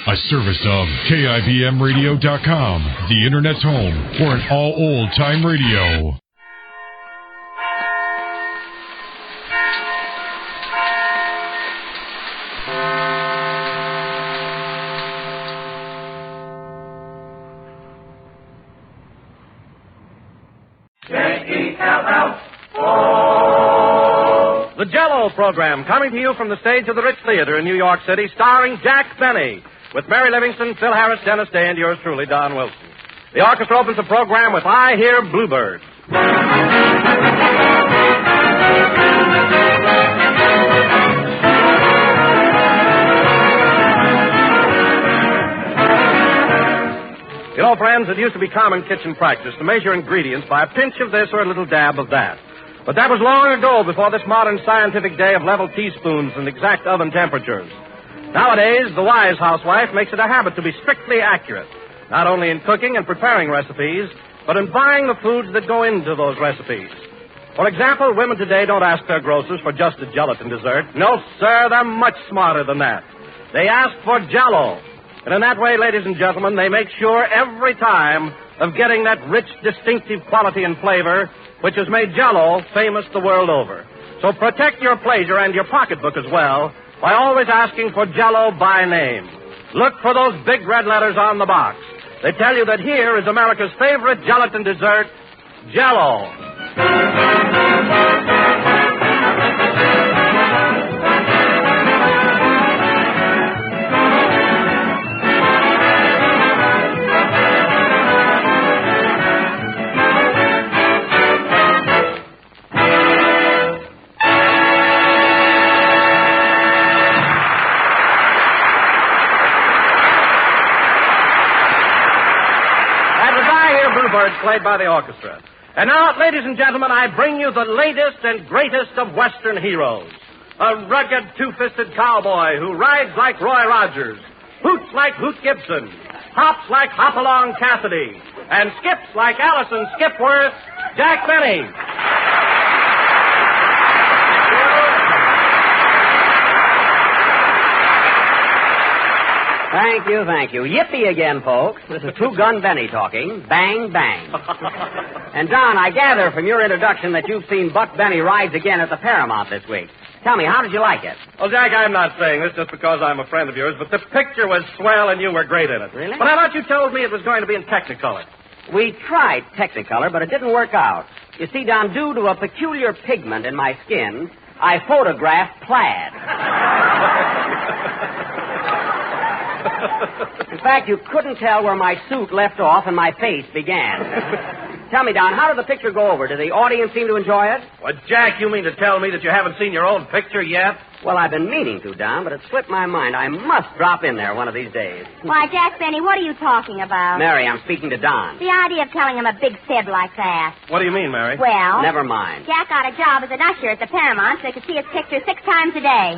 A service of KIBMradio.com, the Internet's home for an all old-time radio. The Jell-O program, coming to you from the stage of the Rich Theater in New York City, starring Jack Benny, with Mary Livingston, Phil Harris, Dennis Day, and yours truly, Don Wilson. The orchestra opens the program with I Hear Bluebirds. You know, friends, it used to be common kitchen practice to measure ingredients by a pinch of this or a little dab of that. But that was long ago, before this modern scientific day of level teaspoons and exact oven temperatures. Nowadays, the wise housewife makes it a habit to be strictly accurate, not only in cooking and preparing recipes, but in buying the foods that go into those recipes. For example, women today don't ask their grocers for just a gelatin dessert. No, sir, they're much smarter than that. They ask for Jell-O. And in that way, ladies and gentlemen, they make sure every time of getting that rich, distinctive quality and flavor which has made Jell-O famous the world over. So protect your pleasure and your pocketbook as well by always asking for Jell-O by name. Look for those big red letters on the box. They tell you that here is America's favorite gelatin dessert, Jell-O. Played by the orchestra. And now, ladies and gentlemen, I bring you the latest and greatest of Western heroes. A rugged, two-fisted cowboy who rides like Roy Rogers, hoots like Hoot Gibson, hops like Hopalong Cassidy, and skips like Allison Skipworth, Jack Benny. Thank you. Yippee again, folks. This is Two Gun Benny talking. Bang, bang. And, Don, I gather from your introduction that you've seen Buck Benny rides again at the Paramount this week. Tell me, how did you like it? Well, Jack, I'm not saying this just because I'm a friend of yours, but the picture was swell and you were great in it. Really? But I thought you told me it was going to be in Technicolor. We tried Technicolor, but it didn't work out. You see, Don, due to a peculiar pigment in my skin, I photographed plaid. In fact, you couldn't tell where my suit left off and my face began. Tell me, Don, how did the picture go over? Did the audience seem to enjoy it? Well, Jack, you mean to tell me that you haven't seen your own picture yet? Well, I've been meaning to, Don, but it slipped my mind. I must drop in there one of these days. Why, Jack Benny, what are you talking about? Mary, I'm speaking to Don. The idea of telling him a big fib like that. What do you mean, Mary? Well... Never mind. Jack got a job as an usher at the Paramount so he could see his picture 6 times a day.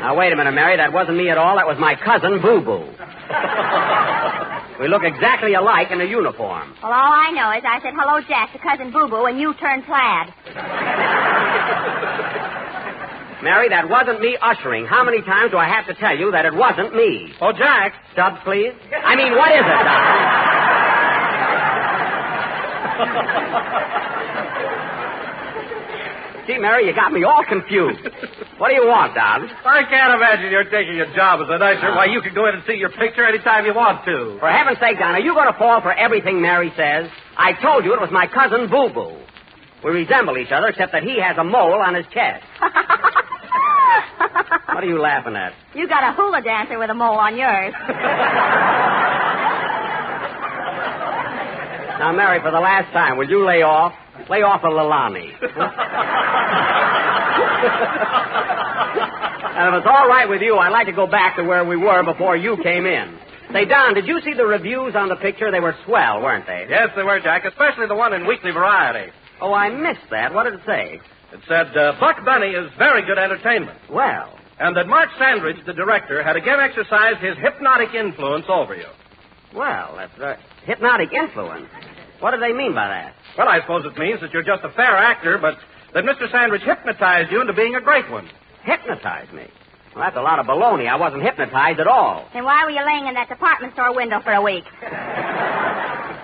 Now, wait a minute, Mary. That wasn't me at all. That was my cousin, Boo Boo. We look exactly alike in a uniform. Well, all I know is I said hello, Jack, to Cousin Boo Boo, and you turned plaid. Mary, that wasn't me ushering. How many times do I have to tell you that it wasn't me? Oh, Jack. Stubbs, please. I mean, what is it, Don? See, Mary, you got me all confused. What do you want, Don? I can't imagine you're taking a job as an usher. Why, you can go in and see your picture anytime you want to. For heaven's sake, Don, are you going to fall for everything Mary says? I told you it was my cousin Boo Boo. We resemble each other, except that he has a mole on his chest. What are you laughing at? You got a hula dancer with a mole on yours. Now, Mary, for the last time, will you lay off? Lay off a Lalani. And if it's all right with you, I'd like to go back to where we were before you came in. Say, Don, did you see the reviews on the picture? They were swell, weren't they? Yes, they were, Jack, especially the one in Weekly Variety. Oh, I missed that. What did it say? It said, Buck Benny is very good entertainment. Well. And that Mark Sandridge, the director, had again exercised his hypnotic influence over you. Well, that's hypnotic influence. What do they mean by that? Well, I suppose it means that you're just a fair actor, but that Mr. Sandridge hypnotized you into being a great one. Hypnotized me? Well, that's a lot of baloney. I wasn't hypnotized at all. Then why were you laying in that department store window for a week?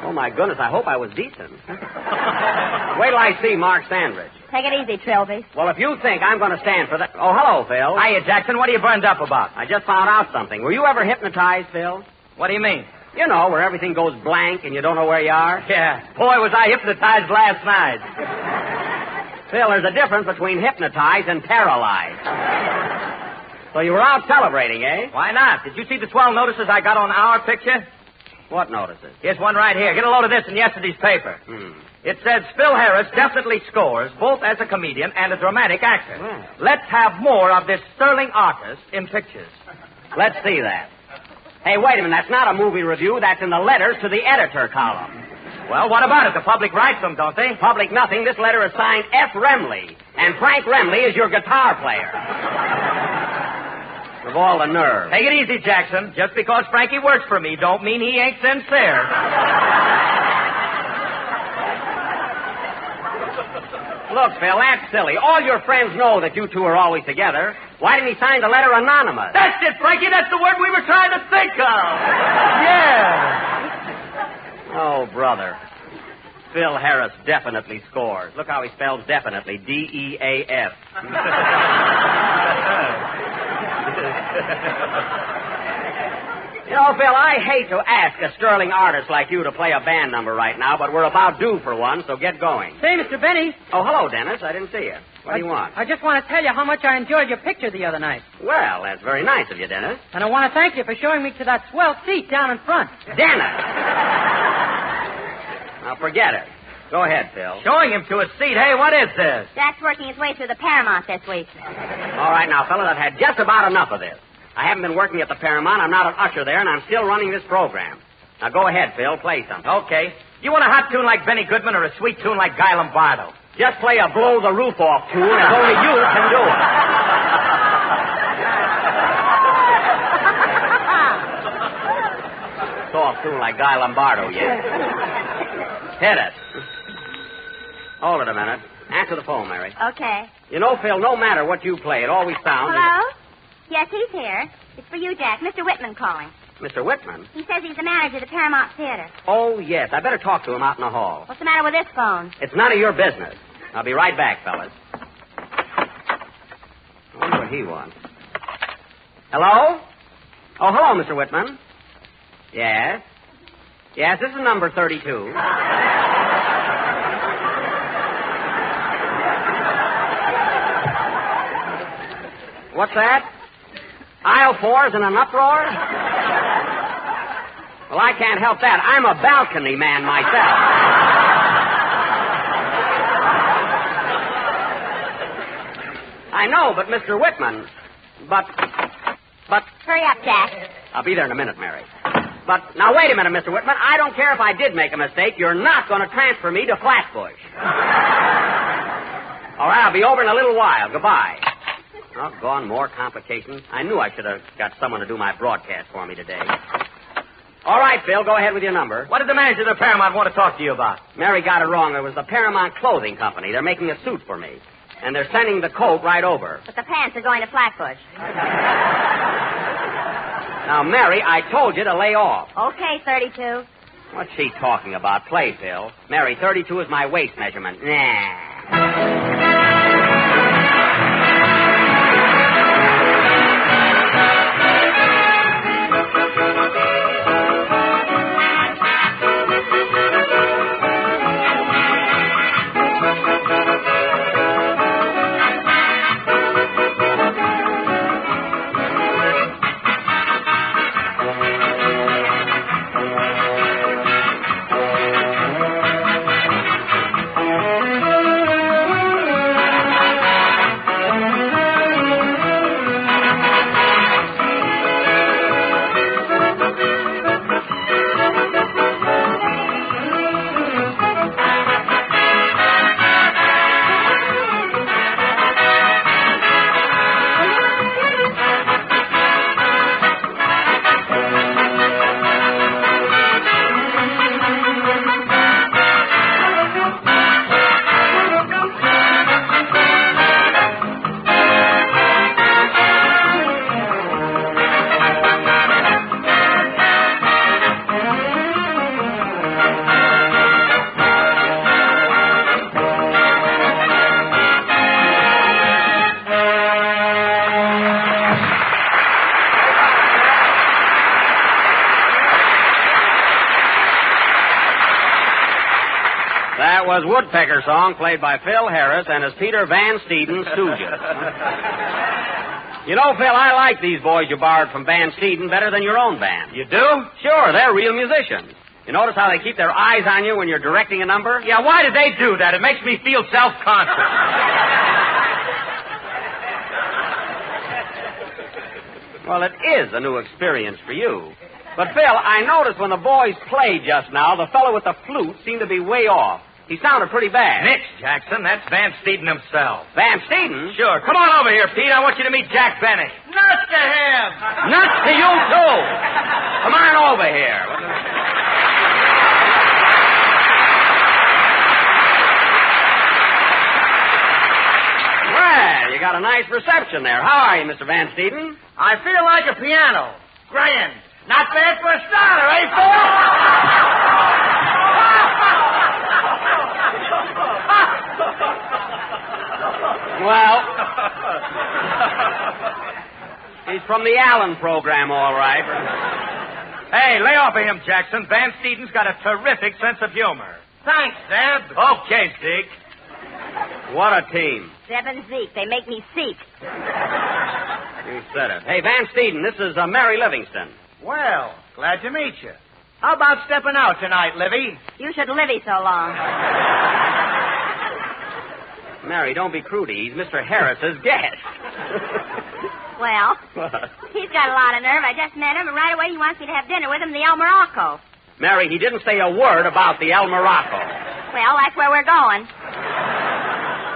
Oh, my goodness, I hope I was decent. Wait till I see Mark Sandridge. Take it easy, Trilby. Well, if you think I'm going to stand for that... Oh, hello, Phil. Hiya, Jackson. What are you burned up about? I just found out something. Were you ever hypnotized, Phil? What do you mean? You know, where everything goes blank and you don't know where you are. Yeah. Boy, was I hypnotized last night. Phil, there's a difference between hypnotized and paralyzed. So you were out celebrating, eh? Why not? Did you see the swell notices I got on our picture? What notices? Here's one right here. Get a load of this in yesterday's paper. It says, Phil Harris definitely scores, both as a comedian and a dramatic actor. Well. Let's have more of this sterling artist in pictures. Let's see that. Hey, wait a minute. That's not a movie review. That's in the letters to the editor column. Well, what about it? The public writes them, don't they? Public nothing. This letter is signed F. Remley. And Frank Remley is your guitar player. Of all the nerve. Take it easy, Jackson. Just because Frankie works for me don't mean he ain't sincere. Look, Phil, that's silly. All your friends know that you two are always together. Why didn't he sign the letter anonymous? That's it, Frankie. That's the word we were trying to think of. Yeah. Oh, brother. Phil Harris definitely scores. Look how he spells definitely. D-E-A-F. You know, Phil, I hate to ask a sterling artist like you to play a band number right now, but we're about due for one, so get going. Say, Mr. Benny. Oh, hello, Dennis. I didn't see you. What do you want? I just want to tell you how much I enjoyed your picture the other night. Well, that's very nice of you, Dennis. And I want to thank you for showing me to that swell seat down in front. Dennis! Now, forget it. Go ahead, Phil. Showing him to a seat. Hey, what is this? Jack's working his way through the Paramount this week. All right, now, fellas, I've had just about enough of this. I haven't been working at the Paramount. I'm not an usher there, and I'm still running this program. Now, go ahead, Phil. Play something. Okay. You want a hot tune like Benny Goodman or a sweet tune like Guy Lombardo? Just play a blow-the-roof-off tune, and only you can do it. Soft tune like Guy Lombardo, yeah. Hit it. Hold it a minute. Answer the phone, Mary. Okay. You know, Phil, no matter what you play, it always sounds... Hello? Yes, he's here. It's for you, Jack. Mr. Whitman calling. Mr. Whitman? He says he's the manager of the Paramount Theater. Oh, yes. I better talk to him out in the hall. What's the matter with this phone? It's none of your business. I'll be right back, fellas. I wonder what he wants. Hello? Oh, hello, Mr. Whitman. Yes? Yes, this is number 32. What's that? Aisle 4 is in an uproar? Well, I can't help that. I'm a balcony man myself. I know, but Mr. Whitman, but... Hurry up, Jack. I'll be there in a minute, Mary. But, now, wait a minute, Mr. Whitman. I don't care if I did make a mistake. You're not going to transfer me to Flatbush. All right, I'll be over in a little while. Goodbye. Oh, gone, more complications. I knew I should have got someone to do my broadcast for me today. All right, Phil, go ahead with your number. What did the manager of the Paramount want to talk to you about? Mary got it wrong. It was the Paramount Clothing Company. They're making a suit for me. And they're sending the coat right over. But the pants are going to Flatbush. Now, Mary, I told you to lay off. Okay, 32. What's she talking about? Play, Phil. Mary, 32 is my waist measurement. Nah. that was Woodpecker Song, played by Phil Harris and his Peter Van Steeden Stooges. You know, Phil, I like these boys you borrowed from Van Steeden better than your own band. You do? Sure, they're real musicians. You notice how they keep their eyes on you when you're directing a number? Yeah, why did they do that? It makes me feel self-conscious. Well, it is a new experience for you. But, Phil, I noticed when the boys played just now, the fellow with the flute seemed to be way off. He sounded pretty bad. Mitch Jackson, that's Van Steeden himself. Van Steeden? Sure. Come on over here, Pete. I want you to meet Jack Benny. Nuts to him! Nuts to you, too. Come on over here. Well, you got a nice reception there. How are you, Mr. Van Steeden? I feel like a piano. Grand. Not bad for a starter, eh, Phil? Well, he's from the Allen program, all right. Hey, lay off of him, Jackson. Van Steeden's got a terrific sense of humor. Thanks, Zeb. Okay, Zeke. What a team. Zeb and Zeke, they make me seek. You said it. Hey, Van Steeden, this is Mary Livingston. Well, glad to meet you. How about stepping out tonight, Livy? You should livey so long. Mary, don't be crudy. He's Mr. Harris's guest. Well, he's got a lot of nerve. I just met him, and right away he wants me to have dinner with him in the El Morocco. Mary, he didn't say a word about the El Morocco. Well, that's where we're going.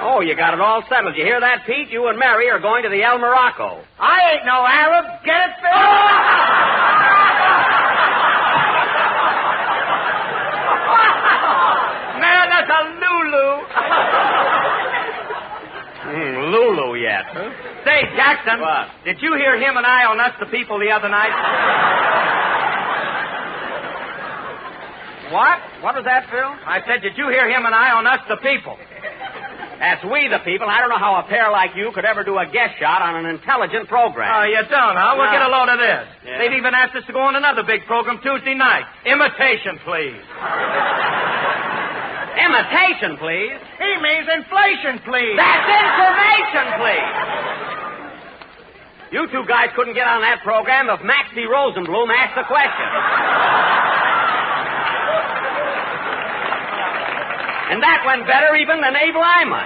Oh, you got it all settled. You hear that, Pete? You and Mary are going to the El Morocco. I ain't no Arab. Get it, Phil? Man, that's a Lulu. Lulu yet. Huh? Say, Jackson. What? Did you hear him and I on Us the People the other night? What? What was that, Phil? I said, did you hear him and I on Us the People? That's We the People. I don't know how a pair like you could ever do a guest shot on an intelligent program. Oh, you don't, huh? Well, No. get a load of this. Yeah. They've even asked us to go on another big program Tuesday night. Imitation, please. Imitation, please. He means inflation, please. That's information, please. You two guys couldn't get on that program if Max D. Rosenblum asked the question. And that went better even than Abe Lyman.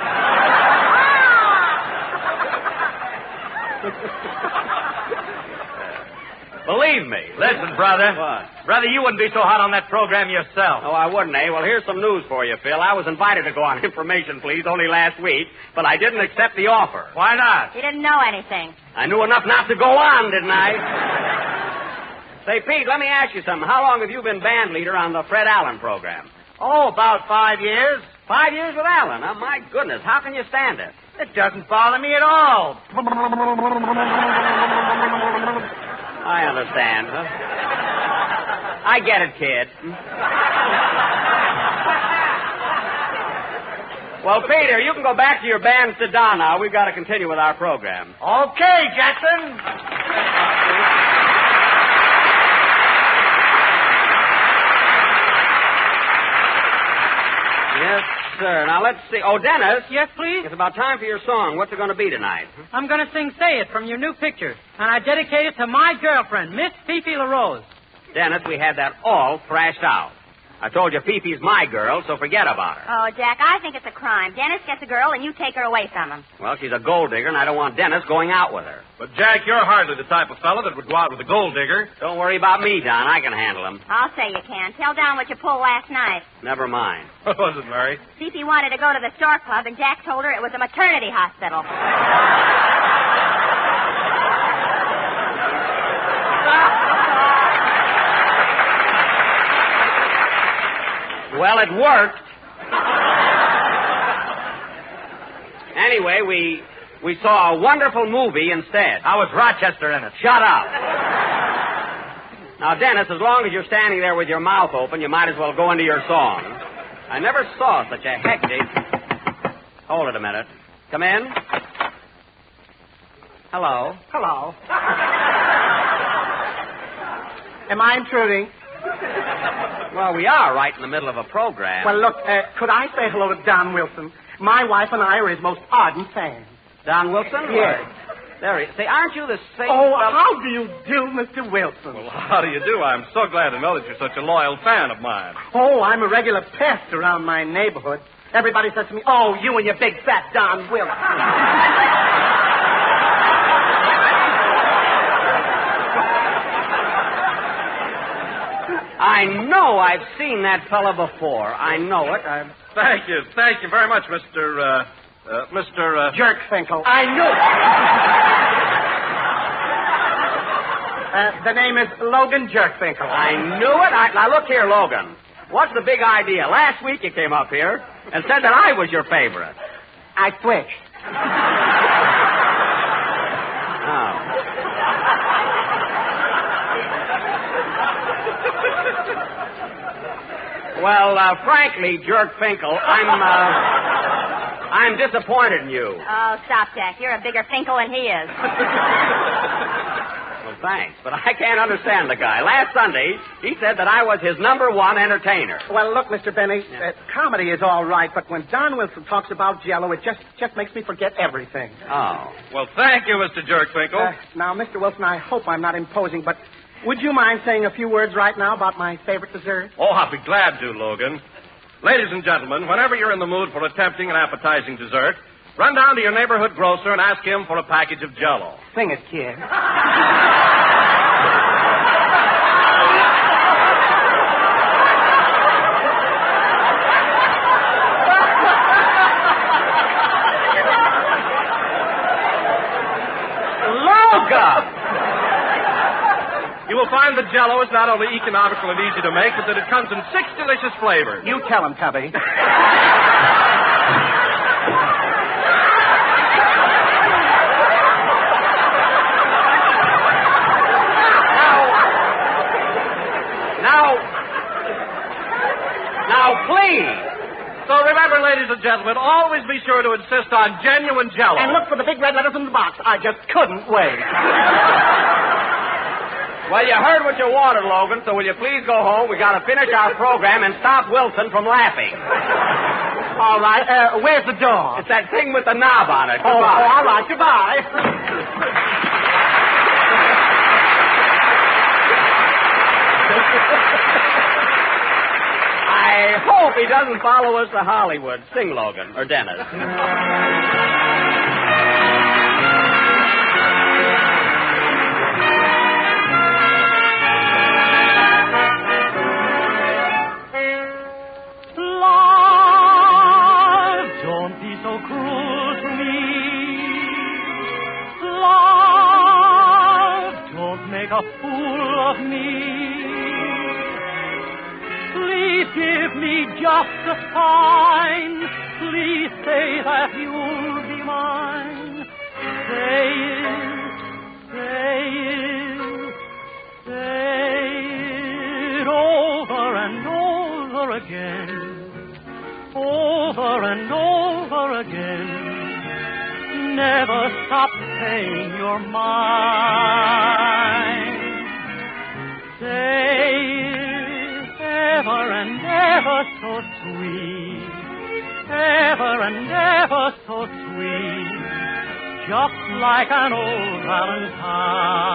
Believe me. Listen, brother. What? Brother, you wouldn't be so hot on that program yourself. Oh, I wouldn't, eh? Well, here's some news for you, Phil. I was invited to go on Information, Please, only last week, but I didn't accept the offer. Why not? You didn't know anything. I knew enough not to go on, didn't I? Say, Pete, let me ask you something. How long have you been band leader on the Fred Allen program? Oh, about 5 years. 5 years with Allen. Oh, my goodness. How can you stand it? It doesn't bother me at all. I understand. Huh? I get it, kid. Well, Peter, you can go back to your band and sit down now. We've got to continue with our program. Okay, Jackson. Yes, sir. Now, let's see. Oh, Dennis. Yes, please? It's about time for your song. What's it going to be tonight? I'm going to sing Say It from your new picture. And I dedicate it to my girlfriend, Miss Fifi LaRose. Dennis, we had that all thrashed out. I told you Fifi's my girl, so forget about her. Oh, Jack, I think it's a crime. Dennis gets a girl and you take her away from him. Well, she's a gold digger, and I don't want Dennis going out with her. But, Jack, you're hardly the type of fellow that would go out with a gold digger. Don't worry about me, Don. I can handle him. I'll say you can. Tell Don what you pulled last night. Never mind. What was it, Mary? Fifi wanted to go to the Stork Club, and Jack told her it was a maternity hospital. Well, it worked. Anyway, we saw a wonderful movie instead. How was Rochester in it? Shut up. Now, Dennis, as long as you're standing there with your mouth open, you might as well go into your song. I never saw such a hectic... Hold it a minute. Come in. Hello. Hello. Am I intruding? Well, we are right in the middle of a program. Well, look, could I say hello to Don Wilson? My wife and I are his most ardent fans. Don Wilson? Yes. There he is. Say, aren't you the same... Oh, how do you do, Mr. Wilson? Well, how do you do? I'm so glad to know that you're such a loyal fan of mine. Oh, I'm a regular pest around my neighborhood. Everybody says to me, oh, you and your big fat Don Wilson. I know I've seen that fella before. I know it. Thank you. Thank you very much, Mr. Jerkfinkel. I knew it. The name is Logan Jerkfinkel. I knew it. Now, look here, Logan. What's the big idea? Last week you came up here and said that I was your favorite. I switched. Well, frankly, Jerkfinkel, I'm disappointed in you. Oh, stop, Jack. You're a bigger Finkel than he is. Well, thanks, but I can't understand the guy. Last Sunday, he said that I was his number one entertainer. Well, look, Mr. Benny, comedy is all right, but when Don Wilson talks about Jell-O, it just makes me forget everything. Oh. Well, thank you, Mr. Jerkfinkel. Now, Mr. Wilson, I hope I'm not imposing, but would you mind saying a few words right now about my favorite dessert? Oh, I'll be glad to, Logan. Ladies and gentlemen, whenever you're in the mood for a tempting and appetizing dessert, run down to your neighborhood grocer and ask him for a package of Jell-O. Sing it, kid. Logan! You will find that Jell-O is not only economical and easy to make, but that it comes in 6 delicious flavors. You tell him, Tubby. Now, please. So remember, ladies and gentlemen, always be sure to insist on genuine Jell-O. And look for the big red letters in the box. I just couldn't wait. Well, you heard what you wanted, Logan, so will you please go home? We got to finish our program and stop Wilson from laughing. All right. Where's the door? It's that thing with the knob on it. Oh, Goodbye. all right. Goodbye. I hope he doesn't follow us to Hollywood. Sing, Logan, or Dennis. Love, don't be so cruel to me. Love, don't make a fool of me. Please give me just a sign. Please say that you'll be mine. Say it, say it, say it over and over again. Over and over again. Never stop saying you're mine. Say it ever and ever so sweet. Ever and ever so sweet. Just like an old Valentine.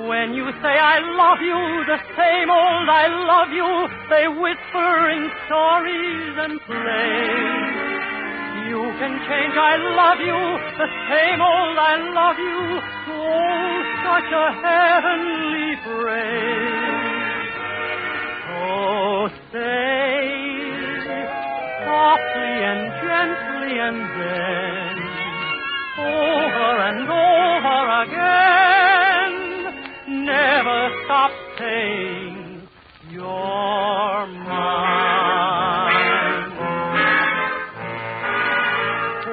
When you say I love you, the same old I love you, they whisper in stories and plays. You can change I love you, the same old I love you, oh, such a heavenly phrase. So say softly and gently and then over and over again. Never stop saying you're mine.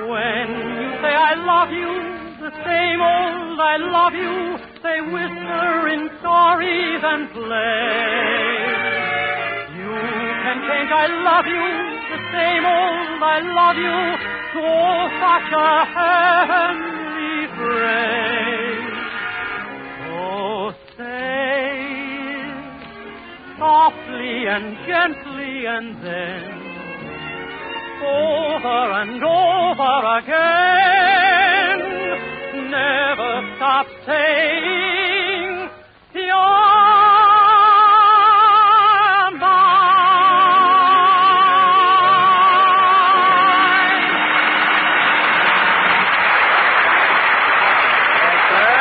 When you say I love you, the same old I love you, they whisper in stories and plays. You can change I love you, the same old I love you, so such a heavenly phrase. Oh, say and gently, and then over and over again. Never stop saying, you're mine. Yes, sir.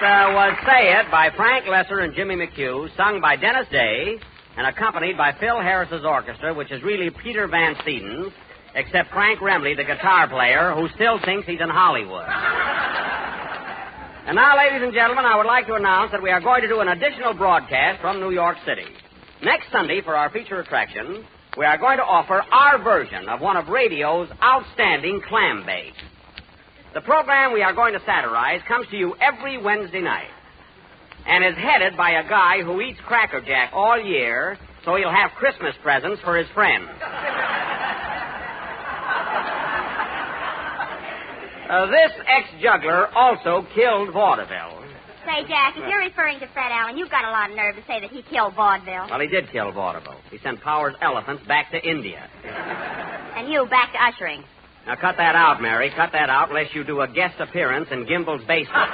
That was Say It by Frank Lesser and Jimmy McHugh, sung by Dennis Day and accompanied by Phil Harris's orchestra, which is really Peter Van Steeden's, except Frank Remley, the guitar player, who still thinks he's in Hollywood. And now, ladies and gentlemen, I would like to announce that we are going to do an additional broadcast from New York City. Next Sunday, for our feature attraction, we are going to offer our version of one of radio's outstanding clam bakes. The program we are going to satirize comes to you every Wednesday night and is headed by a guy who eats Cracker Jack all year so he'll have Christmas presents for his friends. This ex-juggler also killed vaudeville. Say, Jack, if you're referring to Fred Allen, you've got a lot of nerve to say that he killed vaudeville. Well, he did kill vaudeville. He sent Power's elephants back to India. And you back to ushering. Now, cut that out, Mary. Cut that out, unless you do a guest appearance in Gimbel's basement.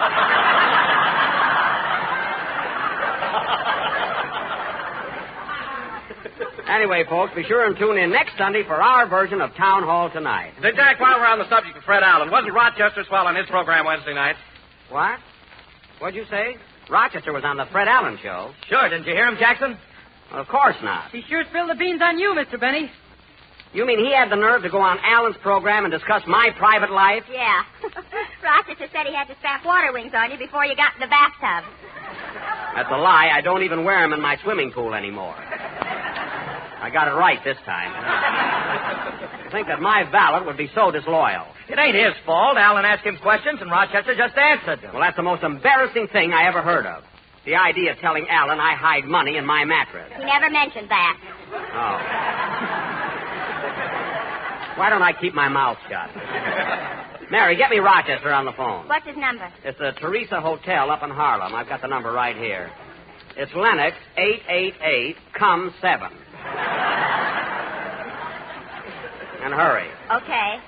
Anyway, folks, be sure and tune in next Sunday for our version of Town Hall Tonight. Say, Jack, while we're on the subject of Fred Allen, wasn't Rochester swell on his program Wednesday night? What? What'd you say? Rochester was on the Fred Allen show. Sure. Didn't you hear him, Jackson? Well, of course not. He sure spilled the beans on you, Mr. Benny. You mean he had the nerve to go on Allen's program and discuss my private life? Yeah. Rochester said he had to strap water wings on you before you got in the bathtub. That's a lie. I don't even wear them in my swimming pool anymore. I got it right this time. I think that my valet would be so disloyal. It ain't his fault. Allen asked him questions, and Rochester just answered them. Well, that's the most embarrassing thing I ever heard of. The idea of telling Allen I hide money in my mattress. He never mentioned that. Oh. Why don't I keep my mouth shut? Mary, get me Rochester on the phone. What's his number? It's the Teresa Hotel up in Harlem. I've got the number right here. It's Lennox 888-COME-7. And hurry. Okay.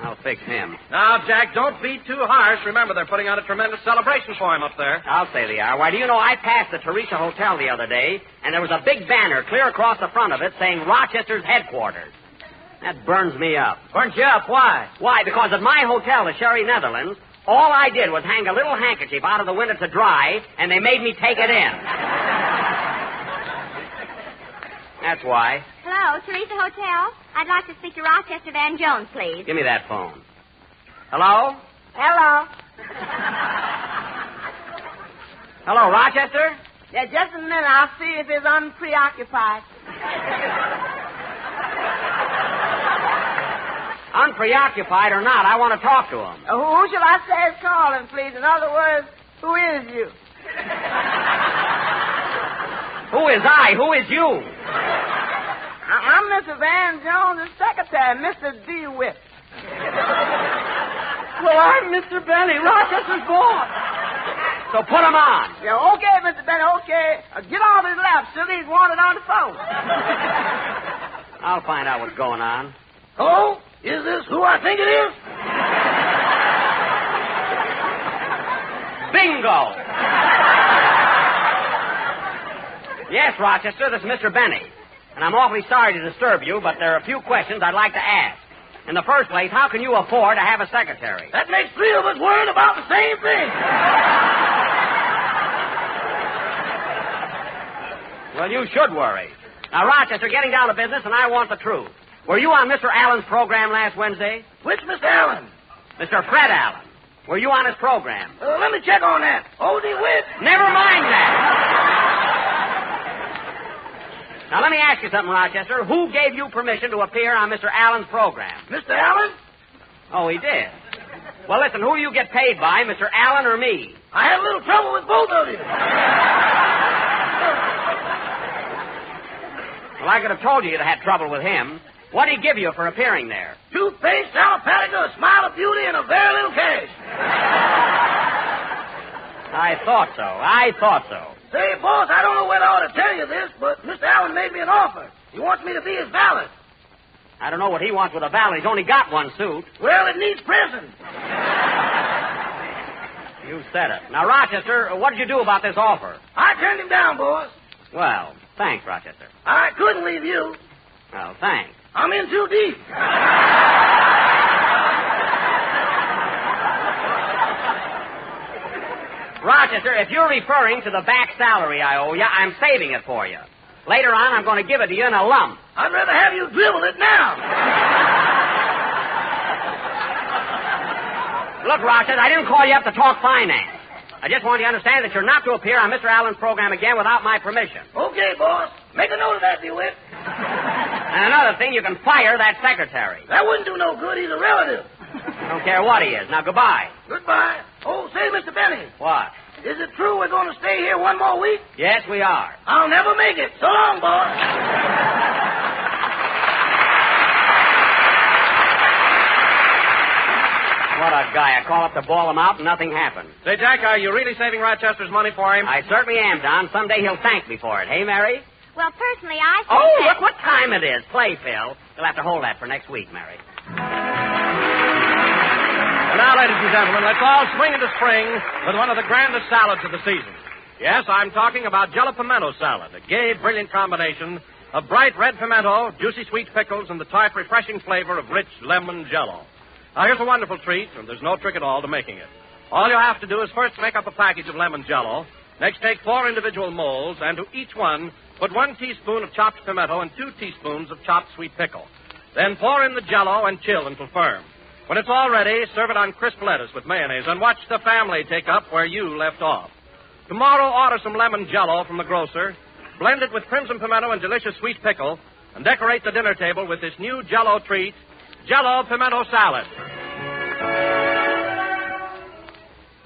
I'll fix him. Now, Jack, don't be too harsh. Remember, they're putting on a tremendous celebration for him up there. I'll say they are. Why, do you know, I passed the Teresa Hotel the other day, and there was a big banner clear across the front of it saying Rochester's headquarters. That burns me up. Burns you up? Why? Why? Because at my hotel, the Sherry Netherlands, all I did was hang a little handkerchief out of the window to dry, and they made me take it in. That's why. Hello, Teresa Hotel. I'd like to speak to Rochester Van Jones, please. Give me that phone. Hello? Hello. Hello, Rochester? Yeah, just a minute. I'll see if it's unpreoccupied. Unpreoccupied or not, I want to talk to him. Who shall I say is calling, please? In other words, who is you? Who is I? Who is you? I'm Mr. Van Jones' secretary, Mr. DeWitt. Well, I'm Mr. Benny, Rochester's boss. So put him on. Yeah, okay, Mr. Benny, okay. Get off his lap. Still he's wanted on the phone. I'll find out what's going on. Oh, is this who I think it is? Bingo! Yes, Rochester, this is Mr. Benny. And I'm awfully sorry to disturb you, but there are a few questions I'd like to ask. In the first place, how can you afford to have a secretary? That makes three of us worried about the same thing. Well, you should worry. Now, Rochester, getting down to business, and I want the truth. Were you on Mr. Allen's program last Wednesday? Which Mr. Allen? Mr. Fred Allen. Were you on his program? Let me check on that. Hold it with. Never mind that. Now, let me ask you something, Rochester. Who gave you permission to appear on Mr. Allen's program? Mr. Allen? Oh, he did. Well, listen, who do you get paid by, Mr. Allen or me? I had a little trouble with both of you. Well, I could have told you you'd have had trouble with him. What did he give you for appearing there? Toothpaste, Salpatica, a smile of beauty, and a very little cash. I I thought so. Say, boss, I don't know whether I ought to tell you this, but Mr. Allen made me an offer. He wants me to be his valet. I don't know what he wants with a valet. He's only got one suit. Well, it needs pressing. You said it. Now, Rochester, what did you do about this offer? I turned him down, boss. Well, thanks, Rochester. I couldn't leave you. Well, thanks. I'm in too deep. Rochester, if you're referring to the back salary I owe you, I'm saving it for you. Later on, I'm going to give it to you in a lump. I'd rather have you dribble it now. Look, Rochester, I didn't call you up to talk finance. I just want you to understand that you're not to appear on Mr. Allen's program again without my permission. Okay, boss. Make a note of that, DeWitt. And another thing, you can fire that secretary. That wouldn't do no good. He's a relative. I don't care what he is. Now, goodbye. Goodbye. Oh, say, Mr. Benny. What? Is it true we're going to stay here one more week? Yes, we are. I'll never make it. So long, boss. What a guy. I call up to ball him out and nothing happened. Say, Jack, are you really saving Rochester's money for him? I certainly am, Don. Someday he'll thank me for it. Hey, Mary? Well, personally, I think Oh, that... look what time it is. Play, Phil. You'll have to hold that for next week, Mary. And now, ladies and gentlemen, let's all swing into spring with one of the grandest salads of the season. Yes, I'm talking about Jello Pimento salad, a gay, brilliant combination of bright red pimento, juicy sweet pickles, and the tart, refreshing flavor of rich lemon Jello. Now, here's a wonderful treat, and there's no trick at all to making it. All you have to do is first make up a package of lemon Jello. Next, take 4 individual molds, and to each one, put 1 teaspoon of chopped pimento and 2 teaspoons of chopped sweet pickle. Then pour in the Jello and chill until firm. When it's all ready, serve it on crisp lettuce with mayonnaise, and watch the family take up where you left off. Tomorrow, order some lemon Jello from the grocer, blend it with crimson pimento and delicious sweet pickle, and decorate the dinner table with this new Jello treat, Jello Pimento Salad.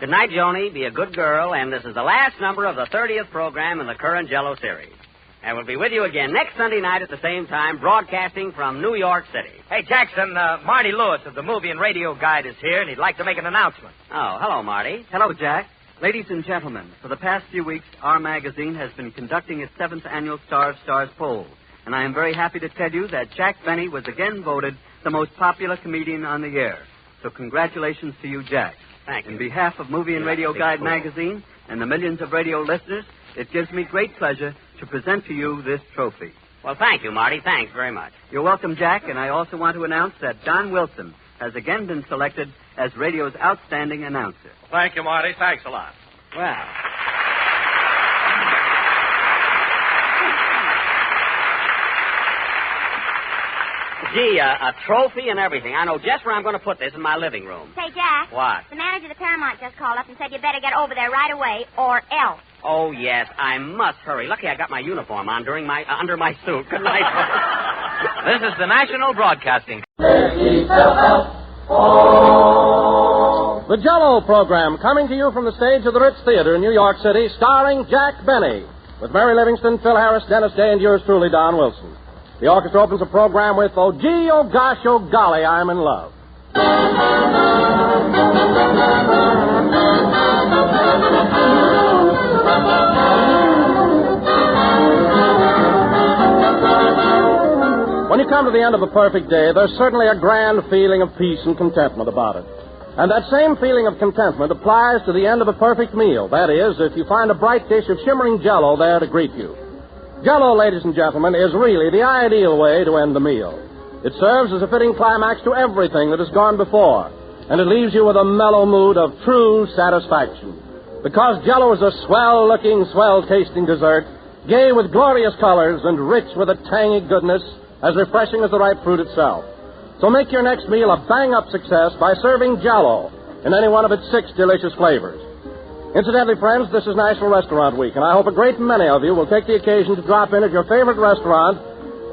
Good night, Joni. Be a good girl, and this is the last number of the 30th program in the current Jello series. And we'll be with you again next Sunday night at the same time, broadcasting from New York City. Hey, Jackson, Marty Lewis of the Movie and Radio Guide is here, and he'd like to make an announcement. Oh, hello, Marty. Hello, Jack. Ladies and gentlemen, for the past few weeks, our magazine has been conducting its 7th annual Star of Stars poll. And I am very happy to tell you that Jack Benny was again voted the most popular comedian on the air. So congratulations to you, Jack. Thank you. In behalf of Movie and Radio Guide magazine and the millions of radio listeners, it gives me great pleasure to present to you this trophy. Well, thank you, Marty. Thanks very much. You're welcome, Jack, and I also want to announce that Don Wilson has again been selected as radio's outstanding announcer. Thank you, Marty. Thanks a lot. Well, gee, a trophy and everything. I know just where I'm going to put this in my living room. Say, Jack. What? The manager of the Paramount just called up and said you better get over there right away, or else. Oh, yes, I must hurry. Lucky I got my uniform on under my suit. Good night, folks. This is the National Broadcasting. The Jello program coming to you from the stage of the Ritz Theater in New York City, starring Jack Benny, with Mary Livingston, Phil Harris, Dennis Day, and yours truly, Don Wilson. The orchestra opens the program with, oh, gee, oh, gosh, oh, golly, I'm in love. When you come to the end of a perfect day, there's certainly a grand feeling of peace and contentment about it. And that same feeling of contentment applies to the end of a perfect meal. That is, if you find a bright dish of shimmering Jello there to greet you. Jello, ladies and gentlemen, is really the ideal way to end the meal. It serves as a fitting climax to everything that has gone before, and it leaves you with a mellow mood of true satisfaction. Because Jello is a swell-looking, swell-tasting dessert, gay with glorious colors and rich with a tangy goodness as refreshing as the ripe fruit itself. So make your next meal a bang-up success by serving Jello in any one of its 6 delicious flavors. Incidentally, friends, this is National Restaurant Week, and I hope a great many of you will take the occasion to drop in at your favorite restaurant,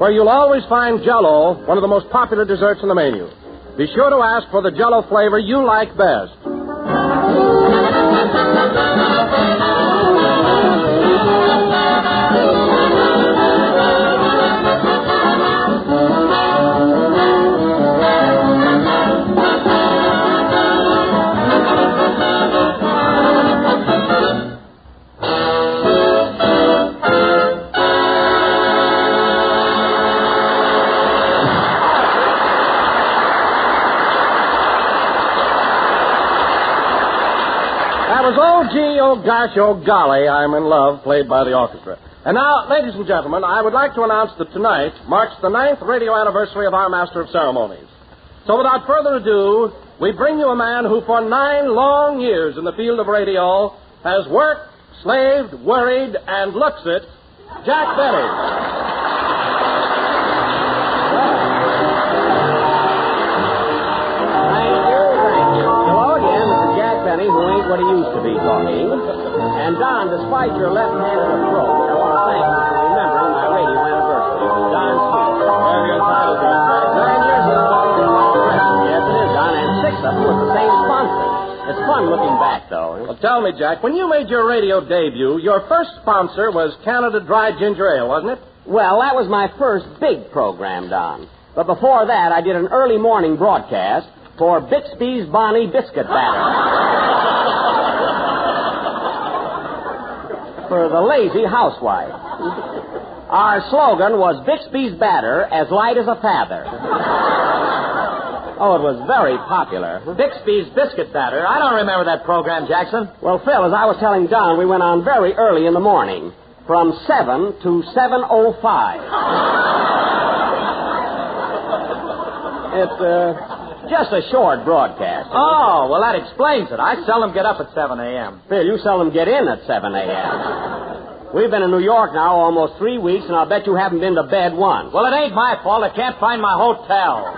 where you'll always find Jello, one of the most popular desserts in the menu. Be sure to ask for the Jello flavor you like best. was Oh Gee, Oh Gosh, Oh Golly, I'm in Love, played by the orchestra. And now, ladies and gentlemen, I would like to announce that tonight marks the 9th radio anniversary of our Master of Ceremonies. So without further ado, we bring you a man who for 9 long years in the field of radio has worked, slaved, worried, and looks it, Jack Benny. Who ain't what he used to be talking. And, Don, despite your left-handed approach, I want to thank you for remembering my radio anniversary. Don Sweet. Well, your title being 9 years of progression. Yes, it is, Don, and 6 of them with the same sponsor. It's fun looking back, though. Well, tell me, Jack, when you made your radio debut, your first sponsor was Canada Dry Ginger Ale, wasn't it? Well, that was my first big program, Don. But before that, I did an early morning broadcast for Bixby's Bonnie Biscuit Batter. For the lazy housewife. Our slogan was Bixby's Batter, as light as a feather. Oh, it was very popular. Bixby's Biscuit Batter. I don't remember that program, Jackson. Well, Phil, as I was telling Don, we went on very early in the morning, from 7 to 7:05. It's just a short broadcast. Oh, well, that explains it. I seldom get up at 7 a.m. Phil, you seldom get in at 7 a.m. We've been in New York now almost 3 weeks, and I'll bet you haven't been to bed once. Well, it ain't my fault. I can't find my hotel.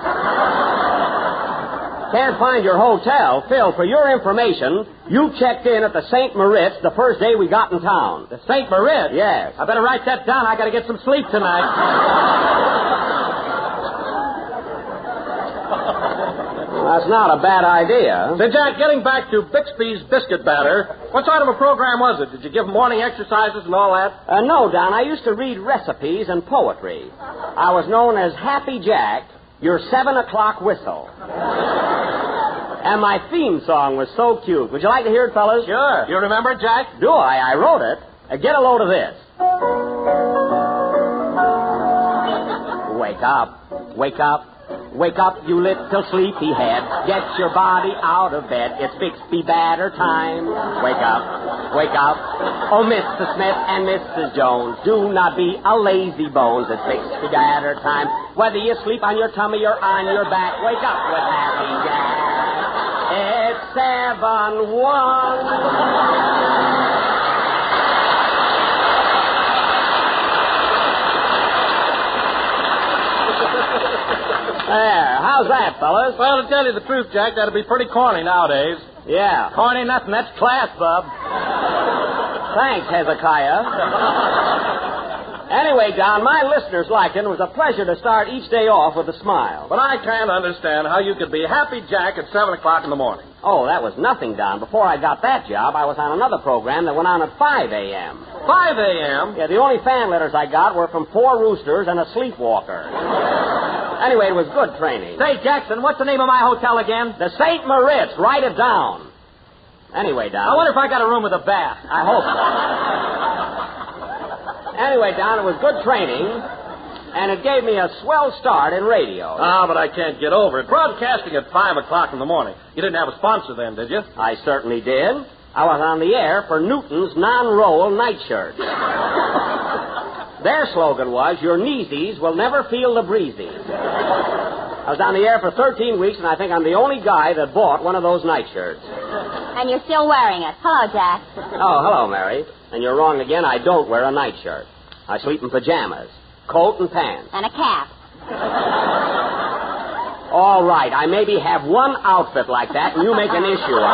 Can't find your hotel? Phil, for your information, you checked in at the St. Moritz the first day we got in town. The St. Moritz? Yes. I better write that down. I got to get some sleep tonight. That's not a bad idea. Say, Jack, getting back to Bixby's Biscuit Batter, what sort of a program was it? Did you give morning exercises and all that? No, Don. I used to read recipes and poetry. I was known as Happy Jack, your 7 o'clock whistle. And my theme song was so cute. Would you like to hear it, fellas? Sure. You remember it, Jack? Do I? I wrote it. Get a load of this. Wake up, wake up. Wake up, you little sleepyhead. Get your body out of bed. It's Bixby Batter time. Wake up, wake up. Oh, Mr. Smith and Mrs. Jones, do not be a lazy bones. It's Bixby Batter time. Whether you sleep on your tummy or on your back, wake up with Happy Jack. It's 7-1. There. How's that, fellas? Well, to tell you the truth, Jack, that'd be pretty corny nowadays. Yeah. Corny nothing. That's class, bub. Thanks, Hezekiah. Anyway, Don, my listeners like it. It was a pleasure to start each day off with a smile. But I can't understand how you could be Happy Jack at 7 o'clock in the morning. Oh, that was nothing, Don. Before I got that job, I was on another program that went on at 5 a.m. 5 a.m.? Yeah, the only fan letters I got were from 4 roosters and a sleepwalker. Anyway, it was good training. Say, Jackson, what's the name of my hotel again? The St. Moritz. Write it down. Anyway, Don. I wonder if I got a room with a bath. I hope so. Anyway, Don, it was good training, and it gave me a swell start in radio. Ah, but I can't get over it. Broadcasting at 5 o'clock in the morning. You didn't have a sponsor then, did you? I certainly did. I was on the air for Newton's non-roll nightshirt. Their slogan was, your kneesies will never feel the breezies. I was on the air for 13 weeks, and I think I'm the only guy that bought one of those nightshirts. And you're still wearing it. Hello, Jack. Oh, hello, Mary. And you're wrong again. I don't wear a nightshirt. I sleep in pajamas, coat and pants. And a cap. All right. I maybe have one outfit like that, and you make an issue of it.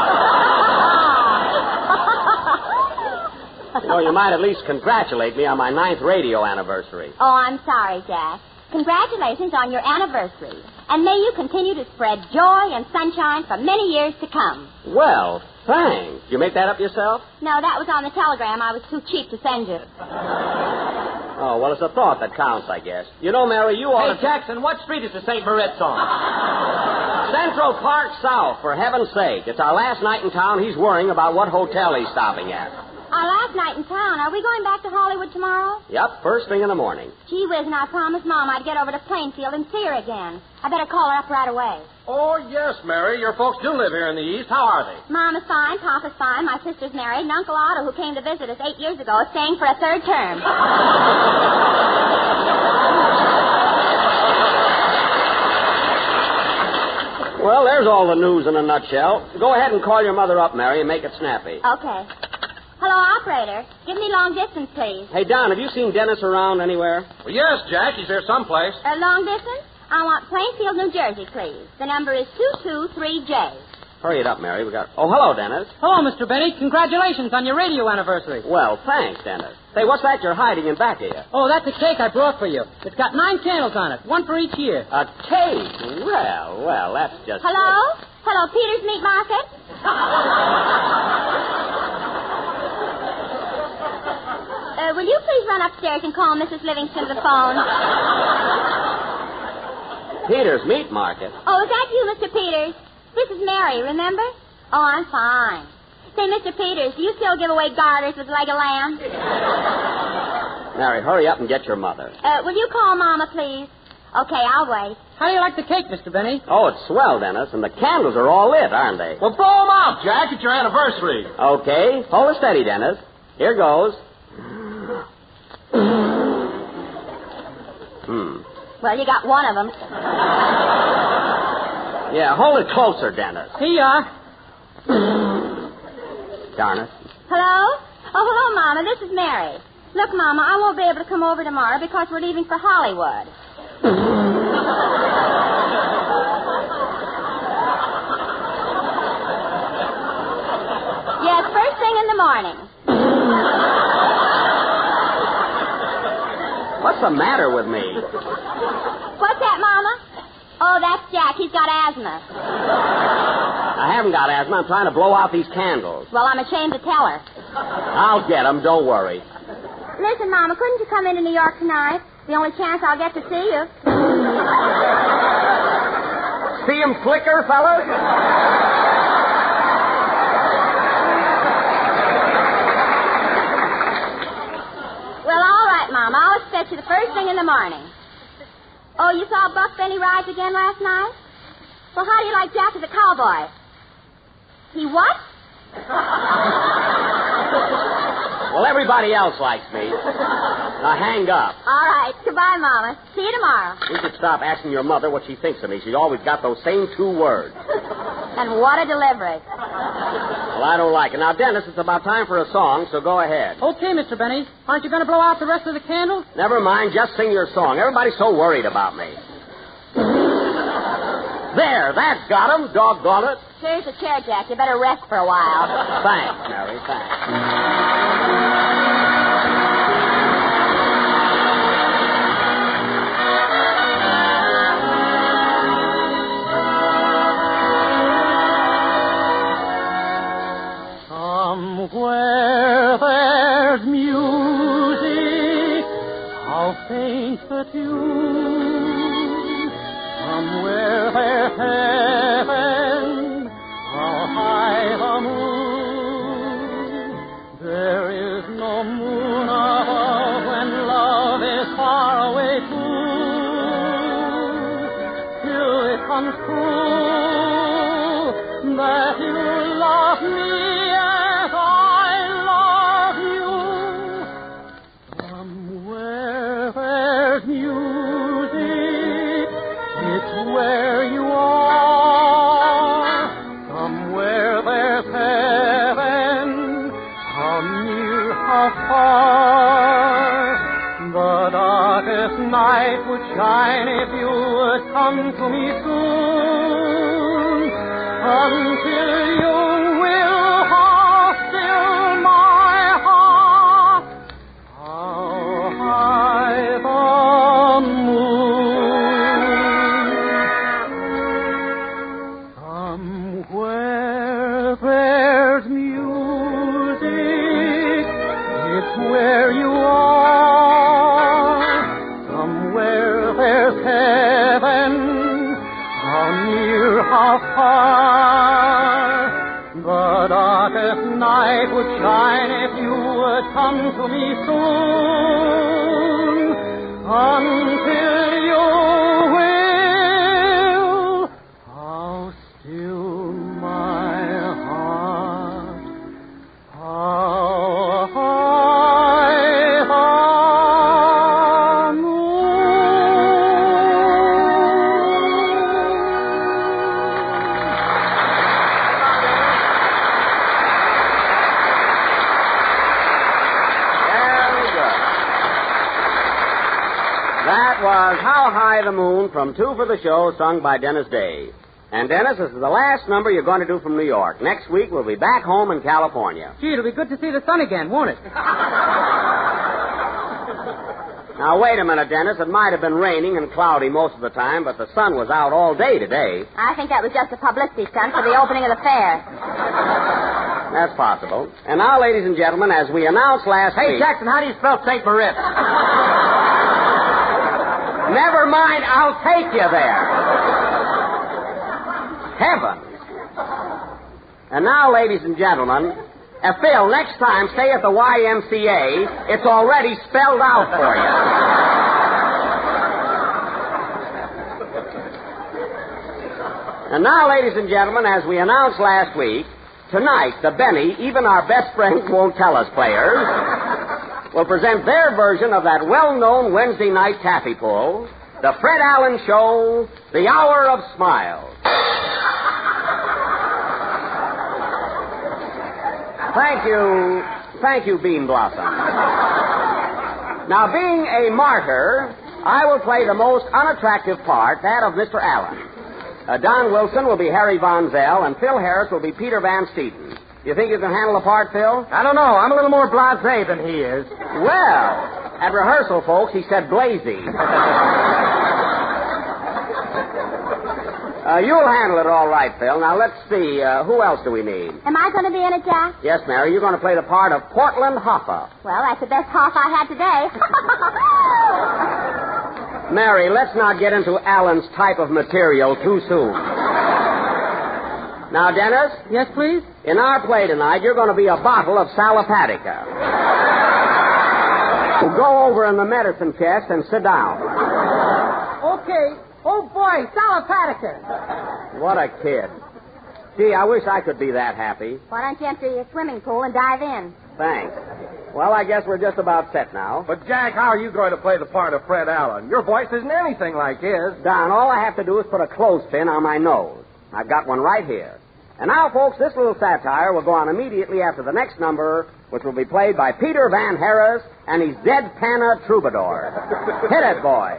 You know, you might at least congratulate me on my 9th radio anniversary. Oh, I'm sorry, Jack. Congratulations on your anniversary. And may you continue to spread joy and sunshine for many years to come. Well, thanks. You make that up yourself? No, that was on the telegram. I was too cheap to send you. Oh, well, it's a thought that counts, I guess. You know, Mary, you ought Hey, Jackson, what street is the St. Moritz on? Central Park South, for heaven's sake. It's our last night in town. He's worrying about what hotel he's stopping at. Our last night in town. Are we going back to Hollywood tomorrow? Yep, first thing in the morning. Gee whiz, and I promised Mom I'd get over to Plainfield and see her again. I better call her up right away. Oh, yes, Mary. Your folks do live here in the East. How are they? Mom is fine, Papa's fine, my sister's married, and Uncle Otto, who came to visit us 8 years ago, is staying for a third term. Well, there's all the news in a nutshell. Go ahead and call your mother up, Mary, and make it snappy. Okay. Hello, operator. Give me long distance, please. Hey, Don, have you seen Dennis around anywhere? Well, yes, Jack. He's here someplace. Long distance? I want Plainfield, New Jersey, please. The number is 223J. Hurry it up, Mary. Oh, hello, Dennis. Hello, Mr. Benny. Congratulations on your radio anniversary. Well, thanks, Dennis. Say, what's that you're hiding in back of you? Oh, that's a cake I brought for you. It's got 9 candles on it, one for each year. A cake? Well, that's just... Hello? Hello, Peter's Meat Market? Will you please run upstairs and call Mrs. Livingston to the phone? Peter's Meat Market? Oh, is that you, Mr. Peters? This is Mary, remember? Oh, I'm fine. Say, Mr. Peters, do you still give away garters with leg of lamb? Mary, hurry up and get your mother. Will you call Mama, please? Okay, I'll wait. How do you like the cake, Mr. Benny? Oh, it's swell, Dennis, and the candles are all lit, aren't they? Well, blow them out, Jack. It's your anniversary. Okay. Hold it steady, Dennis. Here goes. Well, you got one of them. Yeah, hold it closer, Dennis. Here you are. Darn it. Hello? Oh, hello, Mama. This is Mary. Look, Mama, I won't be able to come over tomorrow because we're leaving for Hollywood. Yes, first thing in the morning. What's the matter with me? What's that, Mama? Oh, that's Jack. He's got asthma. I haven't got asthma. I'm trying to blow out these candles. Well, I'm ashamed to tell her. I'll get them. Don't worry. Listen, Mama, couldn't you come into New York tonight? The only chance I'll get to see you. See him flicker, fellas? Well, all right, Mama. I'll expect you the first thing in the morning. Oh, you saw Buck Benny rise again last night? Well, how do you like Jack as a cowboy? He what? Well, everybody else likes me. Now hang up. All right. Goodbye, Mama. See you tomorrow. We should stop asking your mother what she thinks of me. She's always got those same 2 words. And what a delivery. Well, I don't like it. Now, Dennis, it's about time for a song, so go ahead. Okay, Mr. Benny. Aren't you going to blow out the rest of the candles? Never mind. Just sing your song. Everybody's so worried about me. There. That's got him. Doggone it. Here's the chair, Jack. You better rest for a while. Thanks, Mary. Thanks. Somewhere there's music, how faint the tune. Somewhere there's heaven, how high the moon. There is no moon above when love is far away too. Till it comes true that you love me. Where you are, somewhere there's heaven, how near, how far. The darkest night would shine if you would come to me soon. Until you will, how still my heart, how high the moon. There's music, it's where you are. Somewhere there's heaven, how near, how darkest night would shine if you would come to me soon. Until you will, how still my heart, how high the was How High the Moon from Two for the Show, sung by Dennis Day. And, Dennis, this is the last number you're going to do from New York. Next week, we'll be back home in California. Gee, it'll be good to see the sun again, won't it? Now, wait a minute, Dennis. It might have been raining and cloudy most of the time, but the sun was out all day today. I think that was just a publicity stunt for the opening of the fair. That's possible. And now, ladies and gentlemen, as we announced last week... Hey, Jackson, how do you spell St. Moritz? Never mind, I'll take you there. Heavens. And now, ladies and gentlemen, Phil, next time, stay at the YMCA. It's already spelled out for you. And now, ladies and gentlemen, as we announced last week, tonight, the Benny, even our best friends won't tell us players, will present their version of that well-known Wednesday night taffy pull, The Fred Allen Show, The Hour of Smiles. Thank you, Bean Blossom. Now, being a martyr, I will play the most unattractive part, that of Mr. Allen. Don Wilson will be Harry Von Zell, and Phil Harris will be Peter Van Steeden. You think you can handle the part, Phil? I don't know. I'm a little more blasé than he is. Well, at rehearsal, folks, he said blazy. You'll handle it all right, Phil. Now, let's see. Who else do we need? Am I going to be in it, Jack? Yes, Mary. You're going to play the part of Portland Hoffa. Well, that's the best cough I had today. Mary, let's not get into Allen's type of material too soon. Now, Dennis? Yes, please? In our play tonight, you're going to be a bottle of Salopatica. So go over in the medicine chest and sit down. Okay. Oh, boy, Salopatica. What a kid. Gee, I wish I could be that happy. Why don't you empty your swimming pool and dive in? Thanks. Well, I guess we're just about set now. But, Jack, how are you going to play the part of Fred Allen? Your voice isn't anything like his. Don, all I have to do is put a clothespin on my nose. I've got one right here. And now, folks, this little satire will go on immediately after the next number, which will be played by Peter Van Harris and his deadpanna troubadour. Hit it, boy.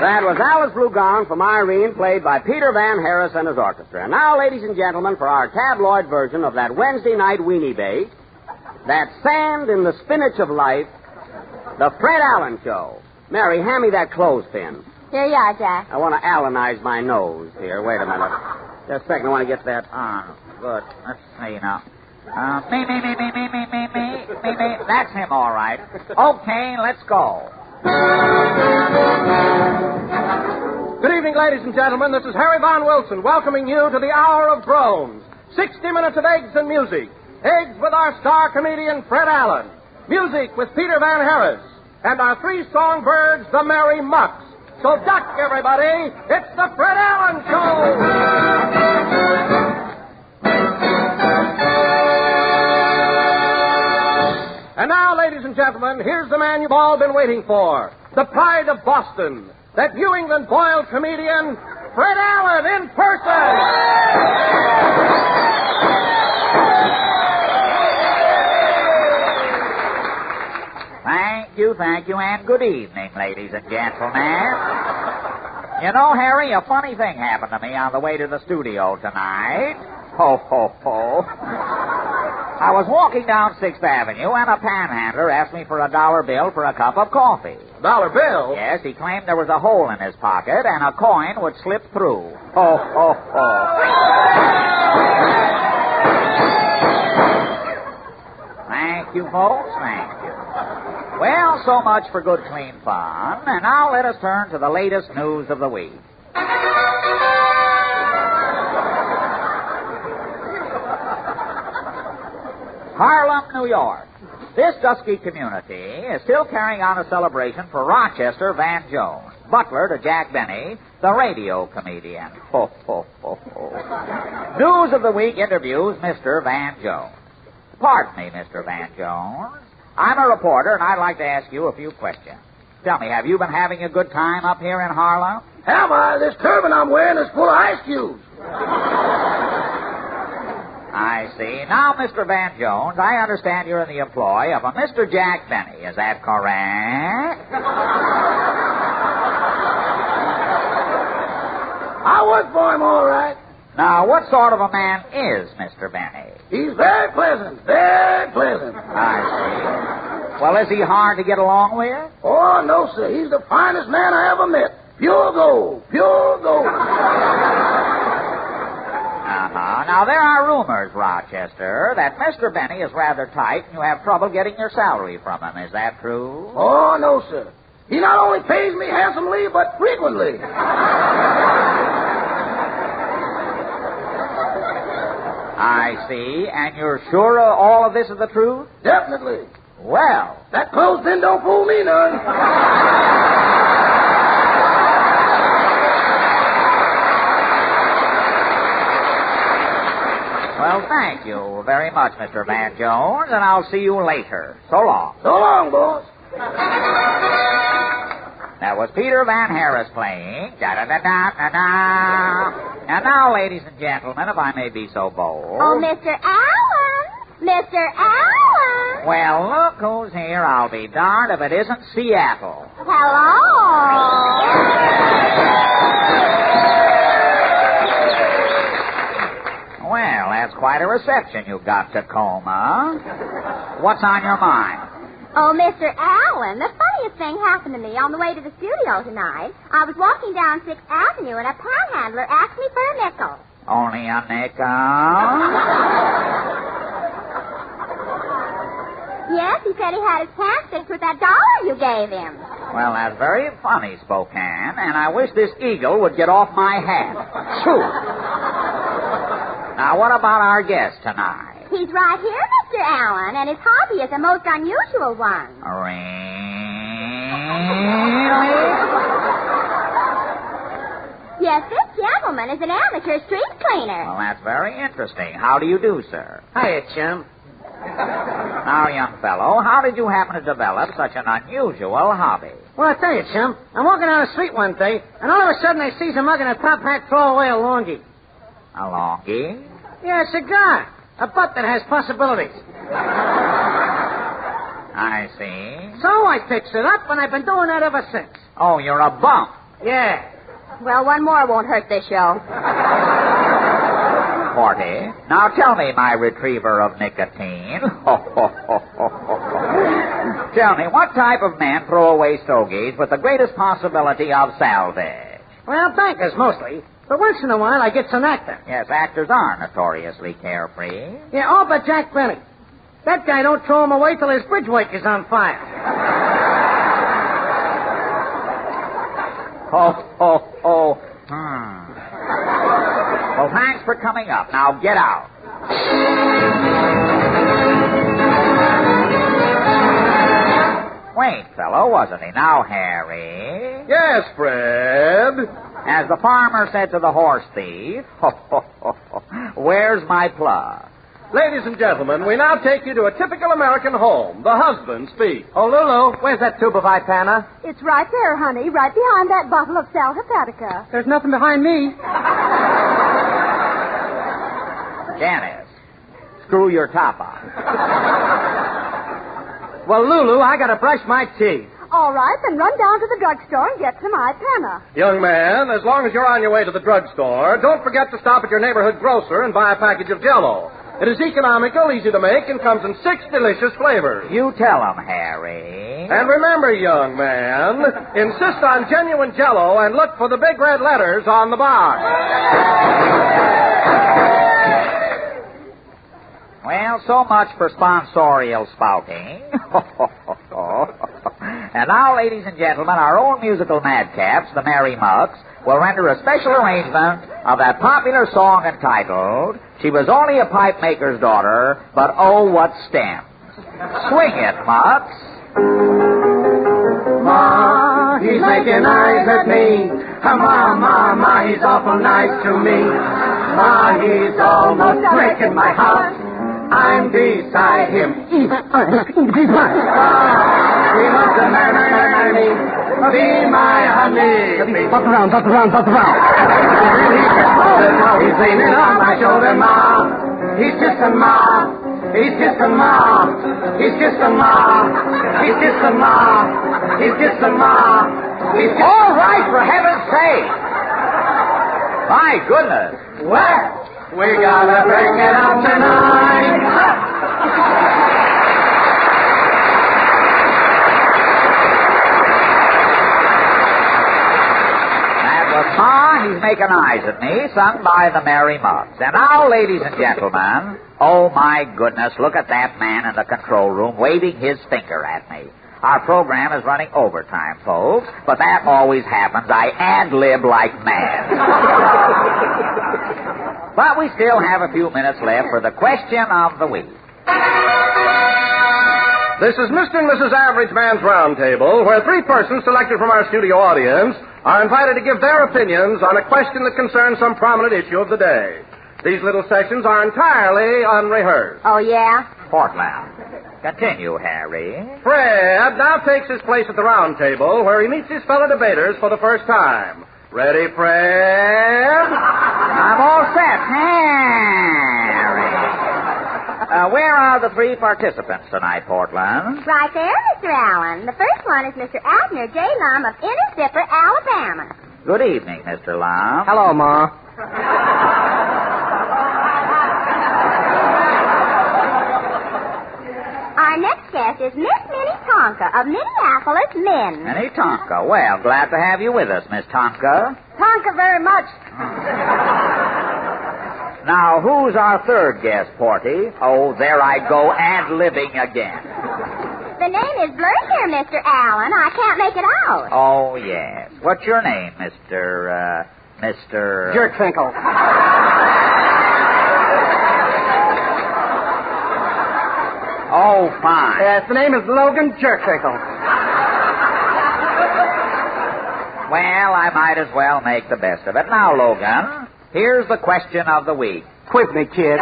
That was Alice Blue Gown from Irene, played by Peter Van Harris and his orchestra. And now, ladies and gentlemen, for our tabloid version of that Wednesday night weenie bait, that sand in the spinach of life, the Fred Allen Show. Mary, hand me that clothespin. Here you are, Jack. I want to Allenize my nose here. Wait a minute. Just a second. I want to get that on. Good. Let's see now. Me. That's him, all right. Okay, let's go. Good evening, ladies and gentlemen. This is Harry Von Wilson welcoming you to the Hour of Drones. 60 minutes of eggs and music. Eggs with our star comedian, Fred Allen. Music with Peter Van Harris. And our three songbirds, the Merry Mucks. So duck, everybody. It's the Fred Allen Show. And now, ladies and gentlemen, here's the man you've all been waiting for. The pride of Boston. That New England boiled comedian, Fred Allen, in person. Thank you, and good evening, ladies and gentlemen. You know, Harry, a funny thing happened to me on the way to the studio tonight. Ho, ho, ho. I was walking down 6th Avenue, and a panhandler asked me for a $1 bill for a cup of coffee. $1 bill? Yes, he claimed there was a hole in his pocket, and a coin would slip through. Ho, ho, ho. Thank you, folks, thank you. Well, so much for good, clean fun. And now let us turn to the latest news of the week. Harlem, New York. This dusky community is still carrying on a celebration for Rochester Van Jones, butler to Jack Benny, the radio comedian. Ho, ho, ho, ho. News of the week interviews Mr. Van Jones. Pardon me, Mr. Van Jones. I'm a reporter, and I'd like to ask you a few questions. Tell me, have you been having a good time up here in Harlem? Have I? This turban I'm wearing is full of ice cubes. I see. Now, Mr. Van Jones, I understand you're in the employ of a Mr. Jack Benny. Is that correct? I work for him, all right. Now, what sort of a man is Mr. Benny? He's very pleasant, very pleasant. I see. Well, is he hard to get along with? Oh, no, sir. He's the finest man I ever met. Pure gold, pure gold. Now, there are rumors, Rochester, that Mr. Benny is rather tight and you have trouble getting your salary from him. Is that true? Oh, no, sir. He not only pays me handsomely, but frequently. I see. And you're sure all of this is the truth? Definitely. Well. That clothespin don't fool me none. Well, thank you very much, Mr. Van Jones, and I'll see you later. So long. So long, boss. That was Peter Van Harris playing. Da-da-da-da-da-da. And now, ladies and gentlemen, if I may be so bold. Oh, Mr. Allen! Mr. Allen! Well, look who's here. I'll be darned if it isn't Seattle. Hello! Well, that's quite a reception you've got, Tacoma. What's on your mind? Oh, Mr. Allen, the funniest thing happened to me on the way to the studio tonight. I was walking down 6th Avenue, and a panhandler asked me for a nickel. Only a nickel? Yes, he said he had his pants fixed with that $1 you gave him. Well, that's very funny, Spokane, and I wish this eagle would get off my hat. Shoo! Now, what about our guest tonight? He's right here, Mr. Allen, and his hobby is a most unusual one. Really? Yes, this gentleman is an amateur street cleaner. Well, that's very interesting. How do you do, sir? Hiya, chum. Now, young fellow, how did you happen to develop such an unusual hobby? Well, I'll tell you, chum. I'm walking down the street one day, and all of a sudden I sees a mug in a top hat throw away a longie. A longie? Yeah, a cigar. A butt that has possibilities. I see. So I fixed it up, and I've been doing that ever since. Oh, you're a bump. Yeah. Well, one more won't hurt this show. Porty, now tell me, my retriever of nicotine. Tell me, what type of men throw away stogies with the greatest possibility of salvage? Well, bankers mostly. But once in a while, I get some actor. Yes, actors are notoriously carefree. Yeah, all but Jack Benny. That guy don't throw him away till his bridge work is on fire. Oh. Well, thanks for coming up. Now get out. Wait, fellow, wasn't he? Now, Harry. Yes, Fred. As the farmer said to the horse thief, where's my plug? Ladies and gentlemen, we now take you to a typical American home. The husband speaks. Oh, Lulu, where's that tube of Ipana? It's right there, honey, right behind that bottle of Sal Hepatica. There's nothing behind me. Janice, screw your top on. Well, Lulu, I gotta brush my teeth. All right, then run down to the drugstore and get some Ipana. Young man, as long as you're on your way to the drugstore, don't forget to stop at your neighborhood grocer and buy a package of Jell-O. It is economical, easy to make, and comes in 6 delicious flavors. You tell him, Harry. And remember, young man, insist on genuine Jell-O and look for the big red letters on the box. Well, so much for sponsorial spouting. And now, ladies and gentlemen, our own musical madcaps, the Merry Mucks, will render a special arrangement of that popular song entitled, She Was Only a Pipe Maker's Daughter, But Oh, What Stems. Swing it, Mucks. Ma, he's making eyes at me. Ma, he's awful nice to me. Ma, he's almost breaking my heart. I'm beside him. He must marry me. Be my honey. Buck around. He's leaning on my shoulder, Ma. He's just a Ma. He's just a Ma. He's just a Ma. He's just a Ma. He's just a Ma. He's just all right, for heaven's sake. My goodness. Well, we gotta bring it up tonight. Ma, he's making eyes at me, sung by the Merry Mucks. And now, ladies and gentlemen, oh my goodness, look at that man in the control room waving his finger at me. Our program is running overtime, folks, but that always happens. I ad-lib like mad. But we still have a few minutes left for the question of the week. This is Mr. and Mrs. Average Man's Roundtable, where 3 persons selected from our studio audience are invited to give their opinions on a question that concerns some prominent issue of the day. These little sessions are entirely unrehearsed. Oh, yeah? Portland. Continue, Harry. Fred now takes his place at the round table where he meets his fellow debaters for the first time. Ready, Fred? I'm all set, Harry. Where are the 3 participants tonight, Portland? Right there, Mr. Allen. The first one is Mr. Abner J. Lum of Inner Zipper, Alabama. Good evening, Mr. Lum. Hello, Ma. Our next guest is Miss Minnie Tonka of Minneapolis, Min. Minnie Tonka. Well, glad to have you with us, Miss Tonka. Tonka very much. Now, who's our 3rd guest, Porty? Oh, there I go, ad-libbing again. The name is blurred here, Mr. Allen. I can't make it out. Oh, yes. What's your name, Mr. Jerkfinkel. Oh, fine. Yes, the name is Logan Jerkfinkel. Well, I might as well make the best of it. Now, Logan, here's the question of the week. Quiz me, kid.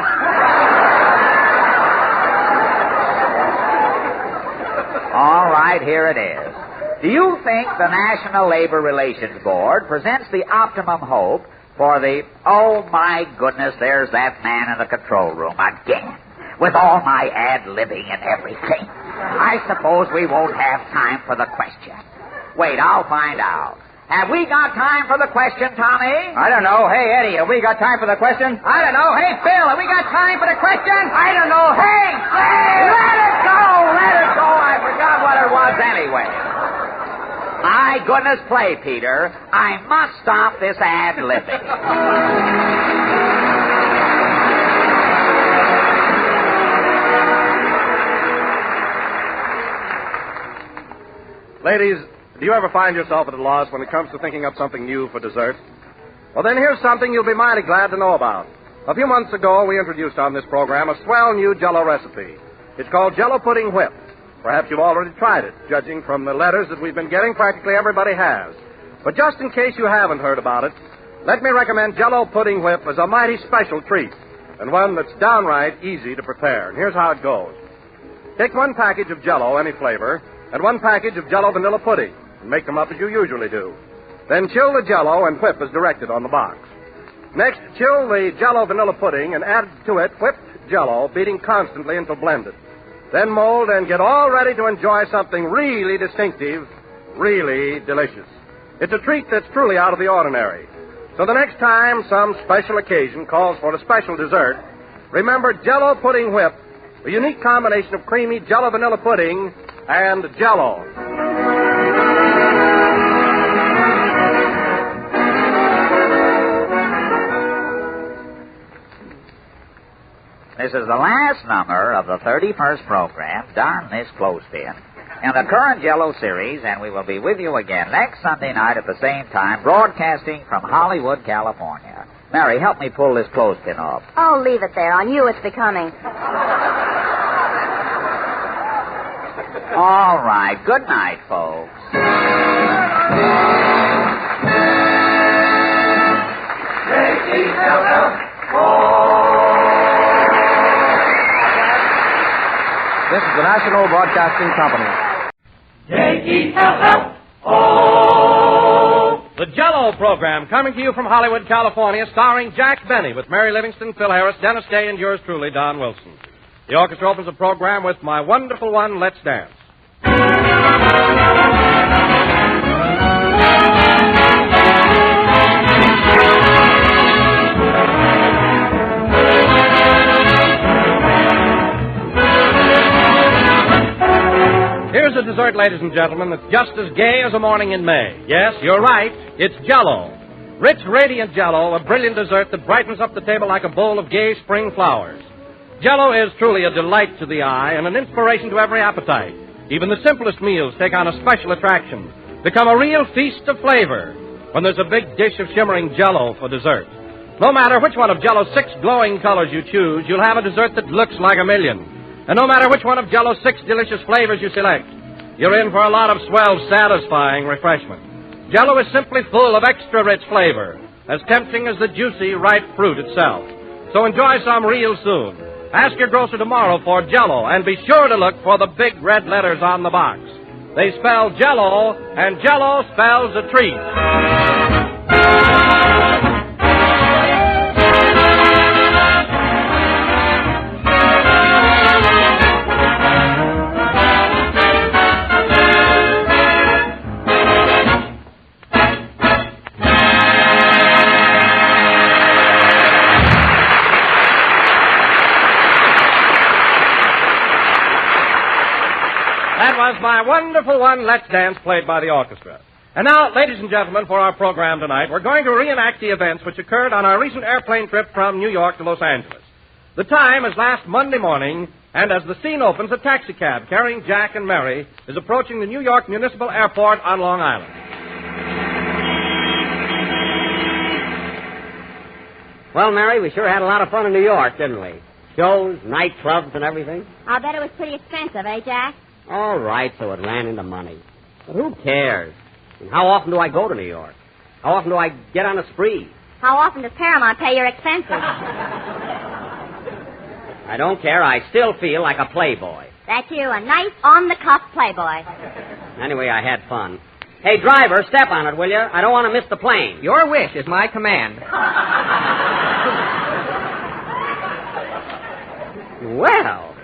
All right, here it is. Do you think the National Labor Relations Board presents the optimum hope for the... Oh, my goodness, there's that man in the control room again, with all my ad-libbing and everything. I suppose we won't have time for the question. Wait, I'll find out. Have we got time for the question, Tommy? I don't know. Hey, Eddie, have we got time for the question? I don't know. Hey, Phil, have we got time for the question? I don't know. Hey, let it go! Let it go! I forgot what it was anyway. My goodness, play, Peter. I must stop this ad-libbing. Ladies, do you ever find yourself at a loss when it comes to thinking up something new for dessert? Well, then here's something you'll be mighty glad to know about. A few months ago, we introduced on this program a swell new Jell-O recipe. It's called Jell-O Pudding Whip. Perhaps you've already tried it. Judging from the letters that we've been getting, practically everybody has. But just in case you haven't heard about it, let me recommend Jell-O Pudding Whip as a mighty special treat, and one that's downright easy to prepare. And here's how it goes. Take 1 package of Jell-O, any flavor, and 1 package of Jell-O vanilla pudding, and make them up as you usually do. Then chill the Jell-O and whip as directed on the box. Next, chill the Jell-O vanilla pudding and add to it whipped Jell-O, beating constantly until blended. Then mold and get all ready to enjoy something really distinctive, really delicious. It's a treat that's truly out of the ordinary. So the next time some special occasion calls for a special dessert, remember Jell-O Pudding Whip, a unique combination of creamy Jell-O vanilla pudding and Jell-O. This is the last number of the 31st program, darn this clothespin, in the current Jell-O series, and we will be with you again next Sunday night at the same time, broadcasting from Hollywood, California. Mary, help me pull this clothespin off. Oh, leave it there. On you, it's becoming. All right. Good night, folks. This is the National Broadcasting Company. J-E-L-L-O. The Jell-O program coming to you from Hollywood, California, starring Jack Benny with Mary Livingston, Phil Harris, Dennis Day, and yours truly, Don Wilson. The orchestra opens the program with My Wonderful One, Let's Dance. Here's a dessert, ladies and gentlemen, that's just as gay as a morning in May. Yes, you're right. It's Jell-O. Rich, radiant Jell-O, a brilliant dessert that brightens up the table like a bowl of gay spring flowers. Jell-O is truly a delight to the eye and an inspiration to every appetite. Even the simplest meals take on a special attraction, become a real feast of flavor when there's a big dish of shimmering Jell-O for dessert. No matter which one of Jell-O's 6 glowing colors you choose, you'll have a dessert that looks like a million. And no matter which one of Jell-O's 6 delicious flavors you select, you're in for a lot of swell, satisfying refreshment. Jell-O is simply full of extra rich flavor, as tempting as the juicy, ripe fruit itself. So enjoy some real soon. Ask your grocer tomorrow for Jell-O, and be sure to look for the big red letters on the box. They spell Jell-O, and Jell-O spells a treat. That was My Wonderful One, Let's Dance, played by the orchestra. And now, ladies and gentlemen, for our program tonight, we're going to reenact the events which occurred on our recent airplane trip from New York to Los Angeles. The time is last Monday morning, and as the scene opens, a taxicab carrying Jack and Mary is approaching the New York Municipal Airport on Long Island. Well, Mary, we sure had a lot of fun in New York, didn't we? Shows, nightclubs, and everything. I'll bet it was pretty expensive, eh, Jack? All right, so it ran into money. But who cares? And how often do I go to New York? How often do I get on a spree? How often does Paramount pay your expenses? I don't care. I still feel like a playboy. That's you, a nice, on-the-cuff playboy. Anyway, I had fun. Hey, driver, step on it, will you? I don't want to miss the plane. Your wish is my command. Well,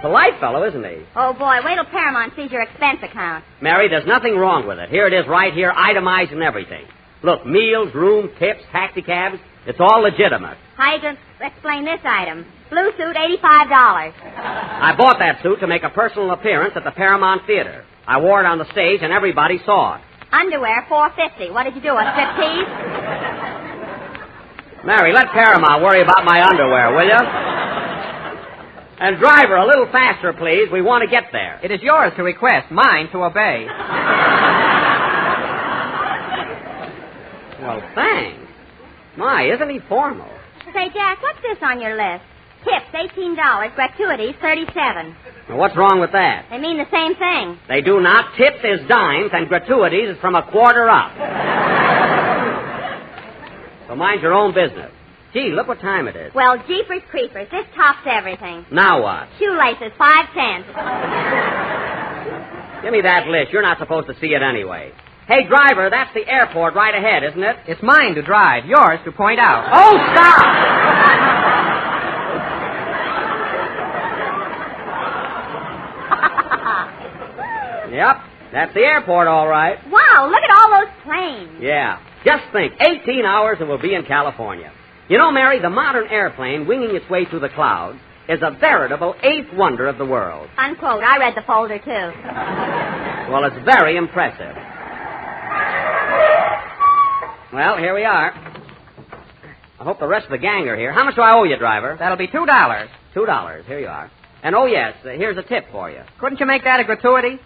polite fellow, isn't he? Oh, boy, wait till Paramount sees your expense account. Mary, there's nothing wrong with it. Here it is right here, itemized and everything. Look, meals, room, tips, taxicabs, it's all legitimate. How you going to explain this item? Blue suit, $85. I bought that suit to make a personal appearance at the Paramount Theater. I wore it on the stage, and everybody saw it. Underwear, $4.50. What did you do, a striptease? Mary, let Paramount worry about my underwear, will you? And driver, a little faster, please. We want to get there. It is yours to request, mine to obey. Well, thanks. My, isn't he formal? Say, Jack, what's this on your list? Tips, $18. Gratuities, $37. Well, what's wrong with that? They mean the same thing. They do not. Tips is dimes, and gratuities is from a quarter up. So mind your own business. Gee, look what time it is. Well, jeepers creepers, this tops everything. Now what? Shoelaces, 5 cents. Give me that list. You're not supposed to see it anyway. Hey, driver, that's the airport right ahead, isn't it? It's mine to drive, yours to point out. Oh, stop! Yep, that's the airport, all right. Wow, look at all those planes. Yeah. Just think, 18 hours and we'll be in California. You know, Mary, the modern airplane winging its way through the clouds is a veritable eighth wonder of the world. Unquote. I read the folder, too. Well, it's very impressive. Well, here we are. I hope the rest of the gang are here. How much do I owe you, driver? That'll be $2. $2. Here you are. And, oh, yes, here's a tip for you. Couldn't you make that a gratuity?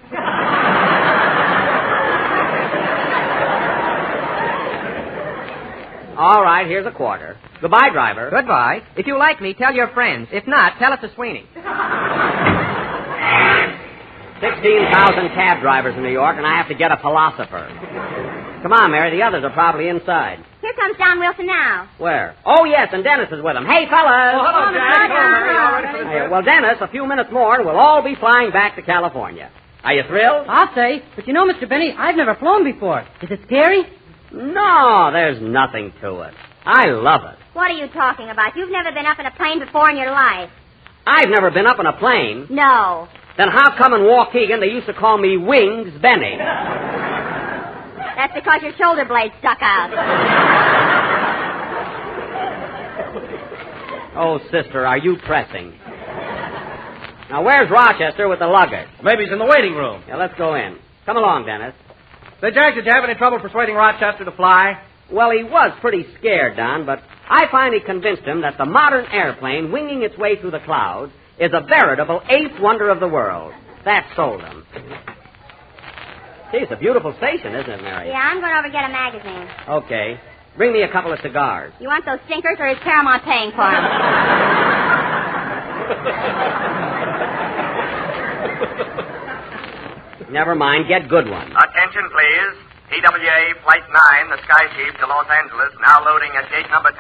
All right, here's a quarter. Goodbye, driver. Goodbye. If you like me, tell your friends. If not, tell it to Sweeney. 16,000 cab drivers in New York, and I have to get a philosopher. Come on, Mary, the others are probably inside. Here comes Don Wilson now. Where? Oh, yes, and Dennis is with him. Hey, fellas! Oh, hello, Jack. Hello, Mary. Hey, well, Dennis, a few minutes more, and we'll all be flying back to California. Are you thrilled? I'll say. But you know, Mr. Benny, I've never flown before. Is it scary? No, there's nothing to it. I love it. What are you talking about? You've never been up in a plane before in your life. I've never been up in a plane. No. Then how come in Waukegan they used to call me Wings Benny? That's because your shoulder blade stuck out. Oh, sister, are you pressing? Now, where's Rochester with the luggage? Maybe he's in the waiting room. Yeah, let's go in. Come along, Dennis. Say, Jack, did you have any trouble persuading Rochester to fly? Well, he was pretty scared, Don, but I finally convinced him that the modern airplane winging its way through the clouds is a veritable eighth wonder of the world. That sold him. Gee, it's a beautiful station, isn't it, Mary? Yeah, I'm going over to get a magazine. Okay. Bring me a couple of cigars. You want those stinkers, or is Paramount paying for them? Never mind. Get good ones. Attention, please. TWA Flight 9, the Sky Sheep to Los Angeles, now loading at gate number 10.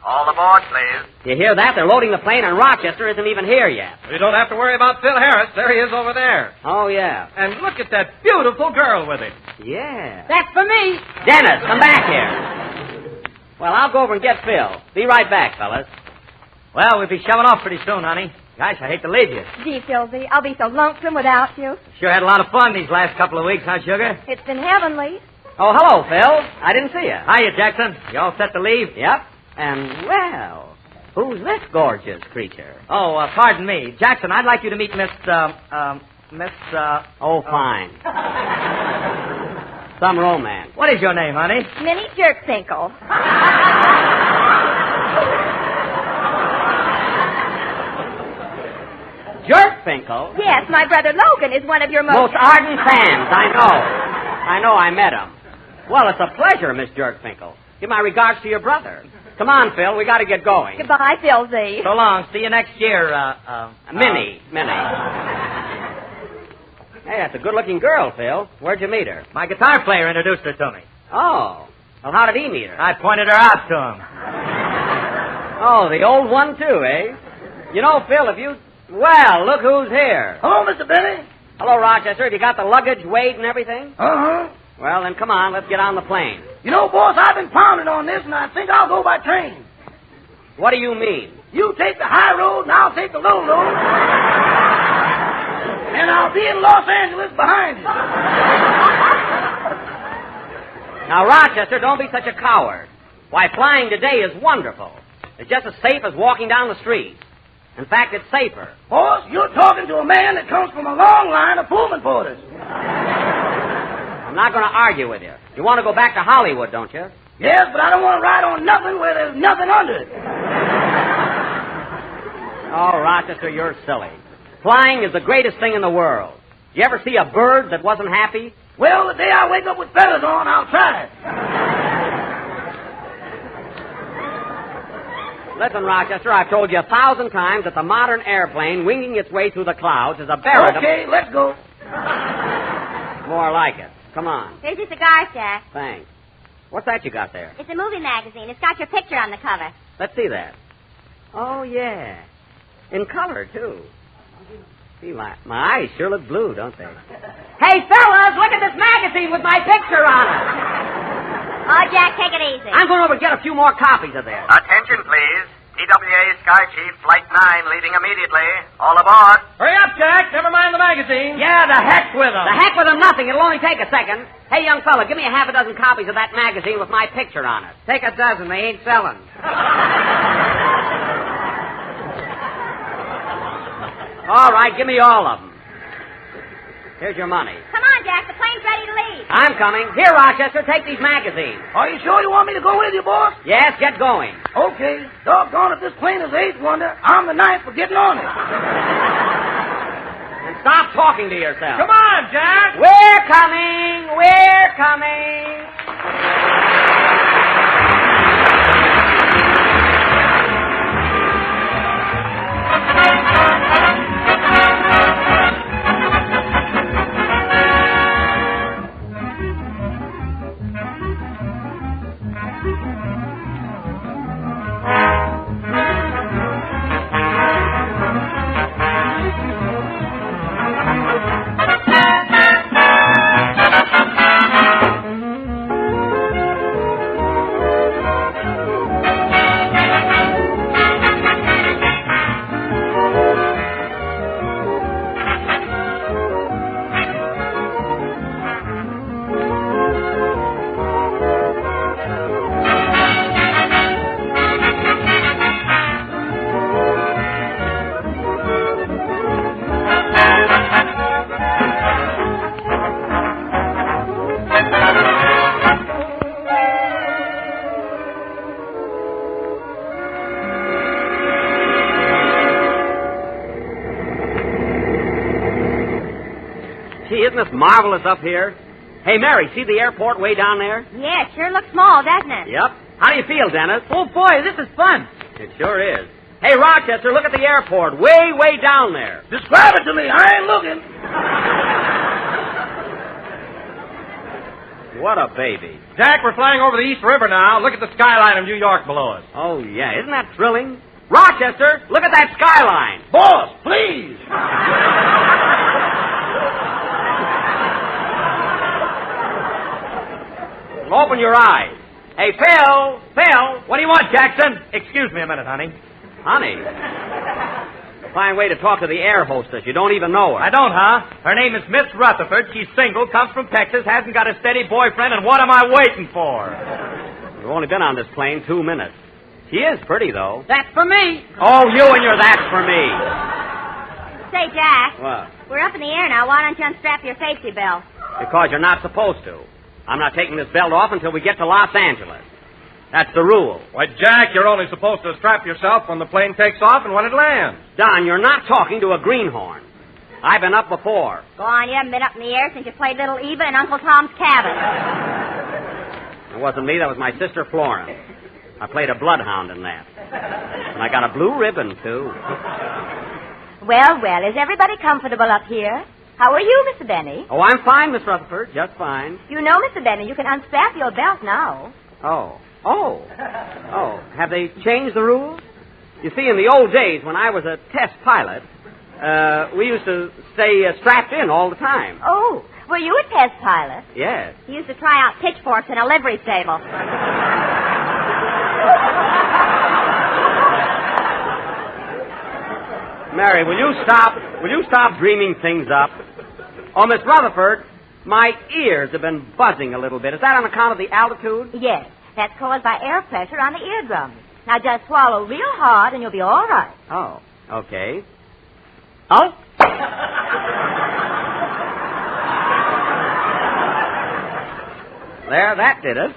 All aboard, please. You hear that? They're loading the plane, and Rochester isn't even here yet. You don't have to worry about Phil Harris. There he is over there. Oh, yeah. And look at that beautiful girl with him. Yeah. That's for me. Dennis, come back here. Well, I'll go over and get Phil. Be right back, fellas. Well, we'll be shoving off pretty soon, honey. Gosh, I hate to leave you. Gee, Philsy, I'll be so lonesome without you. Sure had a lot of fun these last couple of weeks, huh, Sugar? It's been heavenly. Oh, hello, Phil. I didn't see you. Hiya, Jackson. You all set to leave? Yep. And, well, who's this gorgeous creature? Oh, pardon me. Jackson, I'd like you to meet Miss... Oh, fine. Some romance. What is your name, honey? Minnie Jerkfinkle. Jerkfinkle? Yes, my brother Logan is one of your Most ardent fans, I know. I met him. Well, it's a pleasure, Miss Jerkfinkle. Give my regards to your brother. Come on, Phil. We got to get going. Goodbye, Philsy. So long. See you next year, Minnie. Hey, that's a good-looking girl, Phil. Where'd you meet her? My guitar player introduced her to me. Oh. Well, how did he meet her? I pointed her out to him. Oh, the old one, too, eh? You know, Phil, if you... Well, look who's here. Hello, Mr. Benny. Hello, Rochester. Have you got the luggage weighed and everything? Uh-huh. Well, then come on. Let's get on the plane. You know, boss, I've been pounding on this, and I think I'll go by train. What do you mean? You take the high road, and I'll take the low road. And I'll be in Los Angeles behind you. Now, Rochester, don't be such a coward. Why, flying today is wonderful. It's just as safe as walking down the street. In fact, it's safer. Boss, you're talking to a man that comes from a long line of Pullman porters. I'm not going to argue with you. You want to go back to Hollywood, don't you? Yes, but I don't want to ride on nothing where there's nothing under it. Oh, Rochester, you're silly. Flying is the greatest thing in the world. You ever see a bird that wasn't happy? Well, the day I wake up with feathers on, I'll try it. Listen, Rochester, I've told you 1,000 times that the modern airplane winging its way through the clouds is a veritable... Okay, let's go. More like it. Come on. Here's your cigar, Jack. Thanks. What's that you got there? It's a movie magazine. It's got your picture on the cover. Let's see that. Oh, yeah. In color, too. See, my eyes sure look blue, don't they? Hey, fellas, look at this magazine with my picture on it. Oh, Jack, take it easy. I'm going over to get a few more copies of this. Attention, please. TWA Sky Chief Flight 9 leaving immediately. All aboard. Hurry up, Jack. Never mind the magazine. Yeah, the heck with them. The heck with them nothing. It'll only take a second. Hey, young fella, give me a half a dozen copies of that magazine with my picture on it. Take a dozen. They ain't selling. All right, give me all of them. Here's your money. Come on, Jack. The plane's ready to leave. I'm coming. Here, Rochester, take these magazines. Are you sure you want me to go with you, boss? Yes, get going. Okay. Doggone, if this plane is the 8th wonder, I'm the 9th for getting on it. And stop talking to yourself. Come on, Jack. We're coming. We're coming. Isn't this marvelous up here? Hey, Mary, see the airport way down there? Yeah, it sure looks small, doesn't it? Yep. How do you feel, Dennis? Oh, boy, this is fun. It sure is. Hey, Rochester, look at the airport way, way down there. Describe it to me. I ain't looking. What a baby. Jack, we're flying over the East River now. Look at the skyline of New York below us. Oh, yeah. Isn't that thrilling? Rochester, look at that skyline. Boss, please. Open your eyes. Hey, Phil, what do you want, Jackson? Excuse me a minute, honey. Honey? Fine way to talk to the air hostess. You don't even know her. I don't, huh? Her name is Miss Rutherford. She's single, comes from Texas, hasn't got a steady boyfriend, and what am I waiting for? We've only been on this plane 2 minutes. She is pretty, though. That's for me. Oh, you and your that's for me. Say, Jack. What? We're up in the air now. Why don't you unstrap your safety belt? Because you're not supposed to. I'm not taking this belt off until we get to Los Angeles. That's the rule. Why, Jack, you're only supposed to strap yourself when the plane takes off and when it lands. Don, you're not talking to a greenhorn. I've been up before. Go on, you haven't been up in the air since you played Little Eva in Uncle Tom's Cabin. It wasn't me, that was my sister Florence. I played a bloodhound in that. And I got a blue ribbon, too. Well, is everybody comfortable up here? How are you, Mr. Benny? Oh, I'm fine, Miss Rutherford. Just fine. You know, Mr. Benny, you can unstrap your belt now. Oh. Have they changed the rules? You see, in the old days, when I was a test pilot, we used to stay strapped in all the time. Oh, were you a test pilot? Yes. He used to try out pitchforks in a livery stable. Mary, will you stop dreaming things up? Oh, Miss Rutherford, my ears have been buzzing a little bit. Is that on account of the altitude? Yes, that's caused by air pressure on the eardrums. Now just swallow real hard and you'll be all right. Oh, okay. Oh. There, that did it.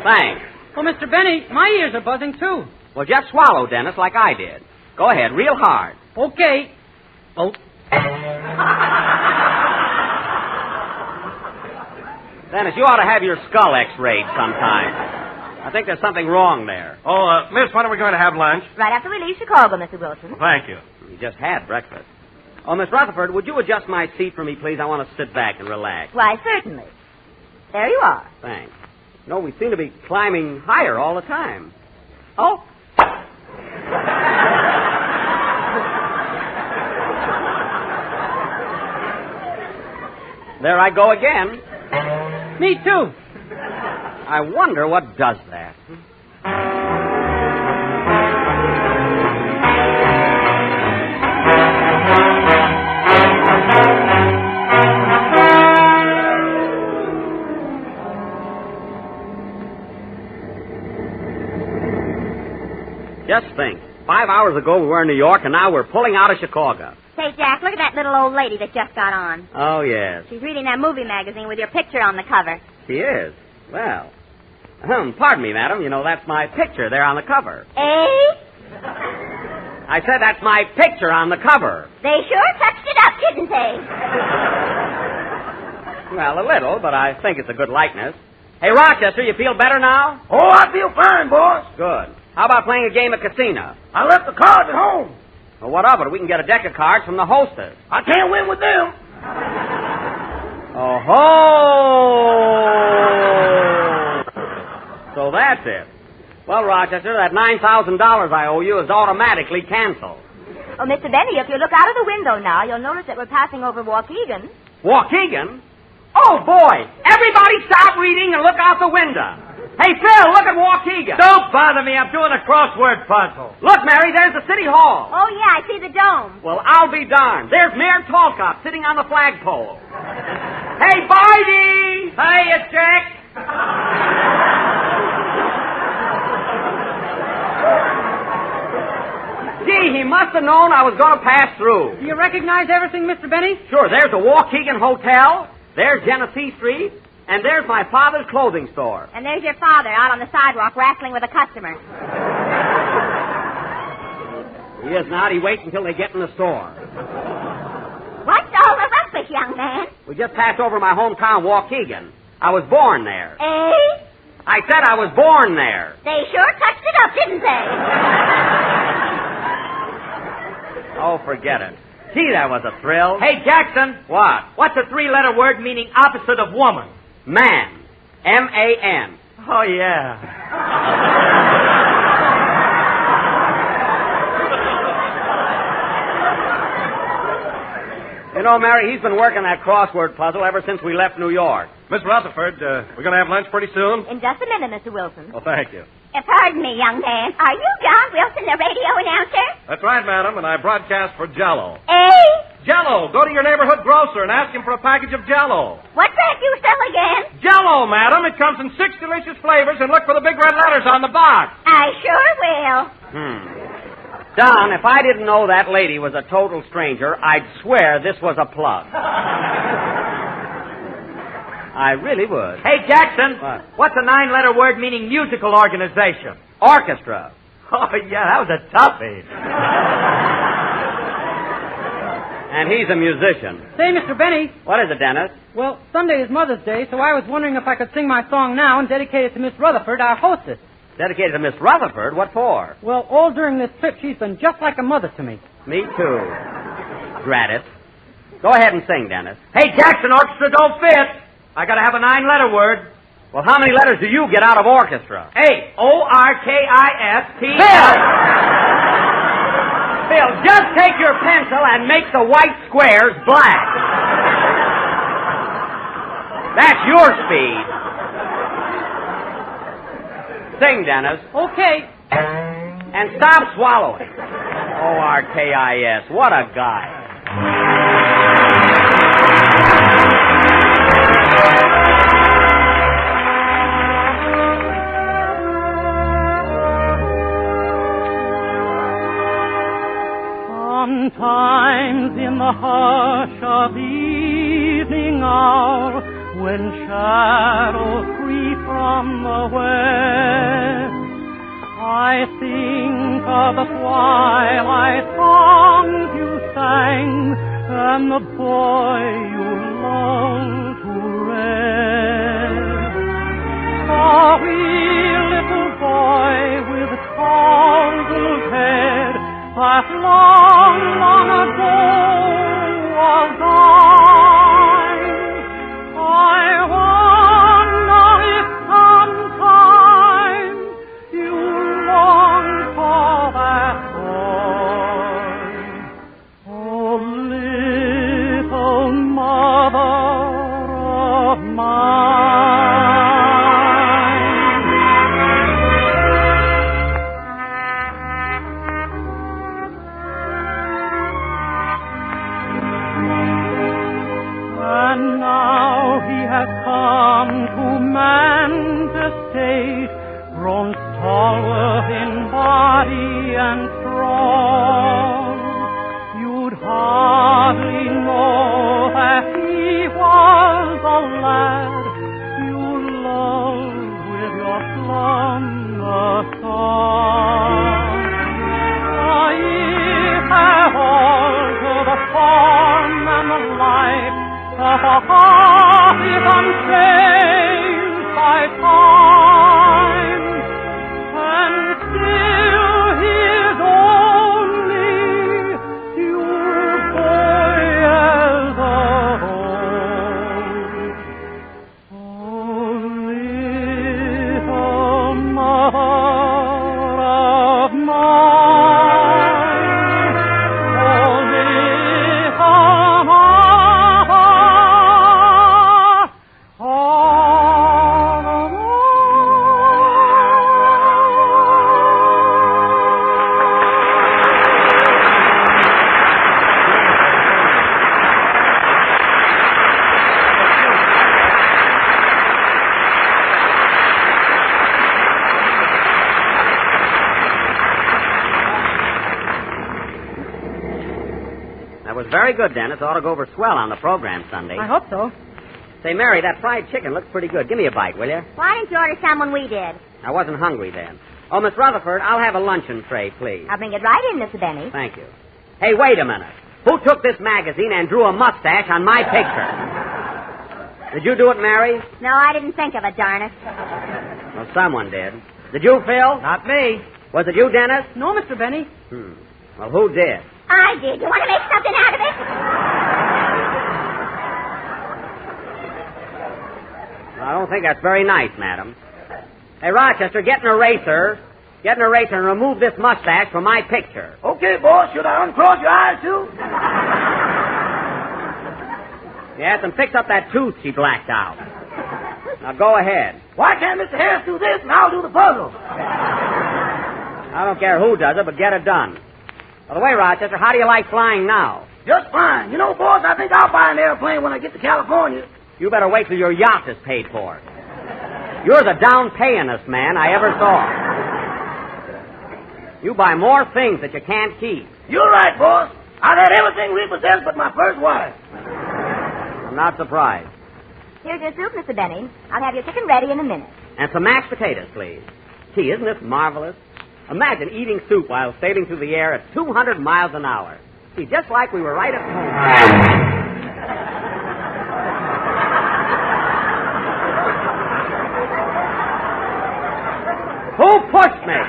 Thanks. Well, Mr. Benny, my ears are buzzing, too. Well, just swallow, Dennis, like I did. Go ahead, real hard. Okay. Oh. Dennis, you ought to have your skull x-rayed sometime. I think there's something wrong there. Oh, miss, when are we going to have lunch? Right after we leave Chicago, Mr. Wilson. Thank you. We just had breakfast. Oh, Miss Rutherford, would you adjust my seat for me, please? I want to sit back and relax. Why, certainly. There you are. Thanks. No, we seem to be climbing higher all the time. Oh. There I go again. Me too. I wonder what does that. Just think. 5 hours ago we were in New York, and now we're pulling out of Chicago. Say, Jack, look at that little old lady that just got on. Oh, yes. She's reading that movie magazine with your picture on the cover. She is. Well, pardon me, madam. You know, that's my picture there on the cover. Eh? I said that's my picture on the cover. They sure touched it up, didn't they? Well, a little, but I think it's a good likeness. Hey, Rochester, you feel better now? Oh, I feel fine, boss. Good. How about playing a game of casino? I left the cards at home. Well, what of it? We can get a deck of cards from the hostess. I can't win with them. Oh-ho! So that's it. Well, Rochester, that $9,000 I owe you is automatically canceled. Oh, Mr. Benny, if you look out of the window now, you'll notice that we're passing over Waukegan. Waukegan? Oh, boy! Everybody stop reading and look out the window. Hey, Phil, look at Waukegan. Don't bother me. I'm doing a crossword puzzle. Look, Mary, there's the city hall. Oh, yeah, I see the dome. Well, I'll be darned. There's Mayor Tallcott sitting on the flagpole. Hey, Bidey! Hiya, Jack. Gee, he must have known I was going to pass through. Do you recognize everything, Mr. Benny? Sure, there's the Waukegan Hotel, there's Genesee Street, and there's my father's clothing store. And there's your father out on the sidewalk wrestling with a customer. He is not. He waits until they get in the store. What's all the rumpus, young man? We just passed over my hometown, Waukegan. I was born there. Eh? I said I was born there. They sure touched it up, didn't they? Oh, forget it. Gee, that was a thrill. Hey, Jackson. What? What's a three-letter word meaning opposite of woman? Man. M-A-N. Oh, yeah. You know, Mary, he's been working that crossword puzzle ever since we left New York. Miss Rutherford, we're going to have lunch pretty soon? In just a minute, Mr. Wilson. Well, thank you. Pardon me, young man. Are you John Wilson, the radio announcer? That's right, madam, and I broadcast for Jell-O. Eh? Jell-O. Go to your neighborhood grocer and ask him for a package of Jell-O. What's that you sell again? Jell-O, madam. It comes in 6 delicious flavors, and look for the big red letters on the box. I sure will. Don, if I didn't know that lady was a total stranger, I'd swear this was a plug. I really would. Hey, Jackson. What? What's a 9-letter word meaning musical organization? Orchestra. Oh, yeah, that was a toughie. And he's a musician. Say, Mr. Benny. What is it, Dennis? Well, Sunday is Mother's Day, so I was wondering if I could sing my song now and dedicate it to Miss Rutherford, our hostess. Dedicated to Miss Rutherford? What for? Well, all during this trip, she's been just like a mother to me. Me too. Drat it. Go ahead and sing, Dennis. Hey, Jackson, orchestra don't fit. I gotta have a 9-letter word. Well, how many letters do you get out of orchestra? Hey, O-R-K-I-S-T. Phil, just take your pencil and make the white squares black. That's your speed. Sing, Dennis. Okay. And stop swallowing. O-R-K-I-S. What a guy. Sometimes in the hush of evening hour, when shadows creep from the west. I think of the twilight songs you sang and the boy you loved to rest. The wee little boy with tall little head that long, long ago was thine. I wonder if sometime you long for that boy. Oh, little mother of mine. And now he has come to man's estate, grown stalwart in body and strong. You'd hardly know that he was a lad you loved with your slumber song. The years have altered the form and the life, but the heart is unchanged by time, and still he is only your boy as of old. Oh, little mother of mine, oh, little mother of That was very good, Dennis. Ought to go over swell on the program Sunday. I hope so. Say, Mary, that fried chicken looks pretty good. Give me a bite, will you? Why didn't you order some when we did? I wasn't hungry then. Oh, Miss Rutherford, I'll have a luncheon tray, please. I'll bring it right in, Mr. Benny. Thank you. Hey, wait a minute. Who took this magazine and drew a mustache on my picture? Did you do it, Mary? No, I didn't think of it, darn it. Well, someone did. Did you, Phil? Not me. Was it you, Dennis? No, Mr. Benny. Well, who did? I did. You want to make something out of it? I don't think that's very nice, madam. Hey, Rochester, get an eraser. Get an eraser and remove this mustache from my picture. Okay, boss. Should I uncross your eyes, too? Yes, and fix up that tooth she blacked out. Now, go ahead. Why can't Mr. Harris do this and I'll do the puzzle? I don't care who does it, but get it done. By the way, Rochester, how do you like flying now? Just fine. You know, boss, I think I'll buy an airplane when I get to California. You better wait till your yacht is paid for. You're the down payingest man I ever saw. You buy more things that you can't keep. You're right, boss. I've had everything repossessed but my first wife. I'm not surprised. Here's your soup, Mr. Benny. I'll have your chicken ready in a minute. And some mashed potatoes, please. Gee, isn't this marvelous? Imagine eating soup while sailing through the air at 200 miles an hour. See, just like we were right at home. Who pushed me?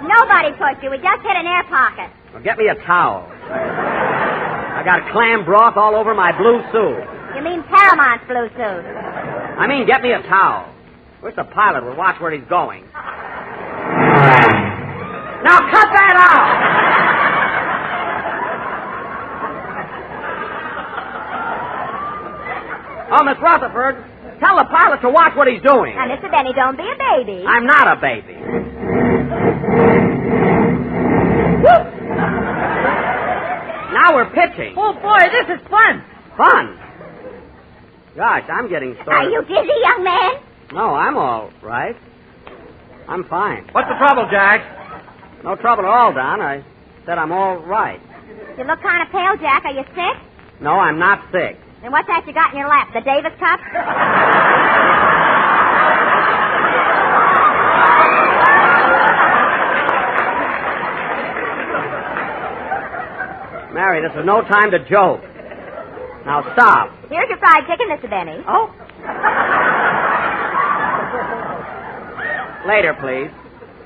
Nobody pushed you. We just hit an air pocket. Well, get me a towel. I got clam broth all over my blue suit. You mean Paramount's blue suit? I mean, get me a towel. Wish the pilot would watch where he's going. Now cut that out! Oh, Miss Rutherford, tell the pilot to watch what he's doing. Now, Mr. Benny, don't be a baby. I'm not a baby. Now we're pitching. Oh, boy, this is fun. Fun? Gosh, I'm getting started. Are you dizzy, young man? No, I'm all right. I'm fine. What's the trouble, Jack? No trouble at all, Don. I said I'm all right. You look kind of pale, Jack. Are you sick? No, I'm not sick. Then what's that you got in your lap? The Davis Cup? Mary, this is no time to joke. Now stop. Here's your fried chicken, Mr. Benny. Oh. Later, please.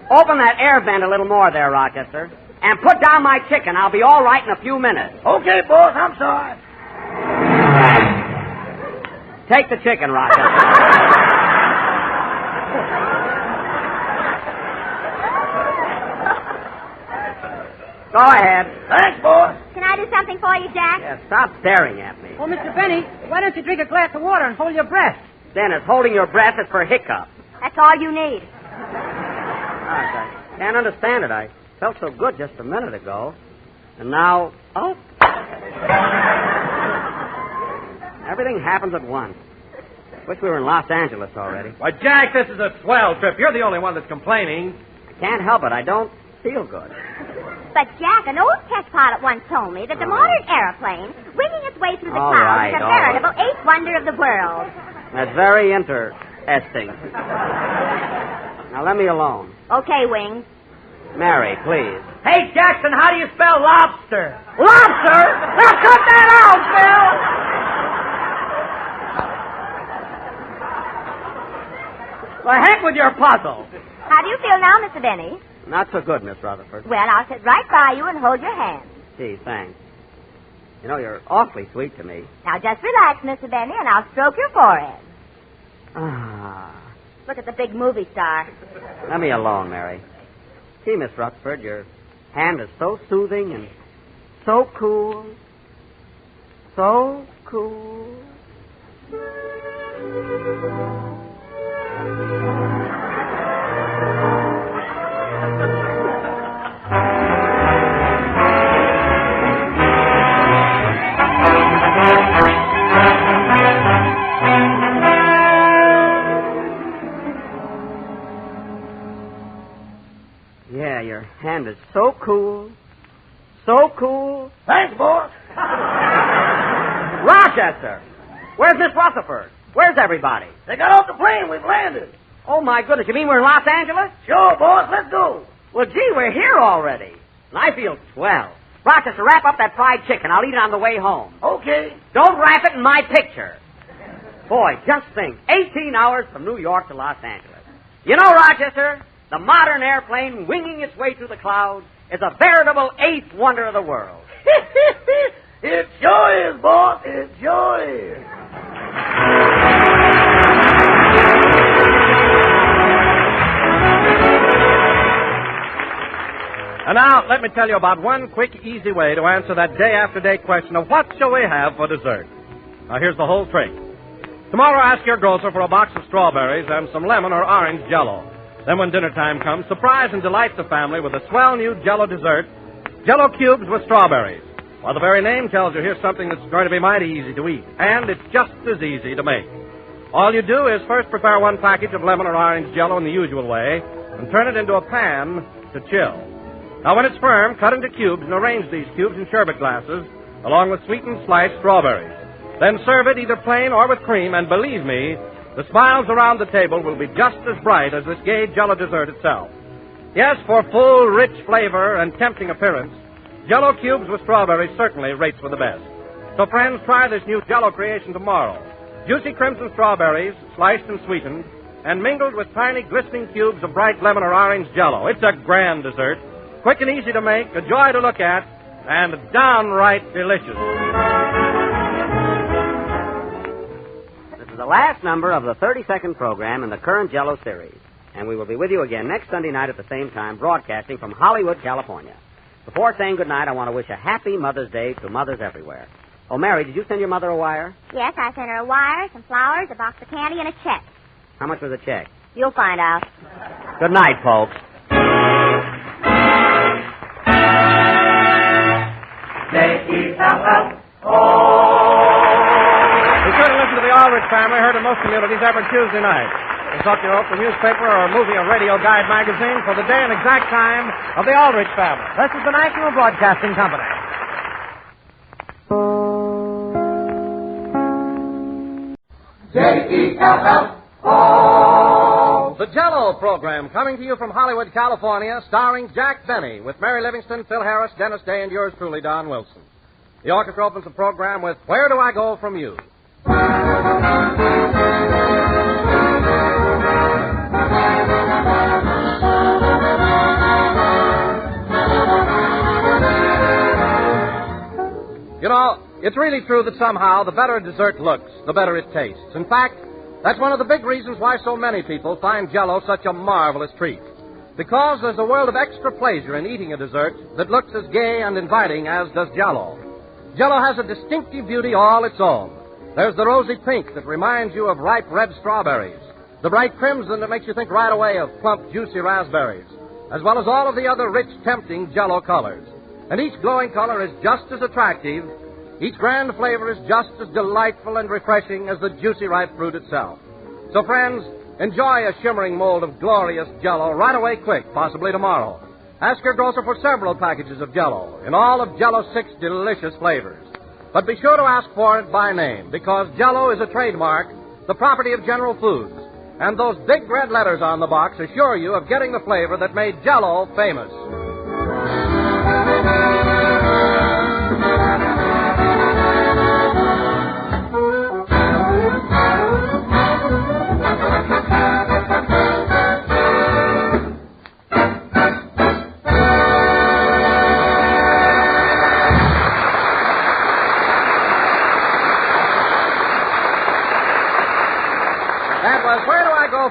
Open that air vent a little more there, Rochester. And put down my chicken. I'll be all right in a few minutes. Okay, boss, I'm sorry. Take the chicken, Rochester. Go ahead. Thanks, boss. Can I do something for you, Jack? Yeah, stop staring at me. Oh, Mr. Benny, why don't you drink a glass of water and hold your breath? Dennis, holding your breath is for hiccup. That's all you need. Gosh, I can't understand it. I felt so good just a minute ago. And now, oh. Everything happens at once. Wish we were in Los Angeles already. Why, Jack, this is a swell trip. You're the only one that's complaining. I can't help it. I don't feel good. But, Jack, an old test pilot once told me that the modern airplane, winging its way through the All clouds, right, is a all right. veritable eighth wonder of the world. That's very interesting. Now, let me alone. Okay, Wings. Mary, please. Hey, Jackson, how do you spell lobster? Lobster? Now, cut that out, Bill! The heck with your puzzle. How do you feel now, Mr. Benny? Not so good, Miss Rutherford. Well, I'll sit right by you and hold your hand. Gee, thanks. You know, you're awfully sweet to me. Now, just relax, Mr. Benny, and I'll stroke your forehead. Ah. Look at the big movie star. Let me alone, Mary. Gee, Miss Rutherford, your hand is so soothing and so cool. So cool. Yeah, your hand is so cool. So cool. Thanks, boss. Rochester! Where's Miss Rutherford? Where's everybody? They got off the plane. We've landed. Oh, my goodness. You mean we're in Los Angeles? Sure, boss. Let's go. Well, gee, we're here already. And I feel swell. Rochester, wrap up that fried chicken. I'll eat it on the way home. Okay. Don't wrap it in my picture. Boy, just think. 18 hours from New York to Los Angeles. You know, Rochester, the modern airplane winging its way through the clouds is a veritable eighth wonder of the world. It sure is, boss. It sure is. And now, let me tell you about one quick, easy way to answer that day-after-day question of what shall we have for dessert. Now, here's the whole trick. Tomorrow, ask your grocer for a box of strawberries and some lemon or orange Jell-O. Then when dinner time comes, surprise and delight the family with a swell new Jell-O dessert, Jell-O cubes with strawberries. Well, the very name tells you here's something that's going to be mighty easy to eat, and it's just as easy to make. All you do is first prepare one package of lemon or orange Jell-O in the usual way and turn it into a pan to chill. Now, when it's firm, cut into cubes and arrange these cubes in sherbet glasses along with sweetened sliced strawberries. Then serve it either plain or with cream, and believe me, the smiles around the table will be just as bright as this gay Jell-O dessert itself. Yes, for full, rich flavor and tempting appearance, Jell-O cubes with strawberries certainly rates for the best. So, friends, try this new Jell-O creation tomorrow. Juicy crimson strawberries, sliced and sweetened, and mingled with tiny glistening cubes of bright lemon or orange Jell-O. It's a grand dessert, quick and easy to make, a joy to look at, and downright delicious. This is the last number of the 32nd program in the current Jell-O series. And we will be with you again next Sunday night at the same time, broadcasting from Hollywood, California. Before saying goodnight, I want to wish a happy Mother's Day to mothers everywhere. Oh, Mary, did you send your mother a wire? Yes, I sent her a wire, some flowers, a box of candy, and a check. How much was the check? You'll find out. Good night, folks. Be sure to listen to the Aldrich Family, heard in most communities every Tuesday night. Consult your local newspaper or movie or radio guide magazine for the day and exact time of the Aldrich Family. This is the National Broadcasting Company. Jell-O. The Jell-O program coming to you from Hollywood, California, starring Jack Benny with Mary Livingston, Phil Harris, Dennis Day, and yours truly, Don Wilson. The orchestra opens the program with Where Do I Go From You? You know, it's really true that somehow the better a dessert looks, the better it tastes. In fact, that's one of the big reasons why so many people find Jell-O such a marvelous treat. Because there's a world of extra pleasure in eating a dessert that looks as gay and inviting as does Jell-O. Jell-O has a distinctive beauty all its own. There's the rosy pink that reminds you of ripe red strawberries, the bright crimson that makes you think right away of plump, juicy raspberries, as well as all of the other rich, tempting Jell-O colors. And each glowing color is just as attractive. Each grand flavor is just as delightful and refreshing as the juicy, ripe fruit itself. So, friends, enjoy a shimmering mold of glorious Jell-O right away quick, possibly tomorrow. Ask your grocer for several packages of Jell-O in all of Jell-O's 6 delicious flavors. But be sure to ask for it by name, because Jell-O is a trademark, the property of General Foods. And those big red letters on the box assure you of getting the flavor that made Jell-O famous.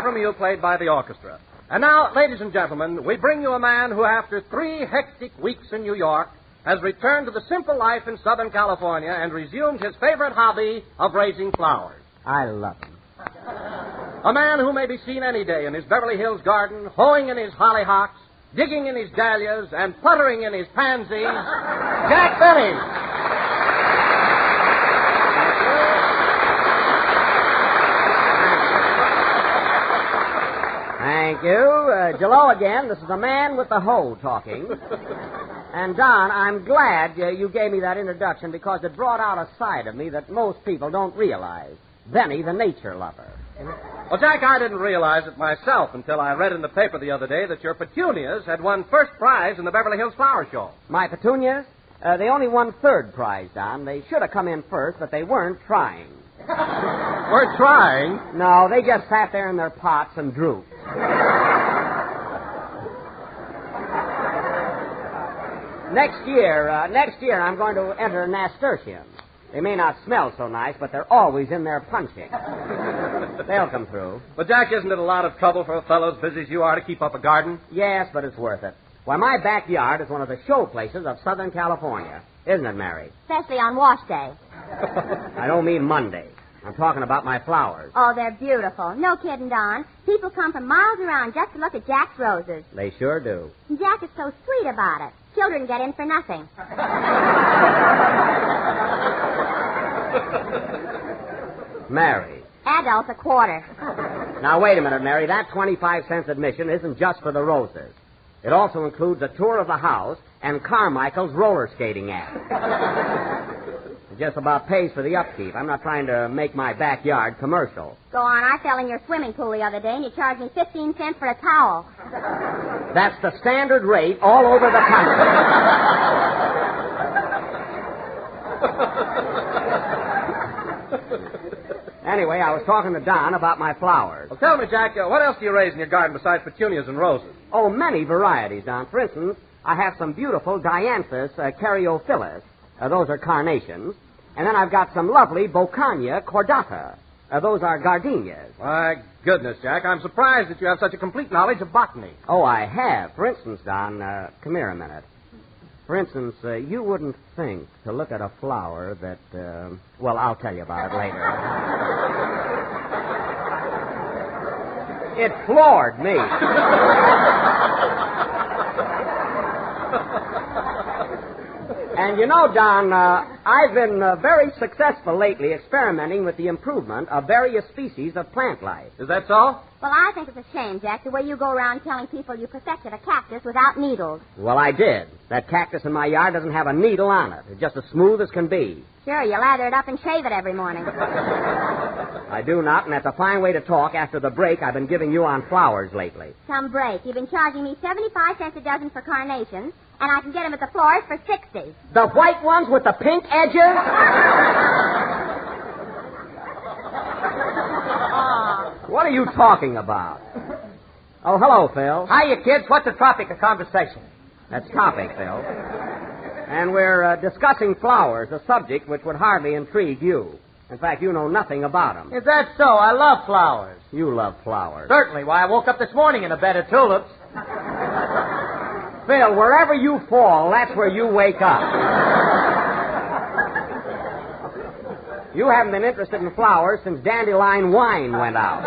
From You, played by the orchestra. And now, ladies and gentlemen, we bring you a man who, after 3 hectic weeks in New York, has returned to the simple life in Southern California and resumed his favorite hobby of raising flowers. I love him. A man who may be seen any day in his Beverly Hills garden, hoeing in his hollyhocks, digging in his dahlias, and puttering in his pansies, Jack Benny. Thank you. Jell-O again. This is the man with the hoe talking. And, Don, I'm glad you gave me that introduction because it brought out a side of me that most people don't realize. Benny, the nature lover. Well, Jack, I didn't realize it myself until I read in the paper the other day that your petunias had won first prize in the Beverly Hills Flower Show. My petunias? They only won third prize, Don. They should have come in first, but they weren't trying. Weren't trying? No, they just sat there in their pots and drooped. Next year, I'm going to enter nasturtiums. They may not smell so nice, but they're always in there punching. They'll come through. But, Jack, isn't it a lot of trouble for a fellow as busy as you are to keep up a garden? Yes, but it's worth it. Why, my backyard is one of the show places of Southern California. Isn't it, Mary? Especially on wash day. I don't mean Monday. I'm talking about my flowers. Oh, they're beautiful. No kidding, Don. People come from miles around just to look at Jack's roses. They sure do. And Jack is so sweet about it. Children get in for nothing. Mary. Adults a quarter. Now, wait a minute, Mary. That 25-cent admission isn't just for the roses. It also includes a tour of the house and Carmichael's roller skating act. It just about pays for the upkeep. I'm not trying to make my backyard commercial. Go on. I fell in your swimming pool the other day, and you charged me 15 cents for a towel. That's the standard rate all over the country. Anyway, I was talking to Don about my flowers. Well, tell me, Jack, what else do you raise in your garden besides petunias and roses? Oh, many varieties, Don. For instance, I have some beautiful dianthus caryophyllus. Those are carnations. And then I've got some lovely Bocania cordata. Those are gardenias. My goodness, Jack, I'm surprised that you have such a complete knowledge of botany. Oh, I have. For instance, Don, come here a minute. For instance, you wouldn't think to look at a flower that, well, I'll tell you about it later. It floored me. And you know, Don, I've been very successful lately experimenting with the improvement of various species of plant life. Is that so? Well, I think it's a shame, Jack, the way you go around telling people you perfected a cactus without needles. Well, I did. That cactus in my yard doesn't have a needle on it. It's just as smooth as can be. Sure, you lather it up and shave it every morning. I do not, and that's a fine way to talk after the break I've been giving you on flowers lately. Some break. You've been charging me 75 cents a dozen for carnations, and I can get them at the florist for 60. The white ones with the pink edges? What are you talking about? Oh, hello, Phil. Hiya, kids. What's the topic of conversation? That's topic, Phil. And we're discussing flowers, a subject which would hardly intrigue you. In fact, you know nothing about them. Is that so? I love flowers. You love flowers. Certainly. Why, I woke up this morning in a bed of tulips. Phil, wherever you fall, that's where you wake up. You haven't been interested in flowers since dandelion wine went out.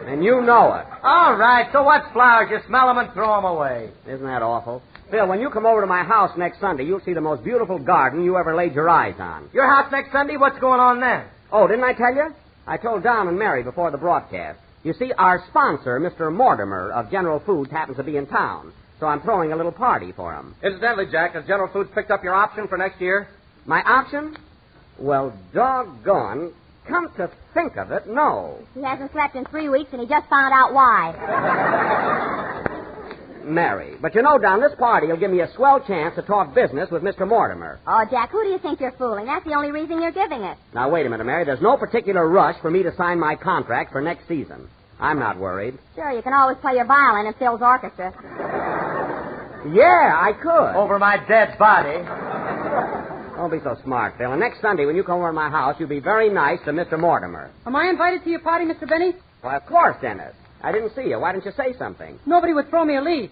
And you know it. All right, so what's flowers? You smell them and throw them away. Isn't that awful? Phil, when you come over to my house next Sunday, you'll see the most beautiful garden you ever laid your eyes on. Your house next Sunday? What's going on then? Oh, didn't I tell you? I told Don and Mary before the broadcast. You see, our sponsor, Mr. Mortimer of General Foods, happens to be in town, so I'm throwing a little party for him. Incidentally, Jack, has General Foods picked up your option for next year? My option? Well, doggone. Come to think of it, no. He hasn't slept in 3 weeks, and he just found out why. Mary. But you know, Don, this party will give me a swell chance to talk business with Mr. Mortimer. Oh, Jack, who do you think you're fooling? That's the only reason you're giving it. Now, wait a minute, Mary. There's no particular rush for me to sign my contract for next season. I'm not worried. Sure, you can always play your violin in Phil's orchestra. Yeah, I could. Over my dead body. Don't be so smart, Phil. And next Sunday, when you come over to my house, you'll be very nice to Mr. Mortimer. Am I invited to your party, Mr. Benny? Why, of course, Dennis. I didn't see you. Why didn't you say something? Nobody would throw me a lead.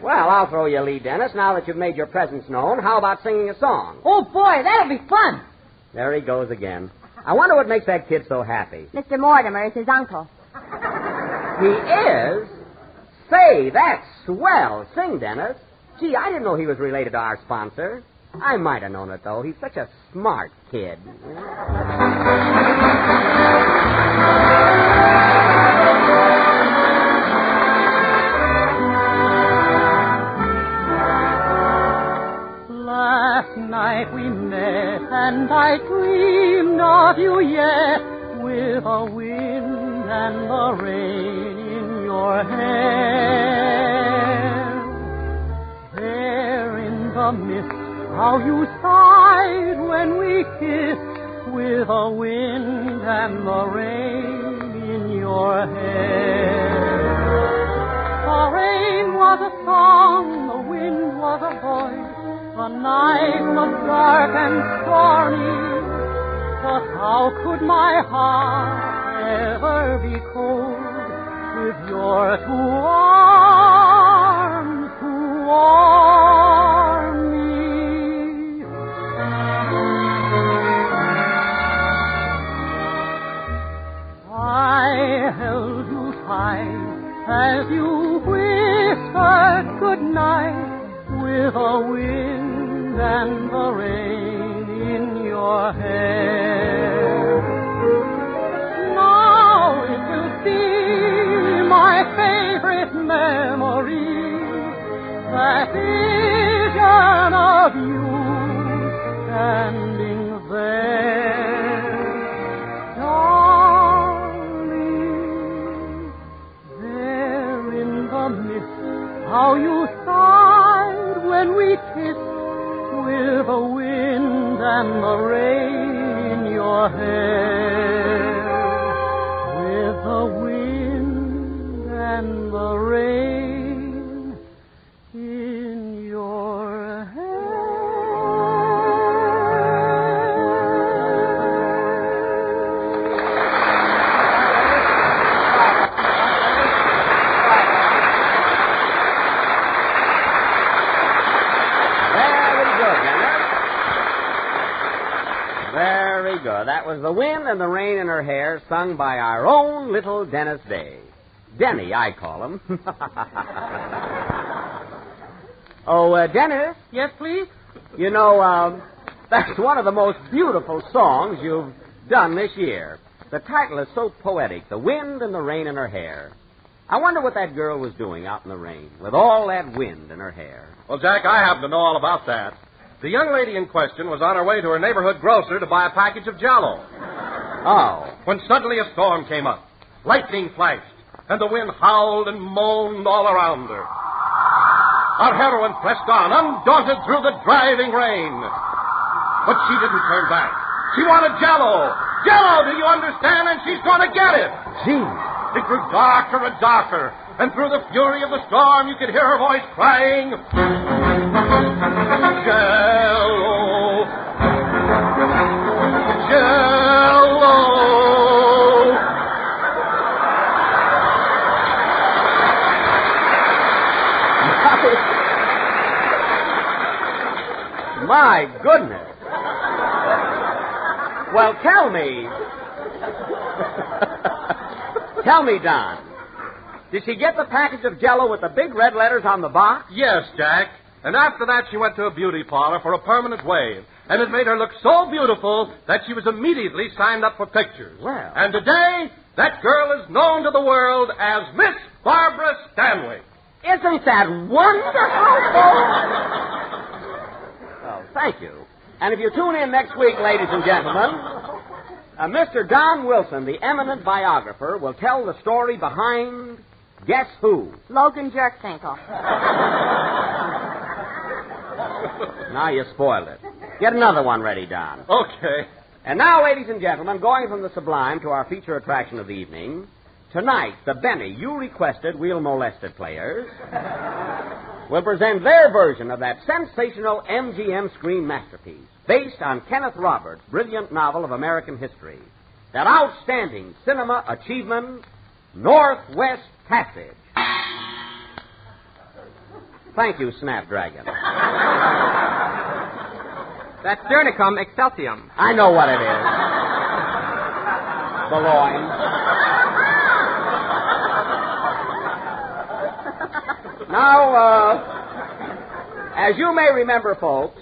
Well, I'll throw you a lead, Dennis. Now that you've made your presence known, how about singing a song? Oh, boy, that'll be fun. There he goes again. I wonder what makes that kid so happy. Mr. Mortimer is his uncle. He is? Say, that's swell. Sing, Dennis. Gee, I didn't know he was related to our sponsor. I might have known it, though. He's such a smart kid. Last night we met, and I dreamed of you yet, with the wind and the rain in your hair. There in the mist, how you sighed when we kissed, with the wind and the rain in your hair. The rain was a song, the wind was a voice, the night was dark and stormy, but how could my heart ever be cold with your 2 arms to warm me? I held you tight as you whispered good night, with the wind and the rain in your hair. Now it will be my favorite memory, that vision of you standing there. Darling, there in the mist, how you sighed when we kissed, with the wind and the rain in your hair. With the wind and the rain in your hair. Very good. That was The Wind and the Rain in Her Hair, sung by our own little Dennis Day. Denny, I call him. Oh, Dennis? Yes, please? You know, that's one of the most beautiful songs you've done this year. The title is so poetic, The Wind and the Rain in Her Hair. I wonder what that girl was doing out in the rain with all that wind in her hair. Well, Jack, I happen to know all about that. The young lady in question was on her way to her neighborhood grocer to buy a package of Jell-O. Oh. When suddenly a storm came up. Lightning flashed, and the wind howled and moaned all around her. Our heroine pressed on, undaunted through the driving rain. But she didn't turn back. She wanted Jell-O. Jell-O, do you understand? And she's going to get it. Gee. It grew darker and darker, and through the fury of the storm, you could hear her voice crying, Jell-O, Jell-O. My goodness. Well, tell me. Tell me, Don. Did she get the package of Jell-O with the big red letters on the box? Yes, Jack. And after that, she went to a beauty parlor for a permanent wave. And it made her look so beautiful that she was immediately signed up for pictures. Well. And today, that girl is known to the world as Miss Barbara Stanwyck. Isn't that wonderful, folks? Oh, thank you. And if you tune in next week, ladies and gentlemen, Mr. Don Wilson, the eminent biographer, will tell the story behind Guess Who? Logan Jerktinkle. Now you spoiled it. Get another one ready, Don. Okay. And now, ladies and gentlemen, going from the sublime to our feature attraction of the evening, tonight, the Benny you requested Wheel Molested players will present their version of that sensational MGM screen masterpiece, based on Kenneth Roberts' brilliant novel of American history, that outstanding cinema achievement, Northwest Passage. Thank you, Snapdragon. That's Sternicum Excelsium. I know what it is. Boulogne. Now, as you may remember, folks,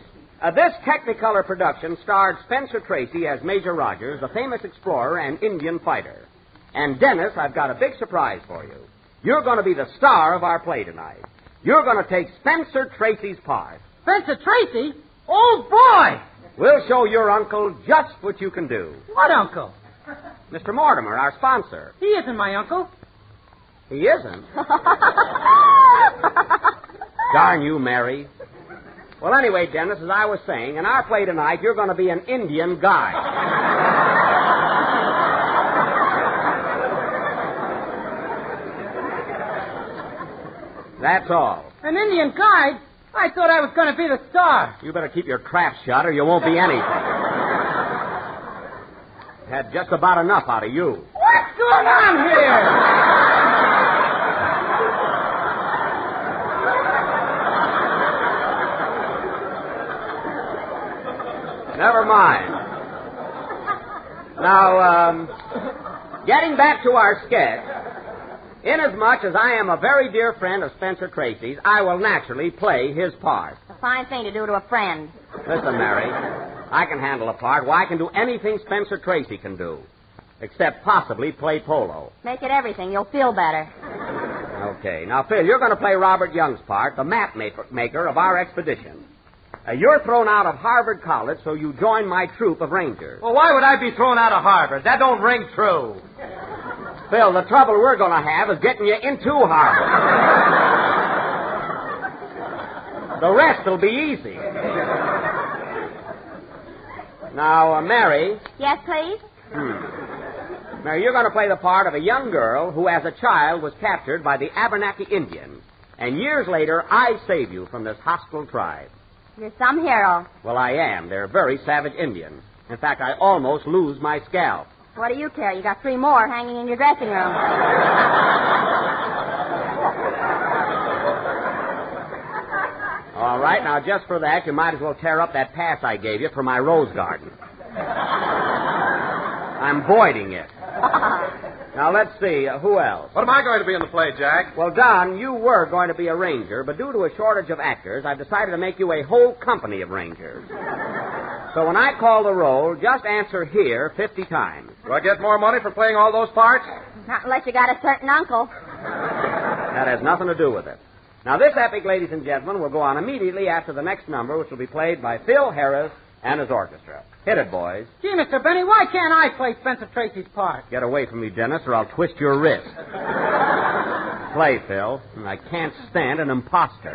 this Technicolor production starred Spencer Tracy as Major Rogers, the famous explorer and Indian fighter. And Dennis, I've got a big surprise for you. You're going to be the star of our play tonight. You're going to take Spencer Tracy's part. Spencer Tracy? Oh, boy! We'll show your uncle just what you can do. What uncle? Mr. Mortimer, our sponsor. He isn't my uncle. He isn't? Darn you, Mary. Well, anyway, Dennis, as I was saying, in our play tonight, you're going to be an Indian guide. That's all. An Indian guide? I thought I was going to be the star. You better keep your trap shut or you won't be anything. Had just about enough out of you. What's going on here? Never mind. Now, getting back to our sketch, inasmuch as I am a very dear friend of Spencer Tracy's, I will naturally play his part. A fine thing to do to a friend. Listen, Mary, I can handle a part. Why, I can do anything Spencer Tracy can do, except possibly play polo. Make it everything. You'll feel better. Okay. Now, Phil, you're going to play Robert Young's part, the map maker of our expedition. You're thrown out of Harvard College, so you join my troop of Rangers. Well, why would I be thrown out of Harvard? That don't ring true. Phil, the trouble we're going to have is getting you into Harvard. The rest will be easy. Now, Mary. Yes, please? Mary, you're going to play the part of a young girl who, as a child, was captured by the Abenaki Indians. And years later, I save you from this hostile tribe. You're some hero. Well, I am. They're very savage Indians. In fact, I almost lose my scalp. What do you care? You got 3 more hanging in your dressing room. All right, now just for that, you might as well tear up that pass I gave you for my rose garden. I'm voiding it. Now, let's see. Who else? What am I going to be in the play, Jack? Well, Don, you were going to be a ranger, but due to a shortage of actors, I've decided to make you a whole company of rangers. So when I call the roll, just answer here 50 times. Do I get more money for playing all those parts? Not unless you got a certain uncle. That has nothing to do with it. Now, this epic, ladies and gentlemen, will go on immediately after the next number, which will be played by Phil Harris and his orchestra. Hit it, boys. Gee, Mr. Benny, why can't I play Spencer Tracy's part? Get away from me, Dennis, or I'll twist your wrist. Play, Phil. I can't stand an imposter.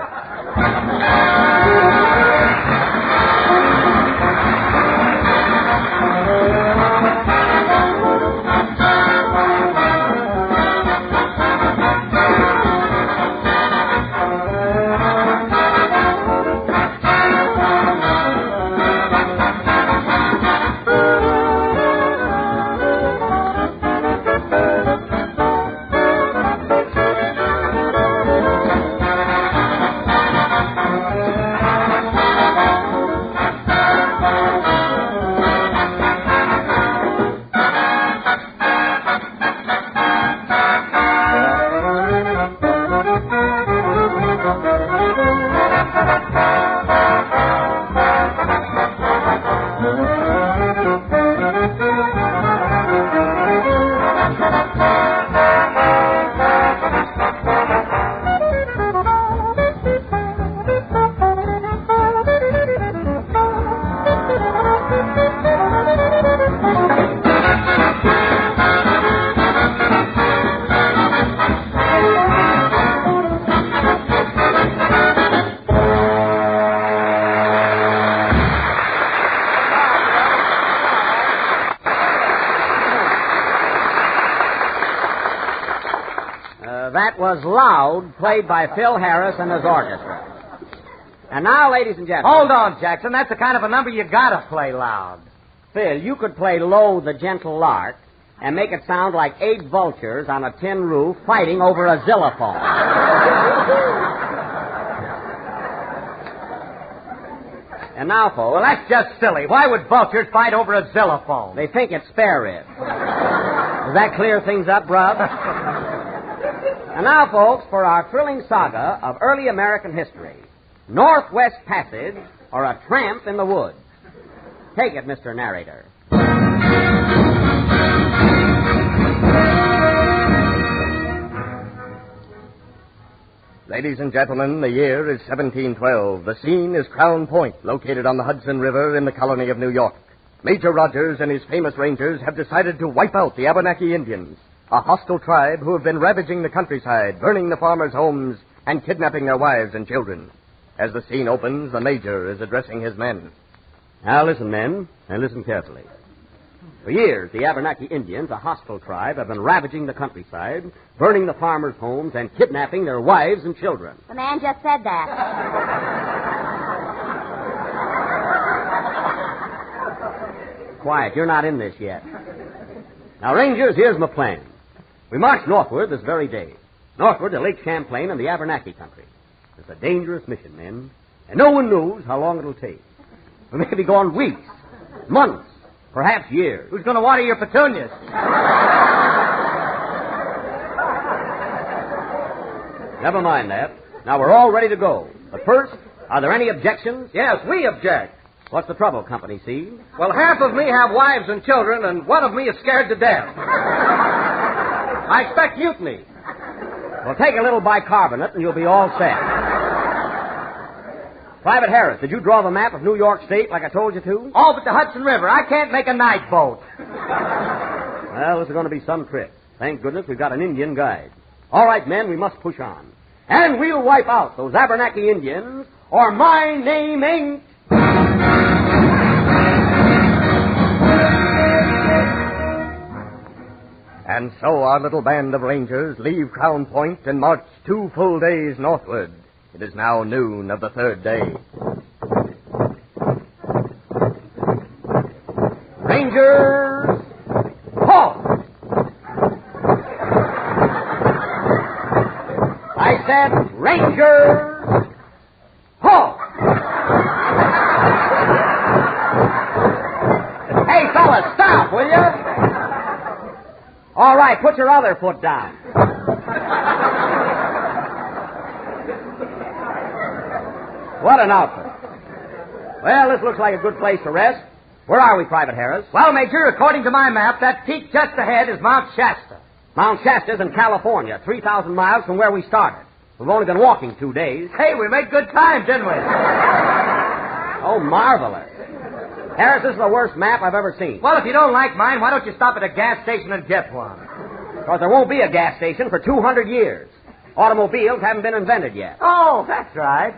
That was Loud, played by Phil Harris and his orchestra. And now, ladies and gentlemen... Hold on, Jackson. That's the kind of a number you gotta play loud. Phil, you could play Low the Gentle Lark and make it sound like 8 vultures on a tin roof fighting over a xylophone. And now, folks... Well, that's just silly. Why would vultures fight over a xylophone? They think it's spare rib. Does that clear things up, Brub? And now, folks, for our thrilling saga of early American history, Northwest Passage or A Tramp in the Woods. Take it, Mr. Narrator. Ladies and gentlemen, the year is 1712. The scene is Crown Point, located on the Hudson River in the colony of New York. Major Rogers and his famous rangers have decided to wipe out the Abenaki Indians, a hostile tribe who have been ravaging the countryside, burning the farmers' homes, and kidnapping their wives and children. As the scene opens, the major is addressing his men. Now listen, men, and listen carefully. For years, the Abenaki Indians, a hostile tribe, have been ravaging the countryside, burning the farmers' homes, and kidnapping their wives and children. The man just said that. Quiet, you're not in this yet. Now, Rangers, here's my plan. We march northward this very day. Northward to Lake Champlain and the Abenaki country. It's a dangerous mission, men. And no one knows how long it'll take. We may be gone weeks, months, perhaps years. Who's going to water your petunias? Never mind that. Now, we're all ready to go. But first, are there any objections? Yes, we object. What's the trouble, Company C? Well, half of me have wives and children, and one of me is scared to death. I expect mutiny. Well, take a little bicarbonate, and you'll be all set. Private Harris, did you draw the map of New York State like I told you to? All but the Hudson River. I can't make a night boat. Well, this is going to be some trip. Thank goodness we've got an Indian guide. All right, men, we must push on. And we'll wipe out those Abenaki Indians, or my name ain't... And so our little band of rangers leave Crown Point and march 2 full days northward. It is now noon of the 3rd day. Rangers, halt! I said, Rangers, halt! Hey, fellas, stop, will you? All right, put your other foot down. What an outfit. Well, this looks like a good place to rest. Where are we, Private Harris? Well, Major, according to my map, that peak just ahead is Mount Shasta. Mount Shasta's in California, 3,000 miles from where we started. We've only been walking 2 days. Hey, we made good time, didn't we? Oh, marvelous. Harris, this is the worst map I've ever seen. Well, if you don't like mine, why don't you stop at a gas station and get one? Because there won't be a gas station for 200 years. Automobiles haven't been invented yet. Oh, that's right.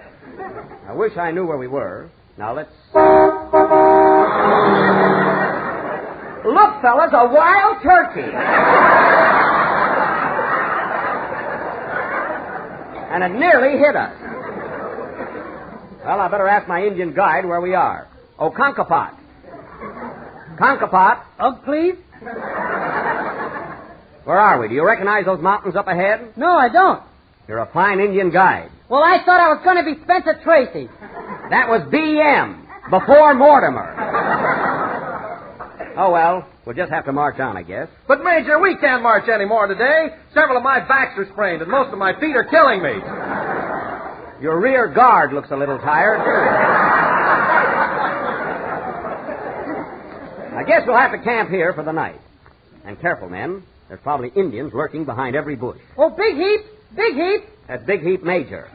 I wish I knew where we were. Now, let's... Look, fellas, a wild turkey. And it nearly hit us. Well, I better ask my Indian guide where we are. Oh, Conkapat. Conkapat. Oh, please? Where are we? Do you recognize those mountains up ahead? No, I don't. You're a fine Indian guide. Well, I thought I was going to be Spencer Tracy. That was B.M., before Mortimer. Oh, well, we'll just have to march on, I guess. But, Major, we can't march any more today. Several of my backs are sprained, and most of my feet are killing me. Your rear guard looks a little tired. I guess we'll have to camp here for the night. And careful, men. There's probably Indians lurking behind every bush. Oh, Big Heap! Big Heap! That's Big Heap Major.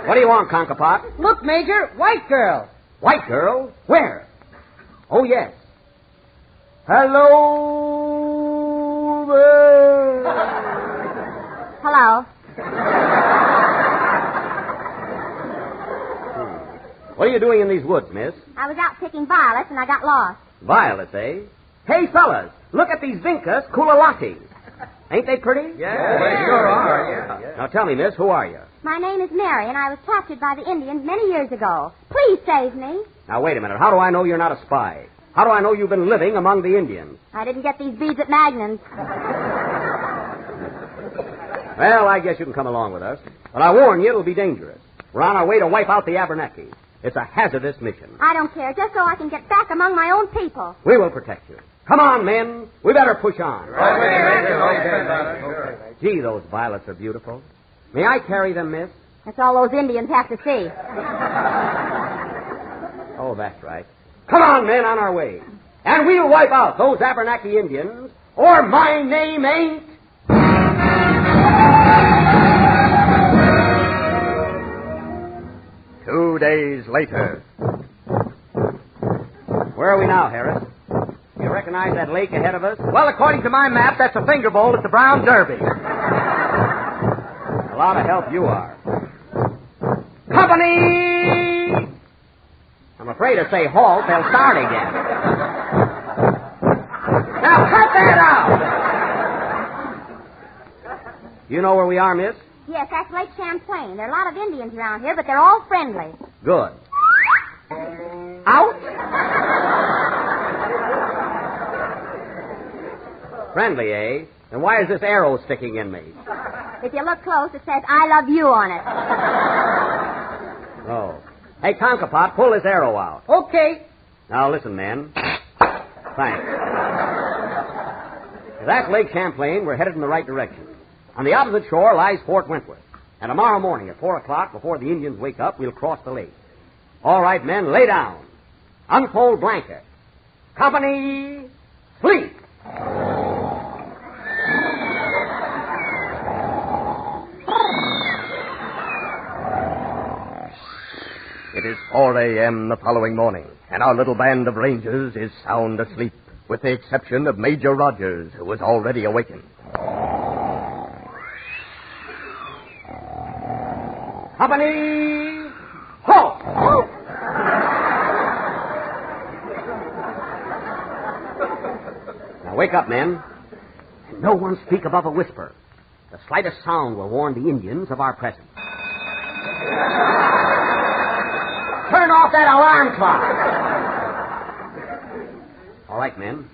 What do you want, Conkapat? Look, Major, white girl. White girl? Where? Oh, yes. Hello there. Hello. What are you doing in these woods, miss? I was out picking violets and I got lost. Violets, eh? Hey, fellas, look at these Vincas culottes. Ain't they pretty? Yeah, they sure are. Yeah. Now tell me, miss, who are you? My name is Mary, and I was captured by the Indians many years ago. Please save me. Now, wait a minute. How do I know you're not a spy? How do I know you've been living among the Indians? I didn't get these beads at Magnan's. Well, I guess you can come along with us. But I warn you, it'll be dangerous. We're on our way to wipe out the Abenaki. It's a hazardous mission. I don't care, just so I can get back among my own people. We will protect you. Come on, men. We better push on. Right. Gee, those violets are beautiful. May I carry them, miss? That's all those Indians have to see. Oh, that's right. Come on, men, on our way. And we'll wipe out those Abenaki Indians, or my name ain't... 2 days later. Where are we now, Harris? You recognize that lake ahead of us? Well, according to my map, that's a finger bowl at the Brown Derby. A lot of help you are. Company! I'm afraid to say halt, they'll start again. Now, cut that out! You know where we are, miss? Yes, that's Lake Champlain. There are a lot of Indians around here, but they're all friendly. Good. Out! Friendly, eh? And why is this arrow sticking in me? If you look close, it says, I love you on it. Oh. Hey, Conkapat, pull this arrow out. Okay. Now, listen, men. Thanks. If that's Lake Champlain, we're headed in the right direction. On the opposite shore lies Fort Wentworth. And tomorrow morning at 4 o'clock, before the Indians wake up, we'll cross the lake. All right, men, lay down. Unfold blanket. Company, sleep. It is 4 a.m. the following morning, and our little band of rangers is sound asleep, with the exception of Major Rogers, who was already awakened. Company, halt! Now wake up, men. And no one speak above a whisper. The slightest sound will warn the Indians of our presence. Turn off that alarm clock. All right, men.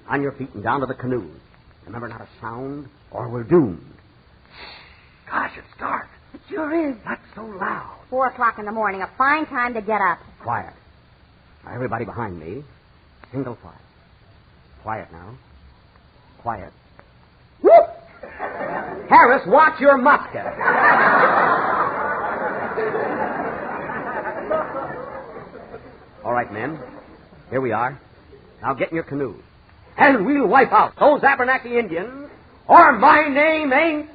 On your feet and down to the canoes. Remember, not a sound, or we're doomed. Gosh, it's dark. It sure is. Not so loud. 4 o'clock in the morning, a fine time to get up. Quiet. Now, everybody behind me. Single file. Quiet now. Quiet. Whoop! Harris, watch your musket. All right, men. Here we are. Now get in your canoes. And we'll wipe out those Abenaki Indians, or my name ain't...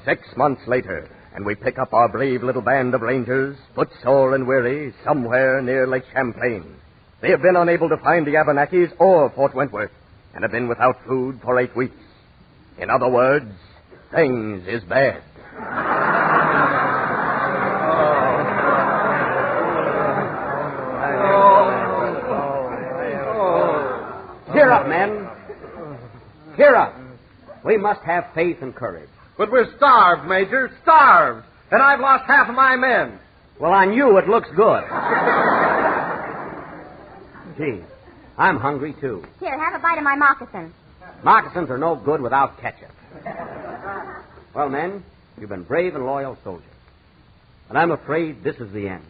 6 months later, and we pick up our brave little band of rangers, footsore and weary, somewhere near Lake Champlain. They have been unable to find the Abenakis or Fort Wentworth, and have been without food for 8 weeks. In other words, things is bad. Cheer up, men. Cheer up. We must have faith and courage. But we're starved, Major, starved. And I've lost half of my men. Well, on you, it looks good. Gee, I'm hungry, too. Here, have a bite of my moccasins. Moccasins are no good without ketchup. Well, men, you've been brave and loyal soldiers. But I'm afraid this is the end.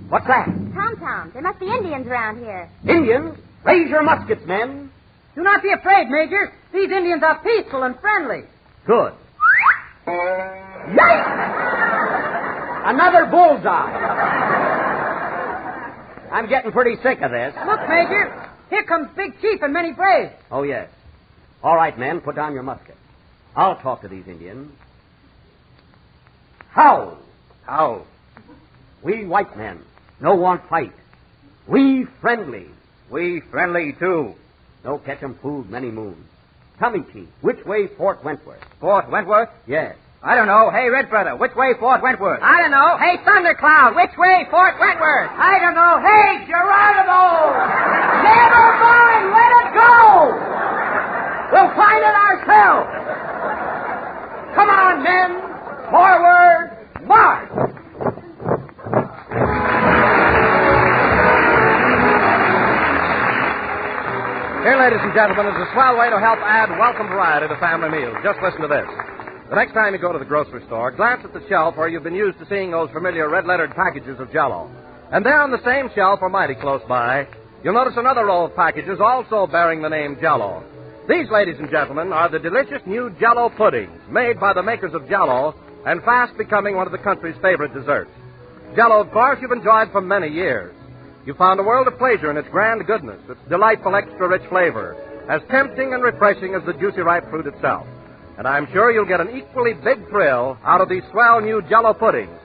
What's that? Tom-toms. There must be Indians around here. Indians? Raise your muskets, men. Do not be afraid, Major. These Indians are peaceful and friendly. Good. Yikes! Another bullseye. I'm getting pretty sick of this. Look, Major. Here comes Big Chief and many braves. Oh, yes. All right, men, put down your muskets. I'll talk to these Indians. How? How? We white men no want fight. We friendly. We friendly, too. No catch 'em food many moons. Tell me, Chief, which way Fort Wentworth? Fort Wentworth? Yes. I don't know. Hey, Red Brother, which way Fort Wentworth? I don't know. Hey, Thundercloud, which way Fort Wentworth? I don't know. Hey, Geronimo! Never mind! Let it go! We'll find it ourselves! Come on, men! Forward, march! Here, ladies and gentlemen, is a swell way to help add welcome variety to family meals. Just listen to this. The next time you go to the grocery store, glance at the shelf where you've been used to seeing those familiar red-lettered packages of Jell-O. And there on the same shelf, or mighty close by, you'll notice another row of packages also bearing the name Jell-O. These, ladies and gentlemen, are the delicious new Jell-O puddings made by the makers of Jell-O and fast becoming one of the country's favorite desserts. Jell-O, of course, you've enjoyed for many years. You've found a world of pleasure in its grand goodness, its delightful extra-rich flavor, as tempting and refreshing as the juicy ripe fruit itself. And I'm sure you'll get an equally big thrill out of these swell new Jell-O puddings.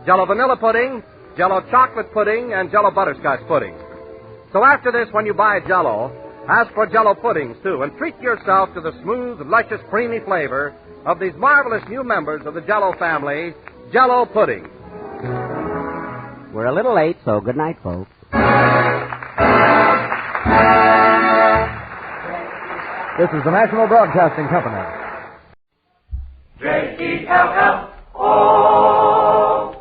Jell-O vanilla pudding, Jell-O chocolate pudding, and Jell-O butterscotch pudding. So after this, when you buy Jell-O, ask for Jell-O puddings, too, and treat yourself to the smooth, luscious, creamy flavor of these marvelous new members of the Jell-O family, Jell-O pudding. We're a little late, so good night, folks. This is the National Broadcasting Company. J-E-L-L-O.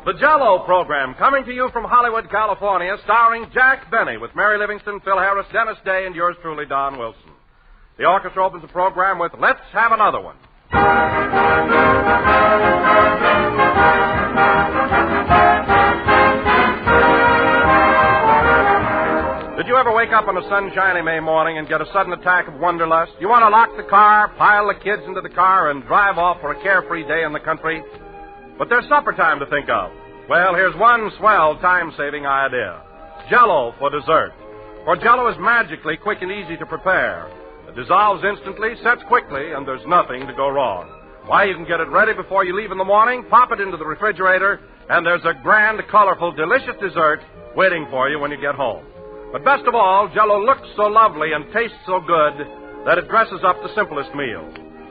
The Jell-O program, coming to you from Hollywood, California, starring Jack Benny with Mary Livingston, Phil Harris, Dennis Day, and yours truly, Don Wilson. The orchestra opens the program with Let's Have Another One. Did you ever wake up on a sunshiny May morning and get a sudden attack of wanderlust? You want to lock the car, pile the kids into the car, and drive off for a carefree day in the country? But there's supper time to think of. Well, here's one swell time-saving idea. Jell-O for dessert. For Jell-O is magically quick and easy to prepare. It dissolves instantly, sets quickly, and there's nothing to go wrong. Why, you can get it ready before you leave in the morning, pop it into the refrigerator, and there's a grand, colorful, delicious dessert waiting for you when you get home. But best of all, Jell-O looks so lovely and tastes so good that it dresses up the simplest meal.